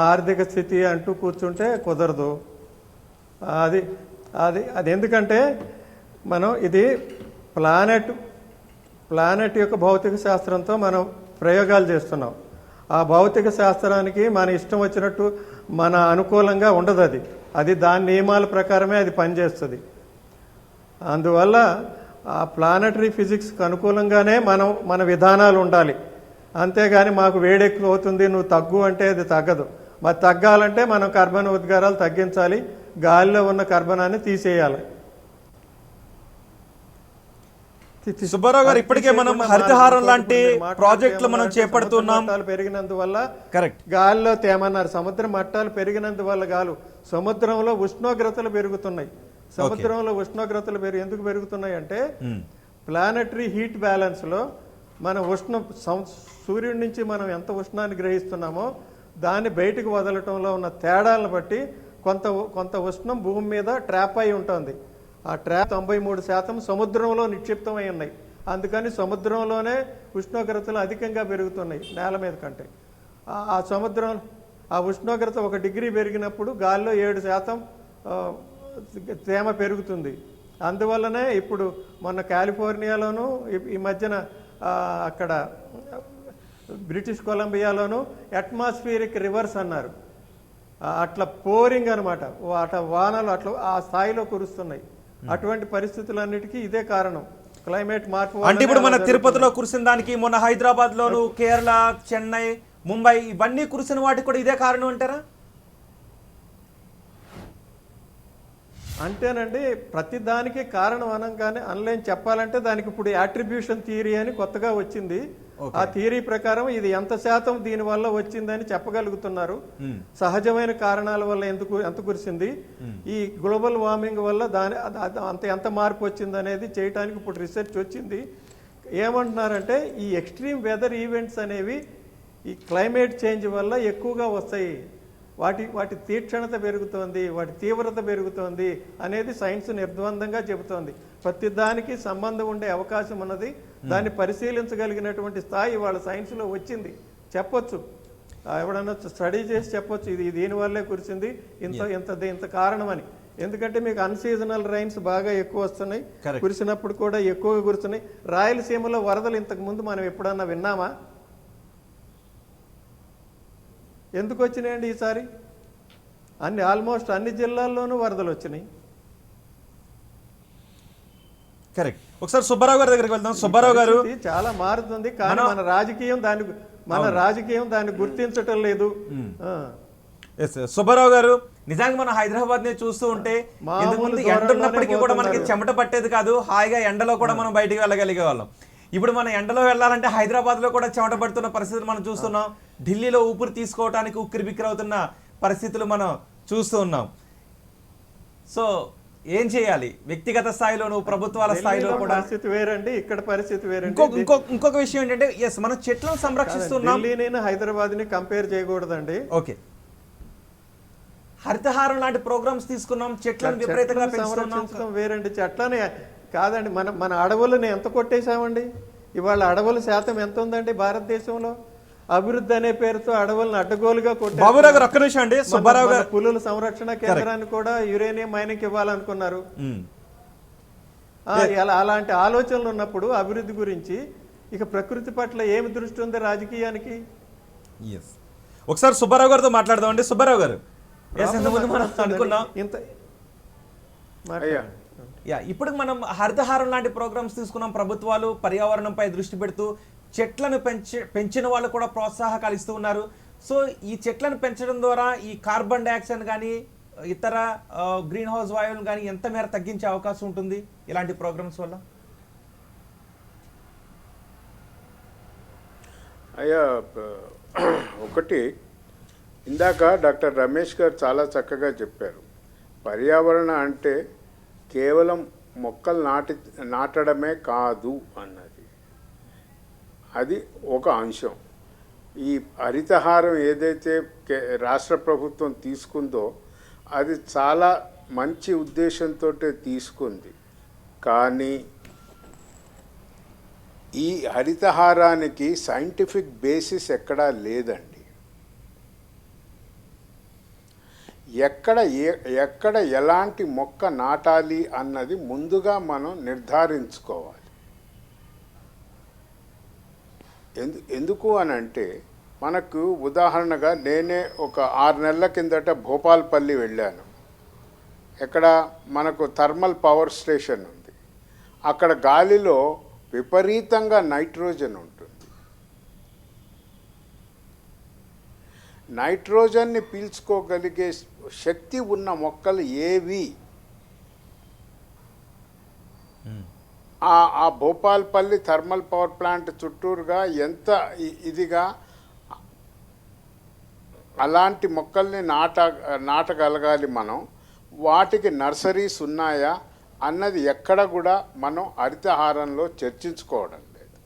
ఆర్థిక స్థితి అంటూ కూర్చుంటే కుదరదు. అది అది అది ఎందుకంటే మనం ఇది ప్లానెట్ యొక్క భౌతిక శాస్త్రంతో మనం ప్రయోగాలు చేస్తున్నాం. ఆ భౌతిక శాస్త్రానికి మన ఇష్టం వచ్చినట్టు మన అనుకూలంగా ఉండదు. అది దాని నియమాల ప్రకారమే అది పనిచేస్తుంది. అందువల్ల ఆ ప్లానటరీ ఫిజిక్స్కి అనుకూలంగానే మన విధానాలు ఉండాలి. అంతేగాని మాకు వేడెక్కువ అవుతుంది నువ్వు తగ్గు అంటే అది తగ్గదు. మరి తగ్గాలంటే మనం కార్బన్ ఉద్గారాలు తగ్గించాలి, గాలిలో ఉన్న కార్బనాన్ని తీసేయాలి. సుబ్బారావు గారు, ఇప్పటికే మనం హరితహారం లాంటి ప్రాజెక్టులు మనం చేపడుతున్నాం. పెరిగినందువల్ల కరెక్ట్, గాలిలో తేమన్నారు. సముద్ర మట్టాలు పెరిగినందువల్ల గాలు సముద్రంలో ఉష్ణోగ్రతలు పెరుగుతున్నాయి. సముద్రంలో ఉష్ణోగ్రతలు ఎందుకు పెరుగుతున్నాయి అంటే ప్లానటరీ హీట్ బ్యాలెన్స్ లో మన సూర్యుడి నుంచి మనం ఎంత ఉష్ణాన్ని గ్రహిస్తున్నామో దాన్ని బయటకు వదలటంలో ఉన్న తేడాలను బట్టి కొంత ఉష్ణం భూమి మీద ట్రాప్ అయి ఉంటుంది. ఆ ట్రాప్ 93% సముద్రంలో నిక్షిప్తమై ఉన్నాయి. అందుకని సముద్రంలోనే ఉష్ణోగ్రతలు అధికంగా పెరుగుతున్నాయి నేల మీద కంటే. ఆ ఉష్ణోగ్రత 1 డిగ్రీ పెరిగినప్పుడు గాలిలో 7% తేమ పెరుగుతుంది. అందువల్లనే ఇప్పుడు మొన్న కాలిఫోర్నియాలోను ఈ మధ్యన అక్కడ బ్రిటిష్ కొలంబియాలోను అట్మాస్ఫియరిక్ రివర్స్ అన్నారు. అట్లా పోరింగ్ అనమాట, అట్లా వానలు అట్లా ఆ స్థాయిలో కురుస్తున్నాయి. అటువంటి పరిస్థితులన్నిటికీ ఇదే కారణం, క్లైమేట్ మార్పు. అంటే ఇప్పుడు మన తిరుపతిలో కురిసిన దానికి, మొన్న హైదరాబాద్ లోను, కేరళ, చెన్నై, ముంబై ఇవన్నీ కురిసిన వాటికి కూడా ఇదే కారణం అంటారా? అంటేనండి, ప్రతి దానికి కారణం అనగానే అనలేని చెప్పాలంటే దానికి ఇప్పుడు యాట్రిబ్యూషన్ థియరీ అని కొత్తగా వచ్చింది. ఆ థియరీ ప్రకారం ఇది ఎంత శాతం దీని వల్ల వచ్చిందని చెప్పగలుగుతున్నారు. సహజమైన కారణాల వల్ల ఎంత కురిసింది, ఈ గ్లోబల్ వార్మింగ్ వల్ల ఎంత మార్పు వచ్చింది అనేది చేయడానికి ఇప్పుడు రీసెర్చ్ వచ్చింది. ఏమంటున్నారంటే ఈ ఎక్స్ట్రీమ్ వెదర్ ఈవెంట్స్ అనేవి ఈ క్లైమేట్ చేంజ్ వల్ల ఎక్కువగా వస్తాయి, వాటి తీక్షణత పెరుగుతోంది, వాటి తీవ్రత పెరుగుతోంది అనేది సైన్స్ నిర్ద్వందంగా చెబుతోంది. ప్రతి దానికి సంబంధం ఉండే అవకాశం ఉన్నది. దాన్ని పరిశీలించగలిగినటువంటి స్థాయి వాళ్ళ సైన్స్లో వచ్చింది. చెప్పొచ్చు, ఎవడన్నా స్టడీ చేసి చెప్పొచ్చు ఇది దీనివల్లే కురిసింది, ఇంత కారణం అని. ఎందుకంటే మీకు అన్సీజనల్ రైన్స్ బాగా ఎక్కువ వస్తున్నాయి, కురిసినప్పుడు కూడా ఎక్కువగా కురుస్తున్నాయి. రాయలసీమలో వరదలు ఇంతకు ముందు మనం ఎప్పుడన్నా విన్నామా? ఎందుకు వచ్చినాయండి ఈసారి? ఆల్మోస్ట్ అన్ని జిల్లాల్లోనూ వరదలు వచ్చినాయి. కరెక్ట్. ఒకసారి సుబ్బారావు గారి దగ్గరికి వెళ్దాం. సుబ్బారావు గారు, చాలా మారుతుంది, కానీ మన రాజకీయం దాన్ని గుర్తించటం లేదు. సుబ్బారావు గారు, నిజంగా మన హైదరాబాద్ ని చూస్తూ ఉంటే ఎండ ఉన్నప్పటికీ కూడా మనకి చెమట పట్టేది కాదు, హాయిగా ఎండలో కూడా మనం బయటికి వెళ్ళగలిగే వాళ్ళం. ఇప్పుడు మన ఎండలో వెళ్ళాలంటే హైదరాబాద్ లో కూడా చెమట పడుతున్న పరిస్థితులు మనం చూస్తున్నాం. ఢిల్లీలో ఊపిరి తీసుకోవడానికి ఉక్కిరి బిక్కిరి అవుతున్న పరిస్థితులు మనం చూస్తూ ఉన్నాం. సో ఏం చేయాలి? వ్యక్తిగత స్థాయిలోను, ప్రభుత్వాల స్థాయిలో కూడా పరిస్థితి వేరండి, ఇక్కడ పరిస్థితి వేరండి. ఇంకొక విషయం ఏంటంటే, ఎస్, మనం చెట్లను సంరక్షిస్తున్నాం. ఢిల్లీని హైదరాబాద్ ని కంపేర్ చేయకూడదండి. ఓకే, హరితహారం లాంటి ప్రోగ్రామ్స్ తీసుకున్నాం, చెట్లను విపరీతంగా సంరక్షించడం వేరండి. చెట్లని కాదండి, మన అడవులని ఎంత కొట్టేశామండి. ఇవాళ అడవుల శాతం ఎంత ఉందండి భారతదేశంలో? అభివృద్ధి అనే పేరుతో అడవులను అడ్డగోలుగా కొట్టారు. పులుల సంరక్షణ కేంద్రాన్ని కూడా యురేనియం మైనింగ్ ఇవ్వాలనుకున్నారు. అలాంటి ఆలోచనలు ఉన్నప్పుడు అభివృద్ధి గురించి ఇక ప్రకృతి పట్ల ఏమి దృష్టి ఉంది రాజకీయానికి? ఒకసారి సుబ్బారావు గారితో మాట్లాడదామండి. సుబ్బారావు గారు, ఇప్పుడు మనం హరితహారం లాంటి ప్రోగ్రామ్స్ తీసుకున్నాం. ప్రభుత్వాలు పర్యావరణంపై దృష్టి పెడుతూ చెట్లను పెంచిన వాళ్ళు కూడా ప్రోత్సాహకాలు ఇస్తూ ఉన్నారు. సో ఈ చెట్లను పెంచడం ద్వారా ఈ కార్బన్ డైఆక్సైడ్ కానీ ఇతర గ్రీన్ హౌస్ వాయువులు కానీ ఎంత మేర తగ్గించే అవకాశం ఉంటుంది ఇలాంటి ప్రోగ్రామ్స్ వల్ల? అయ్యా, ఒకటి ఇందాక డాక్టర్ రమేష్ గారు చాలా చక్కగా చెప్పారు. పర్యావరణ అంటే కేవలం మొక్కలు నాటడమే కాదు అన్నది. అది ఒక అంశం. ఈ హరితహారం ఏదైతే రాష్ట్ర ప్రభుత్వం తీసుకుందో అది చాలా మంచి ఉద్దేశంతో తీసుకుంది. కానీ ఈ హరితహారానికి సైంటిఫిక్ బేసిస్ ఎక్కడా లేదండి. ఎక్కడ ఎలాంటి మొక్క నాటాలి అన్నది ముందుగా మనం నిర్ధారించుకోవాలి. ఎందుకు అనంటే, మనకు ఉదాహరణగా నేనే ఒక 6 నెలల కిందట భోపాల్పల్లి వెళ్ళాను. ఎక్కడ మనకు థర్మల్ పవర్ స్టేషన్ ఉంది. అక్కడ గాలిలో విపరీతంగా నైట్రోజన్ ఉంటుంది. నైట్రోజన్ని పీల్చుకోగలిగే శక్తి ఉన్న మొక్కలు ఏవి? ఆ భోపాల్పల్లి థర్మల్ పవర్ ప్లాంట్ చుట్టూరుగా ఎంత ఇదిగా అలాంటి మొక్కల్ని నాటగలగాలి మనం. వాటికి నర్సరీస్ ఉన్నాయా అన్నది ఎక్కడ కూడా మనం హరితహారంలో చర్చించుకోవడం లేదు.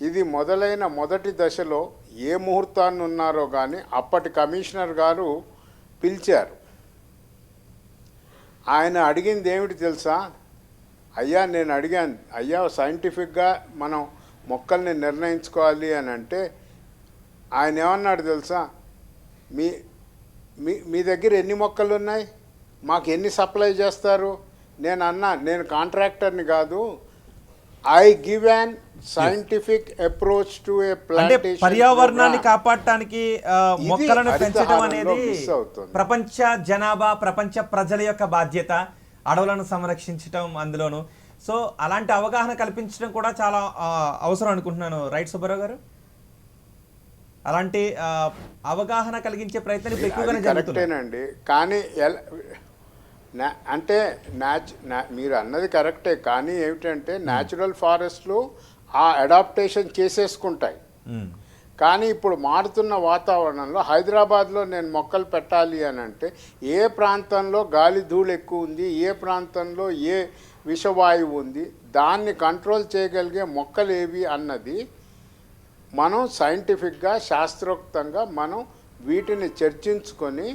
ఇది మొదలైన మొదటి దశలో ఏ ముహూర్తాన్ని ఉన్నారో కానీ అప్పటి కమిషనర్ గారు పిలిచారు. ఆయన అడిగింది ఏమిటి తెలుసా? అయ్యా నేను అడిగాను, అయ్యా సైంటిఫిక్గా మనం మొక్కల్ని నిర్ణయించుకోవాలి అని అంటే ఆయన ఏమన్నాడు తెలుసా? మీ మీ మీ దగ్గర ఎన్ని మొక్కలు ఉన్నాయి, మాకు ఎన్ని సప్లై చేస్తారు? నేను అన్నా, నేను కాంట్రాక్టర్ని కాదు, I give an scientific approach to a అంటే ప్లాంటేషన్. పర్యావరణాన్ని కాపాడటానికి మొక్కలను పెంచడం అనేది మిస్ అవుతుంది. ప్రపంచ జనాభా, ప్రపంచ ప్రజల యొక్క బాధ్యత, అడవులను సంరక్షించడం అందులోను. సో అలాంటి అవగాహన కల్పించడం కూడా చాలా అవసరం అనుకుంటున్నాను. రైట్ సుబ్బారావు గారు? అలాంటి అవగాహన కలిగించే ప్రయత్నం ఇప్పుడు ఎక్కువగానే జరుగుతుంది. కరెక్టేనండి, కానీ అంటే మీరు అన్నది కరెక్టే, కానీ ఏమిటంటే న్యాచురల్ ఫారెస్ట్లు ఆ అడాప్టేషన్ చేసేసుకుంటాయి. కానీ ఇప్పుడు మారుతున్న వాతావరణంలో హైదరాబాద్లో నేను మొక్కలు పెట్టాలి అని అంటే ఏ ప్రాంతంలో గాలి ధూళి ఎక్కువ ఉంది, ఏ ప్రాంతంలో ఏ విషవాయువు ఉంది, దాన్ని కంట్రోల్ చేయగలిగే మొక్కలు ఏవి అన్నది మనం సైంటిఫిక్గా శాస్త్రోక్తంగా మనం వీటిని చర్చించుకొని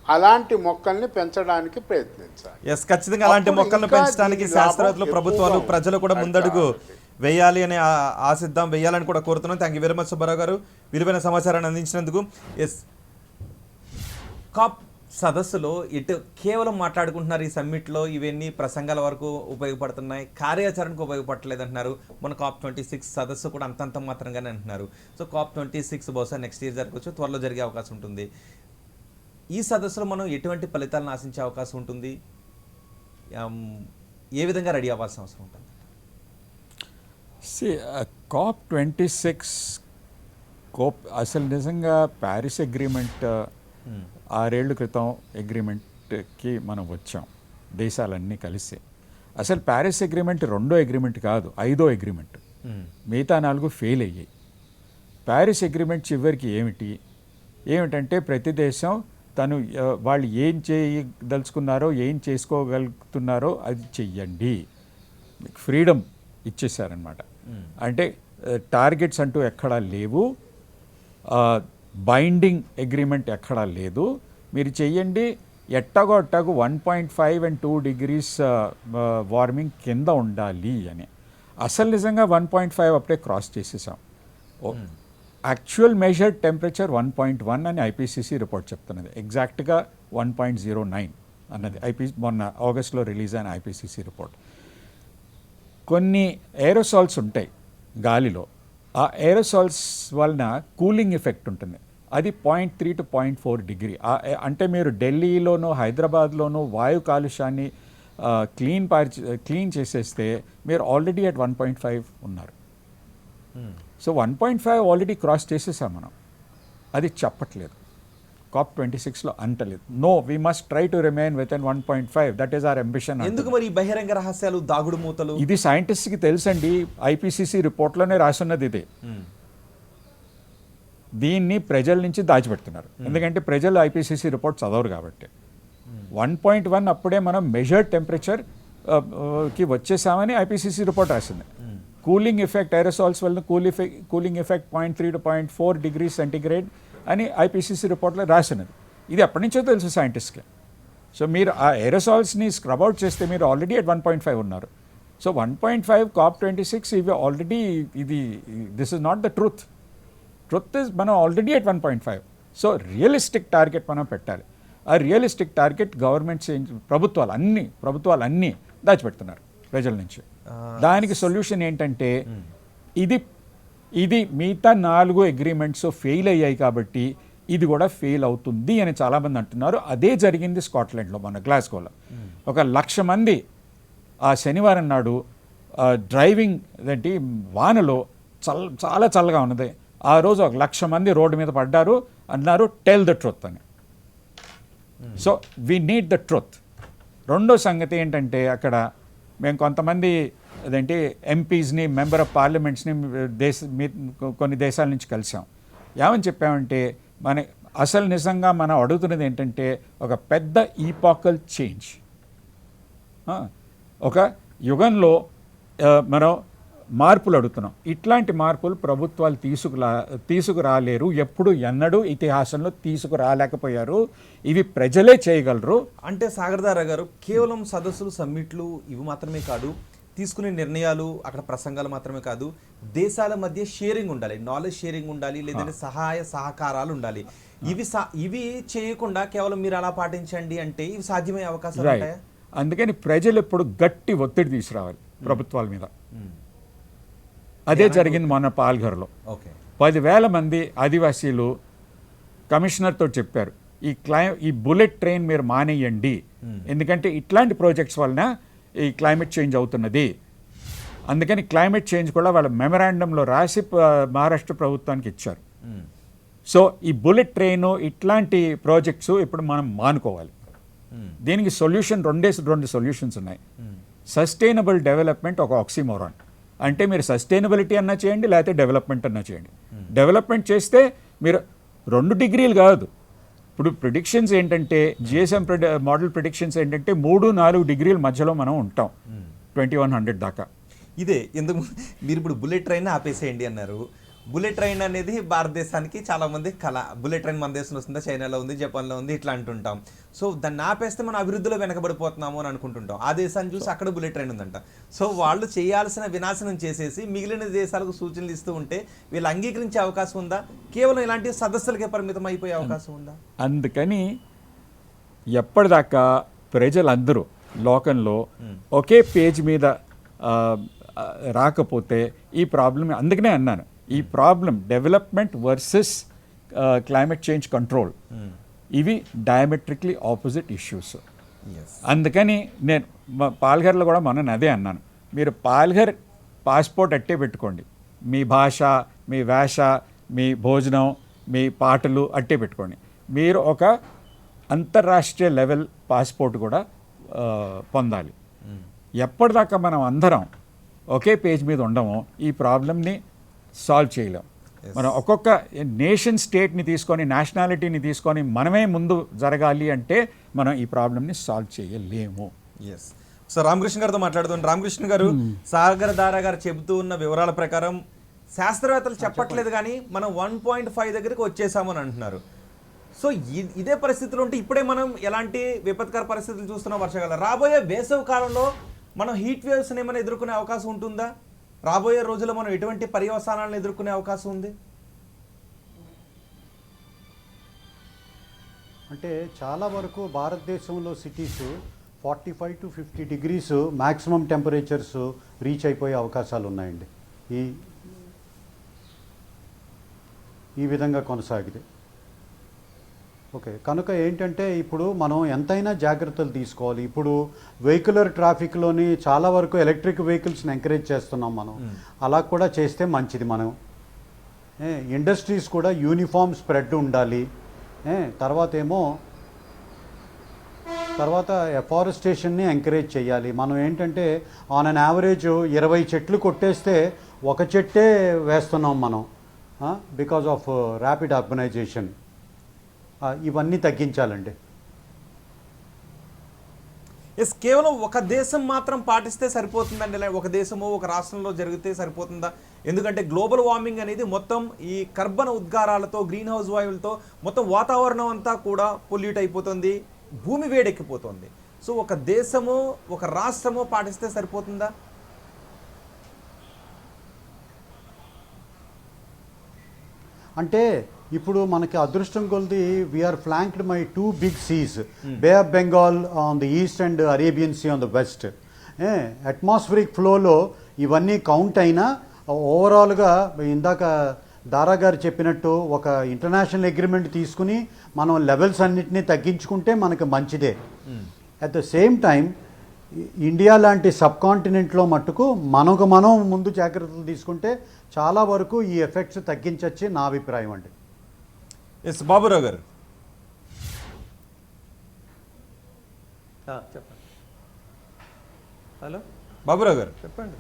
అలాంటి మొక్కల్ని పెంచడానికి ప్రయత్నించాలి. ఎస్, ఖచ్చితంగా అలాంటి మొక్కలను పెంచడానికి శాస్త్రవేత్తలు, ప్రభుత్వాలు, ప్రజలు కూడా ముందడుగు వేయాలి అని ఆశిద్దాం, వేయాలని కూడా కోరుతున్నాం. Thank you very much Subbarao గారు, విలువైన సమాచారాన్ని అందించినందుకు. ఎస్, కాప్ సదస్సులో ఇటు కేవలం మాట్లాడుకుంటున్నారు, ఈ సమ్మిట్లో ఇవన్నీ ప్రసంగాల వరకు ఉపయోగపడుతున్నాయి, కార్యాచరణకు ఉపయోగపడలేదు అంటున్నారు. మన COP26 సదస్సు కూడా అంతంత మాత్రంగానే అంటున్నారు. సో COP26 బహుశా నెక్స్ట్ ఇయర్ జరగవచ్చు, త్వరలో జరిగే అవకాశం ఉంటుంది. ఈ సదస్సులో మనం ఎటువంటి ఫలితాలను ఆశించే అవకాశం ఉంటుంది, ఏ విధంగా రెడీ అవ్వాల్సిన అవసరం ఉంటుంది? COP26 అసలు నిజంగా ప్యారిస్ అగ్రిమెంట్ 6 ఏళ్ల క్రితం అగ్రిమెంట్కి మనం వచ్చాం దేశాలన్నీ కలిసి. అసలు ప్యారిస్ అగ్రిమెంట్ 2వ అగ్రిమెంట్ కాదు, 5వ అగ్రిమెంట్. మిగతా 4 ఫెయిల్ అయ్యాయి. ప్యారిస్ అగ్రిమెంట్ చివరికి ఏమిటంటే ప్రతి దేశం తను వాళ్ళు ఏం చేయదలుచుకున్నారో, ఏం చేసుకోగలుగుతున్నారో అది చెయ్యండి, ఫ్రీడమ్ ఇచ్చేసారనమాట. అంటే టార్గెట్స్ అంటూ ఎక్కడా లేవు, బైండింగ్ అగ్రిమెంట్ ఎక్కడా లేదు, మీరు చెయ్యండి, ఎట్టాగో 1.5 and 2 degrees వార్మింగ్ కింద ఉండాలి అని. అసలు నిజంగా 1.5 అప్పుడే క్రాస్ చేసేసాం. యాక్చువల్ మెజర్డ్ టెంపరేచర్ 1.1 అని ఐపీసీసీ రిపోర్ట్ చెప్తున్నది, ఎగ్జాక్ట్గా 1.09 అన్నది మొన్న ఆగస్ట్లో రిలీజ్ అయిన ఐపీసీసీ రిపోర్ట్. కొన్ని ఏరోసాల్స్ ఉంటాయి గాలిలో, ఆ ఏరోసాల్స్ వలన కూలింగ్ ఎఫెక్ట్ ఉంటుంది, అది 0.3 to 0.4 degree. అంటే మీరు ఢిల్లీలోనూ హైదరాబాద్లోనూ వాయు కాలుష్యాన్ని క్లీన్ చేసేస్తే మీరు ఆల్రెడీ అట్ 1.5 ఉన్నారు. సో 1.5 ఆల్రెడీ క్రాస్ చేసేసాం మనం, అది చెప్పట్లేదు. COP26లో అంటలేదు. No, we must try to remain within 1.5, that is our ambition. ఎందుకు మరి బహిరంగ రహస్యాలు, దాగుడు మూతలు? ఇది సైంటిస్ట్కి తెలుసండి, ఐపీసీసీ రిపోర్ట్లోనే రాసున్నది ఇదే. దీన్ని ప్రజల నుంచి దాచిపెడుతున్నారు, ఎందుకంటే ప్రజలు ఐపీసీసీ రిపోర్ట్ చదవరు కాబట్టి. 1.1 అప్పుడే మనం మెజర్డ్ టెంపరేచర్ కి వచ్చేసామని ఐపీసీసీ రిపోర్ట్ రాసింది. కూలింగ్ ఎఫెక్ట్, ఏరోసాల్స్ వల్ల cooling effect 0.3 to 0.4 degrees centigrade అని ఐపీసీసీ రిపోర్ట్లో రాసినది. ఇది ఎప్పటి నుంచో తెలుసు సైంటిస్ట్కి. సో మీరు ఆ ఏరోసాల్స్ని స్క్రబ్ అవుట్ చేస్తే మీరు ఆల్రెడీ అట్ 1.5 ఉన్నారు. సో 1.5 COP26 ఇవి already this is not the truth is మనం already at 1.5. So realistic target మనం పెట్టాలి. ఆ రియలిస్టిక్ టార్గెట్ గవర్నమెంట్స్, ప్రభుత్వాలు అన్నీ దాచిపెడుతున్నారు ప్రజల నుంచి. దానికి సొల్యూషన్ ఏంటంటే ఇది మిగతా 4 అగ్రిమెంట్స్ ఫెయిల్ అయ్యాయి కాబట్టి ఇది కూడా ఫెయిల్ అవుతుంది అని చాలామంది అంటున్నారు. అదే జరిగింది స్కాట్లాండ్లో, మన గ్లాస్గోలో. 1,00,000 మంది ఆ శనివారం నాడు డ్రైవింగ్ వానలో చాలా చల్లగా ఉన్నది, ఆ రోజు 1,00,000 మంది రోడ్డు మీద పడ్డారు, అన్నారు టెల్ ద ట్రూత్ అని. So we need the truth. రెండో సంగతి ఏంటంటే, అక్కడ మేము కొంతమంది ఎంపీస్ని, మెంబర్ ఆఫ్ పార్లమెంట్స్ని కొన్ని దేశాల నుంచి కలిసాం. ఏమని చెప్పామంటే, అసలు నిజంగా మనం అడుగుతున్నది ఏంటంటే ఒక పెద్ద ఈపాకల్ చేంజ్. ఒక యుగంలో మనం మార్పులు అడుగుతున్నాం. ఇట్లాంటి మార్పులు ప్రభుత్వాలు తీసుకురాలేరు, ఎప్పుడు ఎన్నడూ ఇతిహాసంలో తీసుకురాలేకపోయారు. ఇవి ప్రజలే చేయగలరు. అంటే సాగరదారా గారు, కేవలం సదస్సులు, సమ్మిట్లు ఇవి మాత్రమే కాదు, తీసుకునే నిర్ణయాలు, అక్కడ ప్రసంగాలు మాత్రమే కాదు, దేశాల మధ్య షేరింగ్ ఉండాలి, నాలెడ్జ్ షేరింగ్ ఉండాలి, లేదంటే సహాయ సహకారాలు ఉండాలి. ఇవి చేయకుండా కేవలం మీరు అలా పాటించండి అంటే ఇవి సాధ్యమయ్యే అవకాశాలు ఉంటాయా? అందుకని ప్రజలు ఎప్పుడు గట్టి ఒత్తిడి తీసుకురావాలి ప్రభుత్వాల మీద. అదే జరిగింది మొన్న పాల్ఘర్లో. 10,000 మంది ఆదివాసీలు కమిషనర్తో చెప్పారు, ఈ బుల్లెట్ ట్రైన్ మీరు మానేయండి, ఎందుకంటే ఇట్లాంటి ప్రాజెక్ట్స్ వలన ఈ క్లైమేట్ చేంజ్ అవుతున్నది. అందుకని క్లైమేట్ చేంజ్ కూడా వాళ్ళ మెమరాండంలో రాసి మహారాష్ట్ర ప్రభుత్వానికి ఇచ్చారు. సో ఈ బుల్లెట్ ట్రైన్ ఇట్లాంటి ప్రాజెక్ట్స్ ఇప్పుడు మనం మానుకోవాలి. దీనికి సొల్యూషన్ రెండు సొల్యూషన్స్ ఉన్నాయి. సస్టైనబుల్ డెవలప్మెంట్ ఒక ఆక్సిమోరాన్. అంటే మీరు సస్టైనబిలిటీ అన్నా చేయండి, లేకపోతే డెవలప్మెంట్ అన్నా చేయండి. డెవలప్మెంట్ చేస్తే మీరు 2 డిగ్రీలు కాదు. ఇప్పుడు ప్రిడిక్షన్స్ ఏంటంటే, జిఎస్ఎం మోడల్ ప్రిడిక్షన్స్ ఏంటంటే 3-4 డిగ్రీల మధ్యలో మనం ఉంటాం 2100 దాకా. ఇదే ఎందుకు మీరు ఇప్పుడు బుల్లెట్ ట్రైన్ ఆపేసేయండి అన్నారు. బుల్లెట్ ట్రైన్ అనేది భారతదేశానికి చాలా మంది కళ. బుల్లెట్ ట్రైన్ మన దేశంలో వస్తుందా, చైనాలో ఉంది, జపాన్లో ఉంది, ఇట్లా అంటుంటాం. సో దాన్ని ఆపేస్తే మనం అభివృద్ధిలో వెనకబడిపోతున్నాము అని అనుకుంటుంటాం. ఆ దేశాన్ని చూసి అక్కడ బుల్లెట్ ట్రైన్ ఉందంట. సో వాళ్ళు చేయాల్సిన వినాశనం చేసేసి మిగిలిన దేశాలకు సూచనలు ఇస్తూ ఉంటే వీళ్ళు అంగీకరించే అవకాశం ఉందా? కేవలం ఇలాంటి సదస్సులకే పరిమితం అయిపోయే అవకాశం ఉందా? అందుకని ఎప్పటిదాకా ప్రజలందరూ లోకంలో ఒకే పేజ్ మీద రాకపోతే ఈ ప్రాబ్లం, అందుకనే అన్నాను, ఈ problem development versus climate change control, ఇవి డయామెట్రిక్లీ ఆపోజిట్ ఇష్యూస్. అందుకని నేను పాల్ఘర్లో కూడా మొన్న అదే అన్నాను, మీరు పాల్ఘర్ పాస్పోర్ట్ అట్టే పెట్టుకోండి, మీ భాష, మీ వేష, మీ భోజనం, మీ పాటలు అట్టే పెట్టుకోండి. మీరు ఒక అంతర్రాష్ట్రీయ లెవెల్ పాస్పోర్ట్ కూడా పొందాలి. ఎప్పటిదాకా మనం అందరం ఒకే పేజ్ మీద ఉండమో ఈ ప్రాబ్లమ్ని సాల్వ్ చేయలేం. మనం ఒక్కొక్క నేషన్ స్టేట్ని తీసుకొని, నేషనాలిటీని తీసుకొని మనమే ముందు జరగాలి అంటే మనం ఈ ప్రాబ్లమ్ని సాల్వ్ చేయలేము. సో రామకృష్ణ గారితో మాట్లాడుతున్నాం. రామకృష్ణ గారు, సాగరదారా గారు చెబుతూ ఉన్న వివరాల ప్రకారం శాస్త్రవేత్తలు చెప్పట్లేదు కానీ మనం 1.5 దగ్గరికి వచ్చేసామని అంటున్నారు. సో ఇదే పరిస్థితులు ఉంటే ఇప్పుడే మనం ఎలాంటి విపత్కర పరిస్థితులు చూస్తున్నాం, వర్షాకాలం, రాబోయే వేసవి కాలంలో మనం హీట్ వేవ్స్ ఏమైనా ఎదుర్కొనే అవకాశం ఉంటుందా? రాబోయే రోజుల్లో మనం ఎటువంటి పర్యవసానాలను ఎదుర్కొనే అవకాశం ఉంది? అంటే చాలా వరకు భారతదేశంలో cities 45 to 50 degrees maximum temperatures reach అయిపోయే అవకాశాలు ఉన్నాయండి ఈ విధంగా కొనసాగితే. ఓకే, కనుక ఏంటంటే ఇప్పుడు మనం ఎంతైనా జాగ్రత్తలు తీసుకోవాలి. ఇప్పుడు వెహికులర్ ట్రాఫిక్లోని చాలా వరకు ఎలక్ట్రిక్ వెహికల్స్ని ఎంకరేజ్ చేస్తున్నాం మనం. అలా కూడా చేస్తే మంచిది. మనం ఇండస్ట్రీస్ కూడా యూనిఫామ్ స్ప్రెడ్ ఉండాలి. తర్వాత ఎఫారెస్టేషన్ని ఎంకరేజ్ చేయాలి. మనం ఏంటంటే ఆన్ అన్ యావరేజ్ 20 చెట్లు కొట్టేస్తే 1 చెట్టే వేస్తున్నాం మనం, బికాజ్ ఆఫ్ ర్యాపిడ్ అర్బనైజేషన్. ఇవన్నీ తగ్గించాలండి. కేవలం ఒక దేశం మాత్రం పాటిస్తే సరిపోతుందండి, ఒక దేశము ఒక రాష్ట్రంలో జరిగితే సరిపోతుందా? ఎందుకంటే గ్లోబల్ వార్మింగ్ అనేది మొత్తం ఈ కర్బన ఉద్గారాలతో, గ్రీన్ హౌస్ వాయువులతో మొత్తం వాతావరణం అంతా కూడా పొల్యూట్ అయిపోతుంది, భూమి వేడెక్కిపోతుంది. సో ఒక దేశము ఒక రాష్ట్రము పాటిస్తే సరిపోతుందా? అంటే ఇప్పుడు మనకి అదృష్టం కొలది we are flanked by 2 big seas, bay of Bengal on the east and Arabian sea on the west. Atmospheric ఫ్లోలో ఇవన్నీ కౌంట్ అయినా ఓవరాల్గా ఇందాక దారా గారు చెప్పినట్టు ఒక ఇంటర్నేషనల్ అగ్రిమెంట్ తీసుకుని మనం లెవెల్స్ అన్నిటినీ తగ్గించుకుంటే మనకు మంచిదే. At the same time India లాంటి సబ్ కాంటినెంట్లో మట్టుకు మనం ముందు జాగ్రత్తలు తీసుకుంటే చాలా వరకు ఈ ఎఫెక్ట్స్ తగ్గించవచ్చు నా అభిప్రాయం అండి. ఎస్ బాబురావు గారు చెప్పండి. హలో బాబురావు గారు చెప్పండి.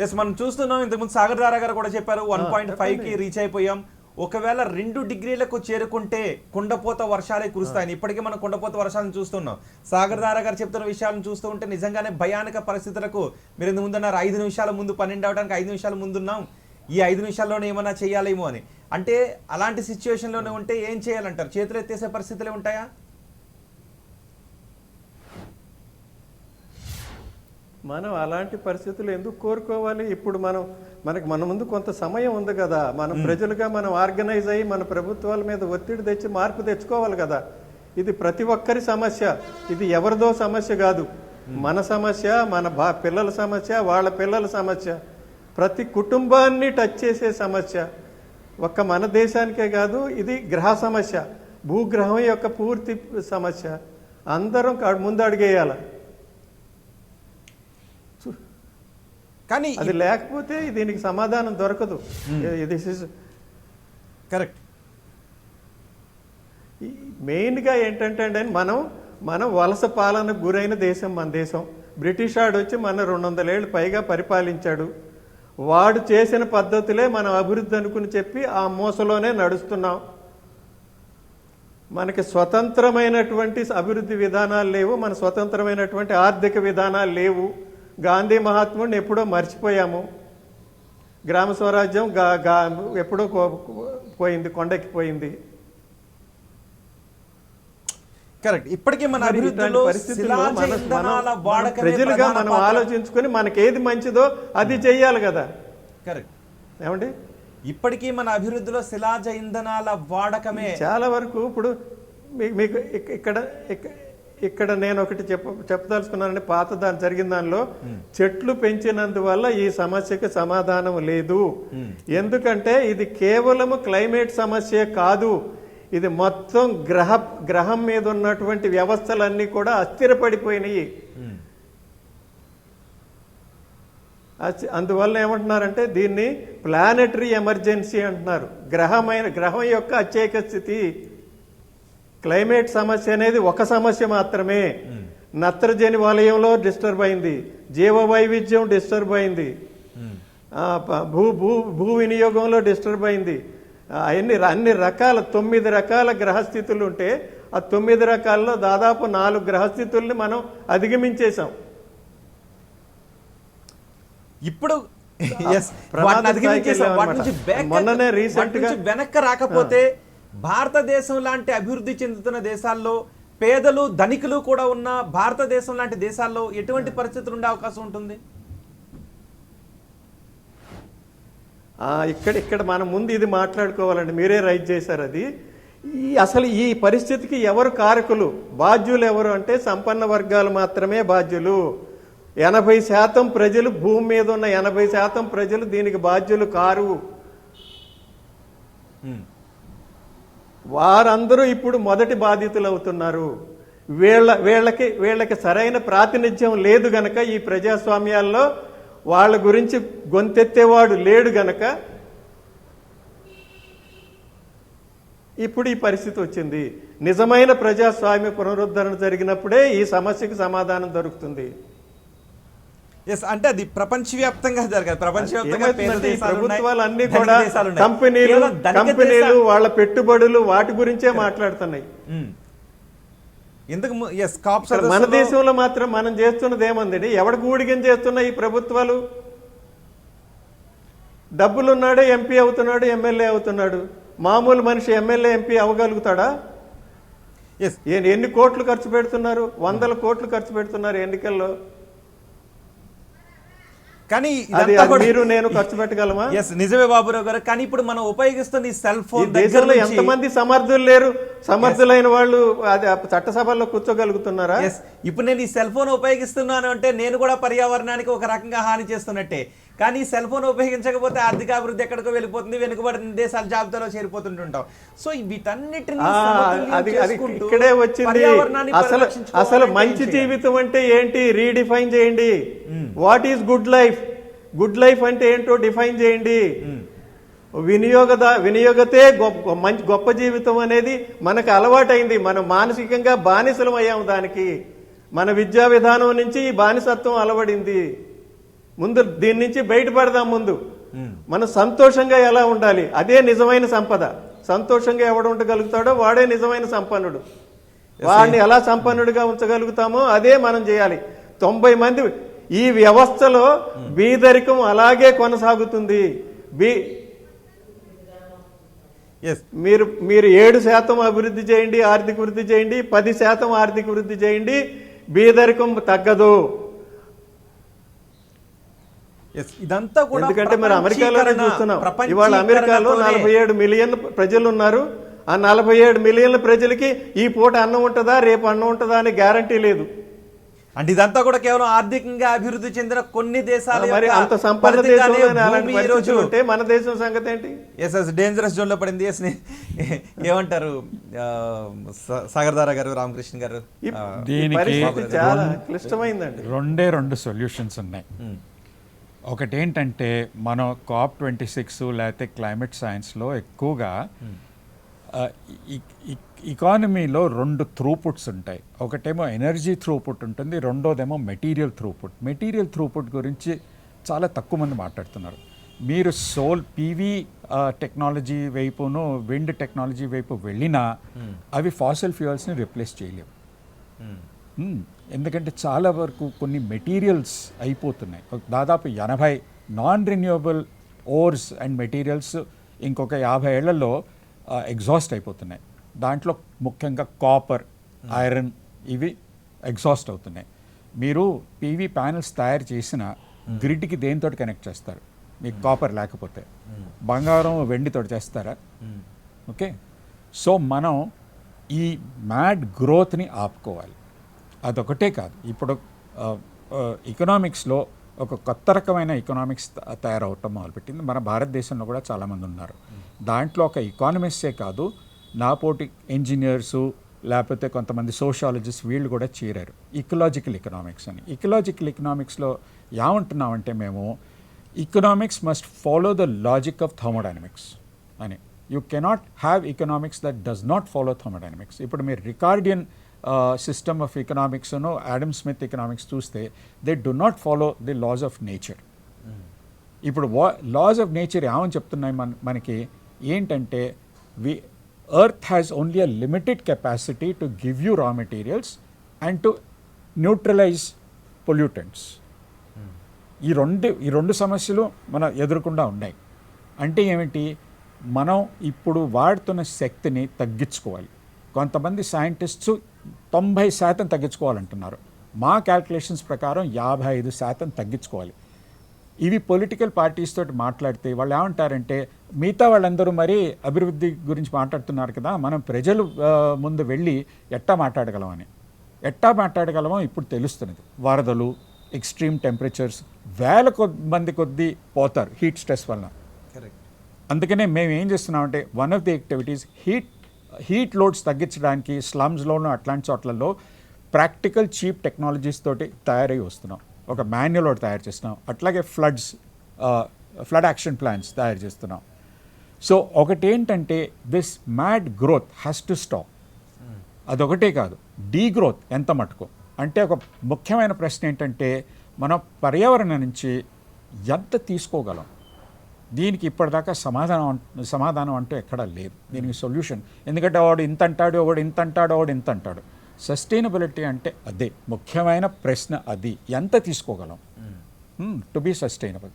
ఎస్ మనం చూస్తున్నాం, ఇంతకుముందు సాగరదారా గారు కూడా చెప్పారు 1.5కి రీచ్ అయిపోయాం, ఒకవేళ 2 డిగ్రీలకు చేరుకుంటే కుండపోత వర్షాలే కురుస్తాయని ఇప్పటికే మనం కుండపోత వర్షాలను చూస్తున్నాం. సాగర్ దారా గారు చెప్తున్న విషయాలను చూస్తూ ఉంటే నిజంగానే భయానక పరిస్థితులకు మీరు ఇంత ముందున్నారు 5 నిమిషాల ముందు 12 అవడానికి 5 నిమిషాల ముందున్నాం, ఈ 5 నిమిషాల్లోనే ఏమన్నా చేయాలేమో అని. అంటే అలాంటి సిచ్యువేషన్లోనే ఉంటే ఏం చేయాలంటారు? చేతులు ఎత్తేసే పరిస్థితులే ఉంటాయా? మనం అలాంటి పరిస్థితులు ఎందుకు కోరుకోవాలి? ఇప్పుడు మనకు మన ముందు కొంత సమయం ఉంది కదా, మనం ప్రజలుగా మనం ఆర్గనైజ్ అయ్యి మన ప్రభుత్వాల మీద ఒత్తిడి తెచ్చి మార్పు తెచ్చుకోవాలి కదా. ఇది ప్రతి ఒక్కరి సమస్య, ఇది ఎవరిదో సమస్య కాదు, మన సమస్య, మన పిల్లల సమస్య, వాళ్ళ పిల్లల సమస్య, ప్రతి కుటుంబాన్ని టచ్ చేసే సమస్య. ఒక్క మన దేశానికే కాదు, ఇది గ్రహ సమస్య, భూగ్రహం యొక్క పూర్తి సమస్య. అందరం ముందు అడిగేయాలి. కానీ అది లేకపోతే దీనికి సమాధానం దొరకదు. ఇది కరెక్ట్. మెయిన్గా ఏంటంటే అండి, మనం వలస పాలనకు గురైన దేశం మన దేశం. బ్రిటిష్ వాడు వచ్చి మన 200 ఏళ్ళు పైగా పరిపాలించాడు. వాడు చేసిన పద్ధతులే మనం అభివృద్ధి అనుకుని చెప్పి ఆ మోసలోనే నడుస్తున్నాం. మనకి స్వతంత్రమైనటువంటి అభివృద్ధి విధానాలు లేవు, మన స్వతంత్రమైనటువంటి ఆర్థిక విధానాలు లేవు. గాంధీ మహాత్ముడిని ఎప్పుడో మర్చిపోయాము. గ్రామ స్వరాజ్యం ఎప్పుడో పోయింది, కొండెక్కిపోయింది. కరెక్ట్. ఇప్పటికీ మన అభివృద్ధిలో ప్రజలుగా మనం ఆలోచించుకొని మనకేది మంచిదో అది చెయ్యాలి కదా. కరెక్ట్. ఏమండి, ఇప్పటికీ మన అభివృద్ధిలో శిలాజ ఇంధనాల వాడకమే చాలా వరకు. ఇప్పుడు మీకు ఇక్కడ నేను ఒకటి చెప్పదలుచుకున్నానండి. పాత జరిగిన దానిలో చెట్లు పెంచినందువల్ల ఈ సమస్యకి సమాధానం లేదు. ఎందుకంటే ఇది కేవలము క్లైమేట్ సమస్య కాదు, ఇది మొత్తం గ్రహం మీద ఉన్నటువంటి వ్యవస్థలన్నీ కూడా అస్థిరపడిపోయినాయి. అందువల్ల ఏమంటున్నారంటే దీన్ని ప్లానెటరీ ఎమర్జెన్సీ అంటున్నారు. గ్రహం యొక్క అత్యయిక స్థితి. క్లైమేట్ సమస్య అనేది ఒక సమస్య మాత్రమే. నత్రజని వలయంలో డిస్టర్బ్ అయింది, జీవ వైవిధ్యం డిస్టర్బ్ అయింది, భూ వినియోగంలో డిస్టర్బ్ అయింది. అన్ని రకాల 9 రకాల గ్రహస్థితులు ఉంటే ఆ 9 రకాల్లో దాదాపు 4 గ్రహస్థితుల్ని మనం అధిగమించేశాం. ఇప్పుడు మొన్ననే రీసెంట్ గా వెనక్కి రాకపోతే భారతదేశం లాంటి అభివృద్ధి చెందుతున్న దేశాల్లో పేదలు ధనికులు కూడా ఉన్న భారతదేశం లాంటి దేశాల్లో ఎటువంటి పరిస్థితులు ఉండే అవకాశం ఉంటుంది? ఇక్కడ మనం ముందు ఇది మాట్లాడుకోవాలండి. మీరే రైట్ చేశారు. అది అసలు ఈ పరిస్థితికి ఎవరు కారకులు, బాధ్యులు ఎవరు అంటే సంపన్న వర్గాలు మాత్రమే బాధ్యులు. 80% ప్రజలు, భూమి మీద ఉన్న 80% ప్రజలు దీనికి బాధ్యులు కారు. వారందరూ ఇప్పుడు మొదటి బాధితులు అవుతున్నారు. వీళ్ళకి సరైన ప్రాతినిధ్యం లేదు గనక, ఈ ప్రజాస్వామ్యాల్లో వాళ్ళ గురించి గొంతెత్తేవాడు లేడు గనక ఇప్పుడు ఈ పరిస్థితి వచ్చింది. నిజమైన ప్రజాస్వామ్య పునరుద్ధరణ జరిగినప్పుడే ఈ సమస్యకు సమాధానం దొరుకుతుంది. అంటే అది ప్రపంచవ్యాప్తంగా జరగాలి. ప్రభుత్వాలు అన్ని కూడా కంపెనీలు వాళ్ళ పెట్టుబడులు వాటి గురించే మాట్లాడుతున్నాయి. మన దేశంలో మాత్రం మనం చేస్తున్నది ఏమందండి? ఎవడికి ఊడిగం చేస్తున్నాయి ఈ ప్రభుత్వాలు? డబ్బులున్నాడే ఎంపీ అవుతున్నాడు, ఎమ్మెల్యే అవుతున్నాడు. మామూలు మనిషి ఎమ్మెల్యే ఎంపీ అవ్వగలుగుతాడా? ఎన్ని కోట్లు ఖర్చు పెడుతున్నారు? 100 కోట్లు ఖర్చు పెడుతున్నారు ఎన్నికల్లో. కానీ మీరు నేను ఖర్చు పెట్టగలమా? నిజమే బాబురావు గారు. కానీ ఇప్పుడు మనం ఉపయోగిస్తున్న ఈ సెల్ ఫోన్ దేశంలో ఎంతమంది సమర్థులు లేరు? సమర్థులైన వాళ్ళు చట్టసభల్లో కూర్చోగలుగుతున్నారా? ఇప్పుడు నేను ఈ సెల్ ఫోన్ ఉపయోగిస్తున్నాను అంటే నేను కూడా పర్యావరణానికి ఒక రకంగా హాని చేస్తున్నట్టే. కానీ సెల్ ఫోన్ ఉపయోగించకపోతే ఆర్థిక అభివృద్ధి ఎక్కడికో వెళ్ళిపోతుంది, వెనుకబడిన దేశాల జాబితాలో చేరిపోతుంటుంటాం. సో వీటన్నిటిని ఇక్కడే వచ్చింది. అసలు మంచి జీవితం అంటే ఏంటి రీడిఫైన్ చేయండి. What is good life? Good life అంటే ఏంటో డిఫైన్ చేయండి. వినియోగతే గొప్ప జీవితం అనేది మనకు అలవాటైంది. మనం మానసికంగా బానిసలం అయ్యాము దానికి. మన విద్యా విధానం నుంచి ఈ బానిసత్వం అలవడింది. ముందు దీని నుంచి బయటపడదాం. ముందు మనం సంతోషంగా ఎలా ఉండాలి, అదే నిజమైన సంపద. సంతోషంగా ఎవడు ఉండగలుగుతాడో వాడే నిజమైన సంపన్నుడు. వాడిని ఎలా సంపన్నుడిగా ఉంచగలుగుతామో అదే మనం చేయాలి. 90 మంది ఈ వ్యవస్థలో బీదరికం అలాగే కొనసాగుతుంది. మీరు 7% అభివృద్ధి చేయండి, ఆర్థిక వృద్ధి చేయండి, 10% ఆర్థిక వృద్ధి చేయండి, బీదరికం తగ్గదు. ఇదంతా కూడా ఎందుకంటే మరి అమెరికాలోనే చూస్తున్నాం. ఇవాళ అమెరికాలో 47 మిలియన్ ప్రజలు ఉన్నారు. ఆ 47 మిలియన్ల ప్రజలకి ఈ పూట అన్నం ఉంటుందా, రేపు అన్నం ఉంటుందా అనే గ్యారంటీ లేదు. అంటే ఇదంతా కూడా కేవలం ఆర్థికంగా అభివృద్ధి చెందిన కొన్ని దేశాలు. మరి అంత సంపన్న దేశంలో ఉంటే మన దేశం సంగతి ఏంటి? ఎస్ డేంజరస్ జోన్ లో పడింది. ఎస్ ఏమంటారు సాగర్దారా గారు, రామకృష్ణ గారు? దీనికి చాలా క్లిష్టమైందండి. 2 సొల్యూషన్స్ ఉన్నాయి. ఒకటి ఏంటంటే మనం COP26 లేకపోతే క్లైమేట్ సైన్స్లో ఎక్కువగా ఎకానమీలో 2 త్రూపుట్స్ ఉంటాయి. ఒకటేమో ఎనర్జీ త్రూపుట్ ఉంటుంది, రెండోదేమో మెటీరియల్ త్రూపుట్. మెటీరియల్ త్రూపుట్ గురించి చాలా తక్కువ మంది మాట్లాడుతున్నారు. మీరు పీవీ టెక్నాలజీ వైపును విండ్ టెక్నాలజీ వైపు వెళ్ళినా అవి ఫాసిల్ ఫ్యూయల్స్ని రిప్లేస్ చేయలేవు. ఎందుకంటే చాలా వరకు కొన్ని మెటీరియల్స్ అయిపోతున్నాయి. దాదాపు 80 నాన్ రెన్యూవబుల్ ఓర్స్ అండ్ మెటీరియల్స్ ఇంకొక 50 ఏళ్లలో ఎగ్జాస్ట్ అయిపోతున్నాయి. దాంట్లో ముఖ్యంగా కాపర్, ఐరన్ ఇవి ఎగ్జాస్ట్ అవుతున్నాయి. మీరు పీవీ ప్యానెల్స్ తయారు చేసిన గ్రిడ్కి దేనితో కనెక్ట్ చేస్తారు? మీకు కాపర్ లేకపోతే బంగారం వెండితో చేస్తారా? ఓకే, సో మనం ఈ మ్యాడ్ గ్రోత్ని ఆపుకోవాలి. అదొకటే కాదు, ఇప్పుడు ఎకనామిక్స్లో ఒక కొత్త రకమైన ఎకనామిక్స్ తయారవటం మొదలుపెట్టింది. మన భారతదేశంలో కూడా చాలామంది ఉన్నారు. దాంట్లో ఒక ఎకానమిస్టే కాదు, నాపోటి ఇంజనీర్సు లేకపోతే కొంతమంది సోషాలజిస్ట్ వీళ్ళు కూడా చేరారు. ఇకలాజికల్ ఎకనామిక్స్ అని. ఇకలాజికల్ ఎకనామిక్స్లో ఏమంటున్నామంటే మేము economics must follow the logic of thermodynamics అని. You cannot have economics that does not follow thermodynamics. ఇప్పుడు మీరు Ricardian system of economics Adam Smith economics చూస్తే they do not follow the laws of nature. ఇప్పుడు laws of nature ఏమని చెప్తున్నాయి మనకి ఏంటంటే earth has only a limited capacity to give you raw materials and to neutralise pollutants. ఈ రెండు సమస్యలు మనం ఎదుర్కొండా ఉన్నాయి. అంటే ఏమిటి? మనం ఇప్పుడు వాడుతున్న శక్తిని తగ్గించుకోవాలి. కొంతమంది సైంటిస్ట్స్ 90% తగ్గించుకోవాలంటున్నారు. మా క్యాల్కులేషన్స్ ప్రకారం 55% తగ్గించుకోవాలి. ఇవి పొలిటికల్ పార్టీస్ తోటి మాట్లాడితే వాళ్ళు ఏమంటారంటే మిగతా వాళ్ళందరూ మరి అభివృద్ధి గురించి మాట్లాడుతున్నారు కదా, మనం ప్రజలు ముందు వెళ్ళి ఎట్టా మాట్లాడగలమో ఇప్పుడు తెలుస్తున్నది. వరదలు, ఎక్స్ట్రీమ్ టెంపరేచర్స్, వేల మంది కొద్దీ పోతారు హీట్ స్ట్రెస్ వలన. అందుకనే మేము ఏం చేస్తున్నామంటే one of the activities heat loads తగ్గించడానికి స్లమ్స్లోనూ అట్లాంటి చోట్లలో ప్రాక్టికల్ చీప్ టెక్నాలజీస్ తోటి తయారై వస్తున్నాం. ఒక మాన్యువల్ ఒకటి తయారు చేస్తున్నాం. అట్లాగే ఫ్లడ్ యాక్షన్ ప్లాన్స్ తయారు చేస్తున్నాం. సో ఒకటి ఏంటంటే this mad growth has to stop. అదొకటే కాదు, డీగ్రోత్ ఎంత మటుకు అంటే ఒక ముఖ్యమైన ప్రశ్న ఏంటంటే మనం పర్యావరణం నుంచి ఎంత తీసుకోగలం? దీనికి ఇప్పటిదాకా సమాధానం అంటూ ఎక్కడా లేదు. దీనికి సొల్యూషన్, ఎందుకంటే వాడు ఇంత అంటాడు, వాడు ఇంత అంటాడు, వాడు ఇంత అంటాడు. సస్టైనబిలిటీ అంటే అదే ముఖ్యమైన ప్రశ్న. అది ఎంత తీసుకోగలం టు బీ సస్టైనబుల్.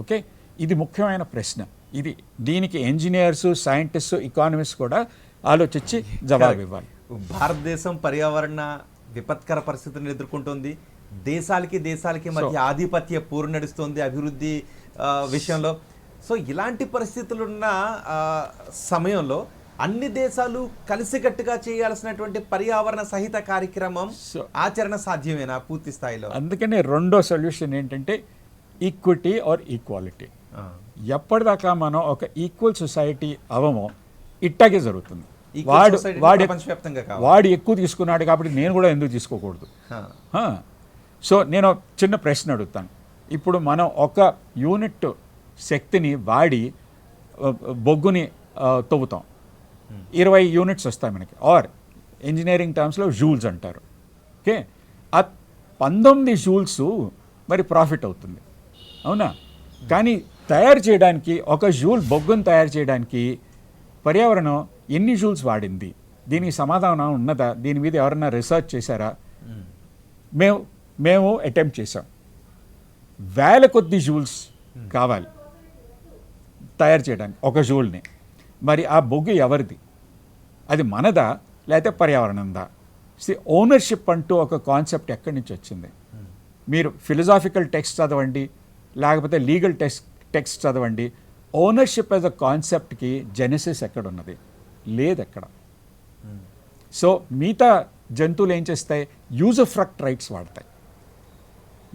ఓకే, ఇది ముఖ్యమైన ప్రశ్న. దీనికి ఇంజనీర్స్, సైంటిస్ట్, ఎకానమిస్ట్ కూడా ఆలోచించి జవాబు ఇవ్వాలి. భారతదేశం పర్యావరణ విపత్కర పరిస్థితులను ఎదుర్కొంటుంది. దేశాలకి మధ్య ఆధిపత్య పోరు నడుస్తుంది అభివృద్ధి విషయంలో. సో ఇలాంటి పరిస్థితులున్న సమయంలో అన్ని దేశాలు కలిసికట్టుగా చేయాల్సినటువంటి పర్యావరణ సహిత కార్యక్రమం ఆచరణ సాధ్యమేనా పూర్తి స్థాయిలో? అందుకనే రెండో సొల్యూషన్ ఏంటంటే ఈక్విటీ ఆర్ ఈక్వాలిటీ. ఎప్పటిదాకా మనం ఒక ఈక్వల్ సొసైటీ అవమో ఇట్టాగే జరుగుతుంది. వాడు ఎక్కువ తీసుకున్నాడు కాబట్టి నేను కూడా ఎందుకు తీసుకోకూడదు? సో నేను చిన్న ప్రశ్న అడుగుతాను. ఇప్పుడు మనం ఒక యూనిట్ శక్తిని వాడి బొగ్గుని తవ్వుతాం, 20 యూనిట్స్ వస్తాయి మనకి. ఆర్ ఇంజనీరింగ్ టర్మ్స్లో జూల్స్ అంటారు. ఓకే, ఆ 19 జూల్స్ మరి ప్రాఫిట్ అవుతుంది, అవునా? కానీ తయారు చేయడానికి ఒక జూల్ బొగ్గును తయారు చేయడానికి పర్యావరణం ఎన్ని జూల్స్ వాడింది, దీనికి సమాధానం ఉన్నదా, దీని మీద ఎవరన్నా రీసెర్చ్ చేశారా? మేము అటెంప్ట్ చేసాం. వేల కొద్ది జూల్స్ కావాలి తయారు చేయడానికి ఒక జూల్ని. మరి ఆ బొగ్గు ఎవరిది, అది మనదా లేకపోతే పర్యావరణందా? ఓనర్షిప్ అంటూ ఒక కాన్సెప్ట్ ఎక్కడి నుంచి వచ్చింది? మీరు ఫిలసాఫికల్ టెక్స్ట్ చదవండి, లేకపోతే లీగల్ టెక్స్ట్ చదవండి. ఓనర్షిప్ యాజ్ అ కాన్సెప్ట్కి జెనసిస్ ఎక్కడున్నది? లేదు ఎక్కడ. సో మిగతా జంతువులు ఏం చేస్తాయి? యూజఫ్రక్ట్ రైట్స్ వాడతాయి.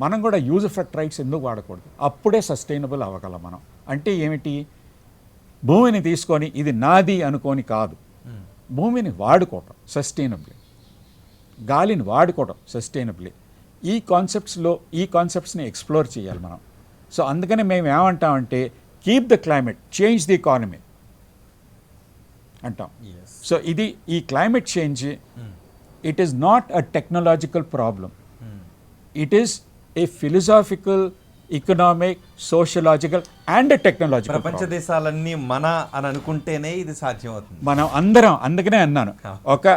మనం కూడా యూజఫ్రక్ట్ రైట్స్ ఎందుకు వాడకూడదు? అప్పుడే సస్టైనబుల్ అవ్వగలం మనం. అంటే ఏమిటి? భూమిని తీసుకొని ఇది నాది అనుకొని కాదు, భూమిని వాడుకోవటం సస్టైనబ్లీ, గాలిని వాడుకోవటం సస్టైనబ్లీ. ఈ కాన్సెప్ట్స్ని ఎక్స్ప్లోర్ చేయాలి మనం. సో అందుకని మేము ఏమంటామంటే keep the climate, change the economy అంటాం. సో ఇది ఈ climate change, it is not a technological problem, it is a philosophical, economic, sociological and technological. ప్రపంచ దేశాలన్నీ మన అని అనుకుంటేనే ఇది సాధ్యమవుతుంది. మనం అందరం, అందుకనే అన్నాను, ఒక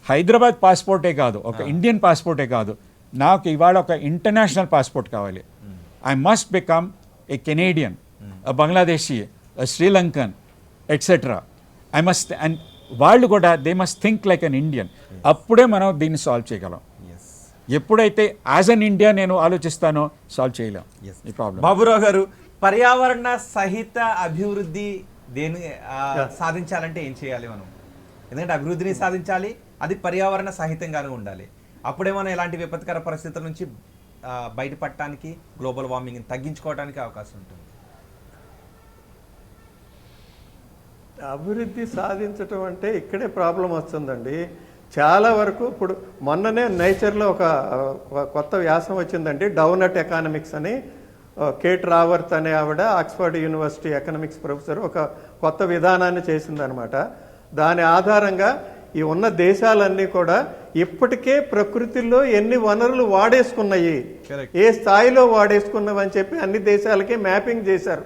హైదరాబాద్ పాస్పోర్టే కాదు, ఒక ఇండియన్ పాస్పోర్టే కాదు, నాకు ఇవాళ ఒక ఇంటర్నేషనల్ పాస్పోర్ట్ కావాలి. I must become a Canadian, Bangladeshi, Sri Lankan, etcetera. I must, and వాళ్ళు కూడా they must think like an Indian. అప్పుడే మనం దీన్ని సాల్వ్ చేయగలం. ఎప్పుడైతే యాజ్ అన్ ఇండియా నేను ఆలోచిస్తానో సాల్వ్ చేయలేం ఈ ప్రాబ్లం. బాబురావు గారు, పర్యావరణ సహిత అభివృద్ధి సాధించాలంటే ఏం చేయాలి మనం? ఎందుకంటే అభివృద్ధిని సాధించాలి, అది పర్యావరణ సహితంగానే ఉండాలి. అప్పుడే మనం ఎలాంటి విపత్కర పరిస్థితుల నుంచి బయటపడటానికి, గ్లోబల్ వార్మింగ్ తగ్గించుకోవడానికి అవకాశం ఉంటుంది. అభివృద్ధి సాధించటం అంటే ఇక్కడే ప్రాబ్లం వస్తుందండి. చాలా వరకు ఇప్పుడు మొన్ననే నేచర్లో ఒక కొత్త వ్యాసం వచ్చిందండి, డౌనట్ ఎకానమిక్స్ అని. కేట్ రావర్త్ అనే ఆవిడ ఆక్స్ఫర్డ్ యూనివర్సిటీ ఎకనామిక్స్ ప్రొఫెసర్ ఒక కొత్త విధానాన్ని చేసిందనమాట. దాని ఆధారంగా ఈ ఉన్న దేశాలన్నీ కూడా ఇప్పటికే ప్రకృతిలో ఎన్ని వనరులు వాడేసుకున్నాయి, ఏ స్థాయిలో వాడేసుకున్నావు అని చెప్పి అన్ని దేశాలకి మ్యాపింగ్ చేశారు.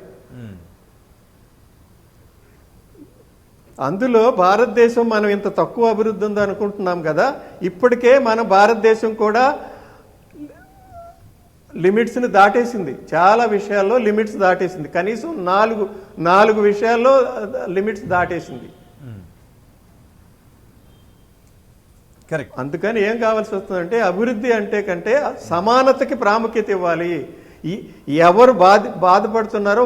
అందులో భారతదేశం మనం ఇంత తక్కువ అభివృద్ధి ఉంది అనుకుంటున్నాం కదా, ఇప్పటికే మన భారతదేశం కూడా లిమిట్స్ని దాటేసింది. చాలా విషయాల్లో లిమిట్స్ దాటేసింది. కనీసం నాలుగు విషయాల్లో లిమిట్స్ దాటేసింది. కరెక్ట్. అందుకని ఏం కావాల్సి వస్తుందంటే అభివృద్ధి అంటే కంటే సమానతకి ప్రాముఖ్యత ఇవ్వాలి. ఎవరు బాధపడుతున్నారో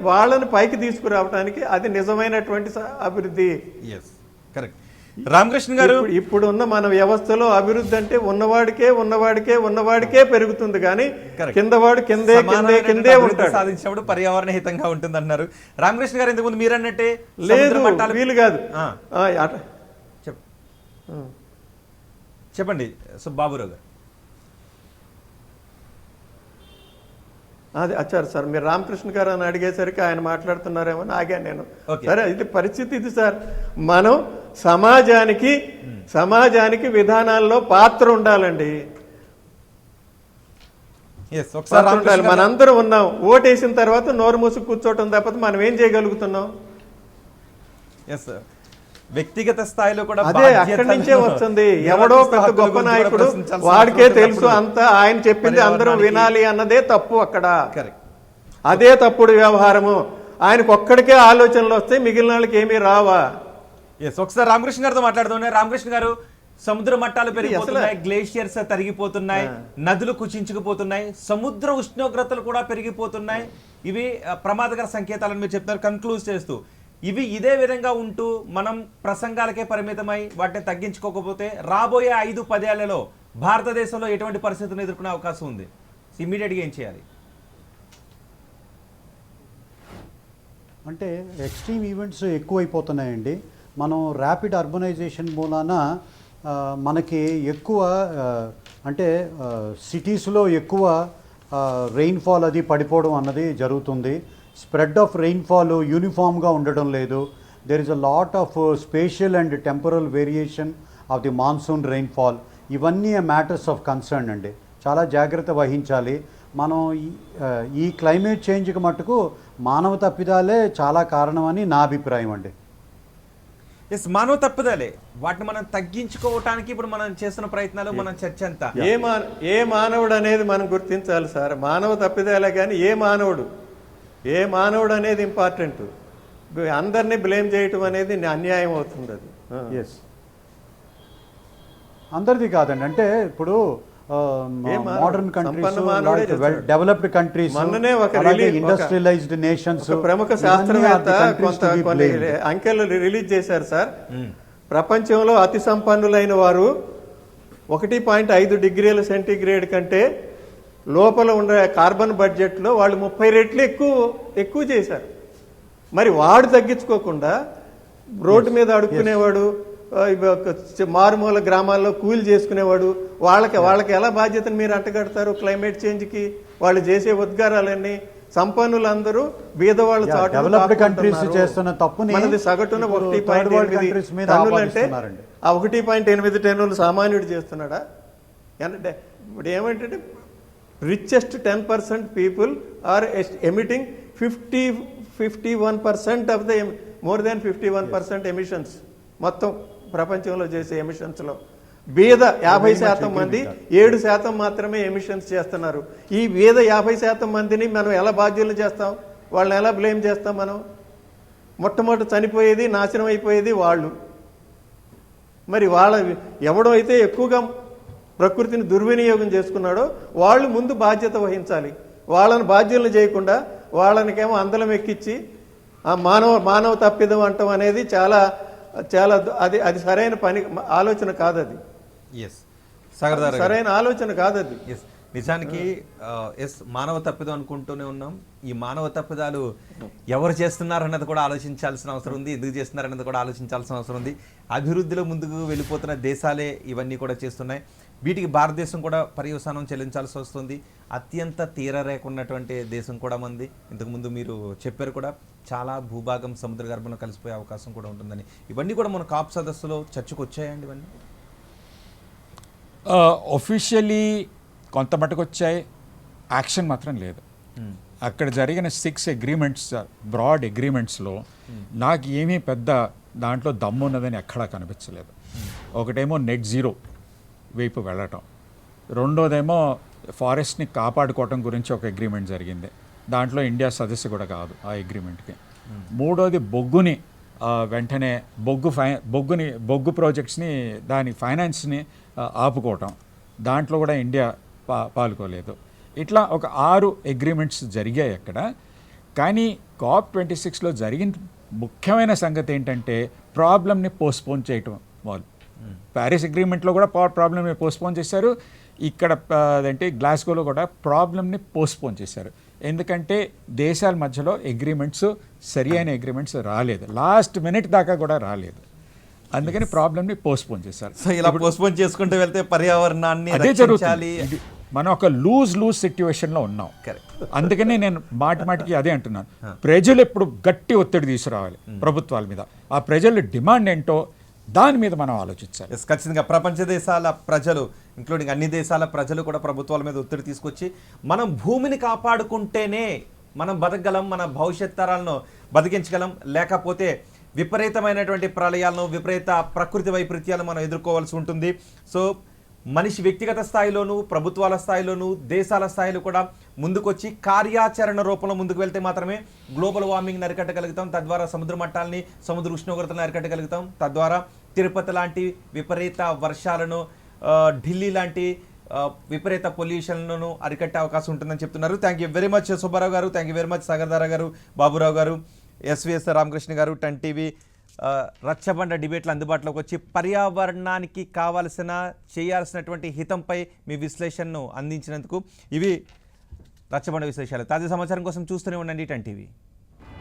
వాళ్ళని పైకి తీసుకురావడానికి అది నిజమైనటువంటి అభివృద్ధి. కరెక్ట్. రామకృష్ణ గారు, ఇప్పుడు ఉన్న మన వ్యవస్థలో అభివృద్ధి అంటే ఉన్నవాడికే పెరుగుతుంది, కానీ కిందవాడు కిందే ఉంటాడు. సాధించినప్పుడు పర్యావరణ హితంగా ఉంటుంది అన్నారు రామకృష్ణ గారు. ఇంతకుముందు మీరు అన్నట్టే లేదు, వీలు కాదు. చెప్పండి బాబురావు గారు. అది వచ్చారు సార్, మీరు రామకృష్ణ గారు అని అడిగేసరికి ఆయన మాట్లాడుతున్నారేమో ఆగాను నేను. సరే, ఇది పరిస్థితి ఇది సార్. మనం సమాజానికి విధానాల్లో పాత్ర ఉండాలండి. మనందరం ఉన్నాం. ఓటేసిన తర్వాత నోరు మూసి కూర్చోవటం తప్ప మనం ఏం చేయగలుగుతున్నాం? వ్యక్తిగత స్థాయిలో కూడా అదే అక్కడి నుంచే వస్తుంది. ఎవడో పెద్ద గొప్ప నాయకుడు, వాడికే తెలుసు అంతా, ఆయన చెప్పింది అందరం వినాలి అన్నదే తప్పు అక్కడ. అదే తప్పుడు వ్యవహారము. ఆయనకు ఒక్కడికే ఆలోచనలు వస్తే మిగిలిన వాళ్ళకి ఏమీ రావా? ఒకసారి రామకృష్ణ గారితో మాట్లాడుతున్నాయి. రామకృష్ణ గారు, సముద్ర మట్టాలు పెరిగిపోతున్నాయి, గ్లేషియర్స్ తరిగిపోతున్నాయి, నదులు కుచించుకుపోతున్నాయి, సముద్ర ఉష్ణోగ్రతలు కూడా పెరిగిపోతున్నాయి. ఇవి ప్రమాదకర సంకేతాలను మీరు చెప్తున్నారు కన్క్లూజ్ చేస్తూ. ఇవి ఇదే విధంగా ఉంటూ మనం ప్రసంగాలకే పరిమితమై వాటిని తగ్గించుకోకపోతే రాబోయే 5-10 ఏళ్లలో భారతదేశంలో ఎటువంటి పరిస్థితులను ఎదుర్కొనే అవకాశం ఉంది? ఇమ్మీడియట్గా ఏం చేయాలి? అంటే ఎక్స్ట్రీమ్ ఈవెంట్స్ ఎక్కువైపోతున్నాయండి. మనం ర్యాపిడ్ అర్బనైజేషన్ మూలాన మనకి ఎక్కువ అంటే సిటీస్లో ఎక్కువ రెయిన్ఫాల్ అది పడిపోవడం అన్నది జరుగుతుంది. స్ప్రెడ్ ఆఫ్ రెయిన్ఫాల్ యూనిఫామ్గా ఉండడం లేదు. There is a lot of spatial and temporal variation of the monsoon rainfall. ఇవన్నీ మ్యాటర్స్ ఆఫ్ కన్సర్న్ అండి. చాలా జాగ్రత్త వహించాలి. మనం ఈ క్లైమేట్ చేంజ్కి మట్టుకు మానవ తప్పిదాలే చాలా కారణమని నా అభిప్రాయం అండి. ఎస్, మానవ తప్పుదలే. వాటిని మనం తగ్గించుకోవటానికి ఇప్పుడు మనం చేస్తున్న ప్రయత్నాలు, మన చర్చ అంతా ఏ మానవుడు అనేది మనం గుర్తించాలి సార్. మానవ తప్పిదాలే కానీ ఏ మానవుడు అనేది ఇంపార్టెంట్. అందరినీ బ్లేమ్ చేయటం అనేది అన్యాయం అవుతుంది. అది ఎస్, అందరిది కాదండి. అంటే ఇప్పుడు modern countries, developed countries, industrialised nations, ప్రముఖ శాస్త్రవేత్త కొన్ని అంకెలు రిలీజ్ చేశారు సార్. ప్రపంచంలో అతి సంపన్నులైన వారు 1.5 డిగ్రీల సెంటీగ్రేడ్ కంటే లోపల ఉండే కార్బన్ బడ్జెట్లో వాళ్ళు 30 రెట్లు ఎక్కువ చేశారు. మరి వాడు తగ్గించుకోకుండా రోడ్డు మీద అడుక్కునేవాడు, మారుమూల గ్రామాల్లో కూలి చేసుకునేవాడు, వాళ్ళకి ఎలా బాధ్యతను మీరు అంటగడతారు క్లైమేట్ చేంజ్కి? వాళ్ళు చేసే ఉద్గారాలన్నీ సంపన్నులందరూ బీదవాళ్ళు డెవలప్డ్ కంట్రీస్ చేస్తున్న తప్పుని మనది సగటున 1.8 టన్నులు అంటే ఆ 1.8 టన్నులు సామాన్యుడు చేస్తున్నాడా? ఇప్పుడు ఏమంటే richest 10% people are emitting 51% of the more than 51% emissions. మొత్తం ప్రపంచంలో చేసే ఎమిషన్స్లో బీద 50% మంది 7% మాత్రమే ఎమిషన్స్ చేస్తున్నారు. ఈ బీద 50% మందిని మనం ఎలా బాధ్యులు చేస్తాం? వాళ్ళని ఎలా బ్లేమ్ చేస్తాం? మనం మొట్టమొదటి చనిపోయేది, నాశనం అయిపోయేది వాళ్ళు. మరి ఎవడో అయితే ఎక్కువగా ప్రకృతిని దుర్వినియోగం చేసుకున్నాడో వాళ్ళు ముందు బాధ్యత వహించాలి. వాళ్ళని బాధ్యులను చేయకుండా వాళ్ళనికేమో అందలం ఎక్కించి ఆ మానవ తప్పిదం అంటాం అనేది చాలా అది సరైన ఆలోచన కాదు. అది సరైన ఆలోచన కాదు. అది నిజానికి మానవ తప్పిదం అనుకుంటూనే ఉన్నాం. ఈ మానవ తప్పిదాలు ఎవరు చేస్తున్నారన్నది కూడా ఆలోచించాల్సిన అవసరం ఉంది, ఎందుకు చేస్తున్నారన్నది కూడా ఆలోచించాల్సిన అవసరం ఉంది. అభివృద్ధిలో ముందుకు వెళ్ళిపోతున్న దేశాలే ఇవన్నీ కూడా చేస్తున్నాయి. వీటికి భారతదేశం కూడా పర్యవసానం చెల్లించాల్సి వస్తుంది. అత్యంత తీరరేఖ ఉన్నటువంటి దేశం కూడా మంది. ఇంతకుముందు మీరు చెప్పారు కూడా, చాలా భూభాగం సముద్ర గర్భంలో కలిసిపోయే అవకాశం కూడా ఉంటుందని. ఇవన్నీ కూడా మన కాప్ సదస్సులో చర్చకు వచ్చాయండి. ఇవన్నీ ఒఫిషియలీ కొంత మటుకు వచ్చాయి, యాక్షన్ మాత్రం లేదు. అక్కడ జరిగిన 6 అగ్రిమెంట్స్, బ్రాడ్ అగ్రిమెంట్స్లో నాకు ఏమీ పెద్ద దాంట్లో దమ్ము ఉన్నదని ఎక్కడా కనిపించలేదు. ఒకటేమో నెట్ జీరో వైపు వెళ్ళటం, రెండోదేమో ఫారెస్ట్ని కాపాడుకోవటం గురించి ఒక అగ్రిమెంట్ జరిగింది, దాంట్లో ఇండియా సదస్సు కూడా కాదు ఆ అగ్రిమెంట్కి. మూడోది బొగ్గుని వెంటనే బొగ్గు ప్రాజెక్ట్స్ని దాని ఫైనాన్స్ని ఆపుకోవటం, దాంట్లో కూడా ఇండియా పాల్గొలేదు. ఇట్లా ఒక 6 అగ్రిమెంట్స్ జరిగాయి అక్కడ. కానీ COP26లో జరిగిన ముఖ్యమైన సంగతి ఏంటంటే ప్రాబ్లమ్ని పోస్ట్పోన్ చేయటం. వాళ్ళు ప్యారిస్ అగ్రిమెంట్లో కూడా ప్రాబ్లమ్ని పోస్ట్పోన్ చేశారు, ఇక్కడ అదేంటి గ్లాస్గోలో కూడా ప్రాబ్లమ్ని పోస్ట్పోన్ చేశారు. ఎందుకంటే దేశాల మధ్యలో అగ్రిమెంట్స్, సరి అయిన అగ్రిమెంట్స్ రాలేదు, లాస్ట్ మినిట్ దాకా కూడా రాలేదు. అందుకని ప్రాబ్లమ్ని పోస్ట్పోన్ చేశారు. సో ఇలా పోస్ట్పోన్ చేసుకుంటూ వెళ్తే పర్యావరణాన్ని అదే జరుగుతుంది. మనం ఒక లూజ్ సిచ్యువేషన్లో ఉన్నాం. అందుకని నేను మాటికి అదే అంటున్నాను, ప్రజలు ఎప్పుడు గట్టి ఒత్తిడి తీసుకురావాలి ప్రభుత్వాల మీద. ఆ ప్రజల డిమాండ్ ఏంటో దాని మీద మనం ఆలోచించాలి. ఖచ్చితంగా ప్రపంచ దేశాల ప్రజలు, ఇంక్లూడింగ్ అన్ని దేశాల ప్రజలు కూడా ప్రభుత్వాల మీద ఒత్తిడి తీసుకొచ్చి మనం భూమిని కాపాడుకుంటేనే మనం బతకగలం, మన భవిష్యత్ తరాలను బతికించగలం. లేకపోతే విపరీతమైనటువంటి ప్రళయాలను, విపరీత ప్రకృతి వైపరీత్యాలను మనం ఎదుర్కోవాల్సి ఉంటుంది. సో మనిషి వ్యక్తిగత స్థాయిలోనూ, ప్రభుత్వాల స్థాయిలోనూ, దేశాల స్థాయిలో కూడా ముందుకొచ్చి కార్యాచరణ రూపంలో ముందుకు వెళ్తే మాత్రమే గ్లోబల్ వార్మింగ్ అరికట్టగలుగుతాం. తద్వారా సముద్ర మట్టాలని, సముద్ర ఉష్ణోగ్రతలను అరికట్టగలుగుతాం. తద్వారా తిరుపతి లాంటి విపరీత వర్షాలను, ఢిల్లీ లాంటి విపరీత పొల్యూషన్లను అరికట్టే అవకాశం ఉంటుందని చెప్తున్నారు. Thank you very much Subbarao గారు, థ్యాంక్ యూ వెరీ మచ్ సాగర్దారా గారు, బాబురావు గారు, ఎస్విఎస్ రామకృష్ణ గారు, 10 టీవీ రచ్చబండ డిబేట్లు అందుబాటులోకి వచ్చి పర్యావరణానికి చేయాల్సినటువంటి హితంపై మీ విశ్లేషణను అందించినందుకు. ఇవి రచ్చబండ విశేషాలు. తాజా సమాచారం కోసం చూస్తూనే ఉండండి 10 టీవీ.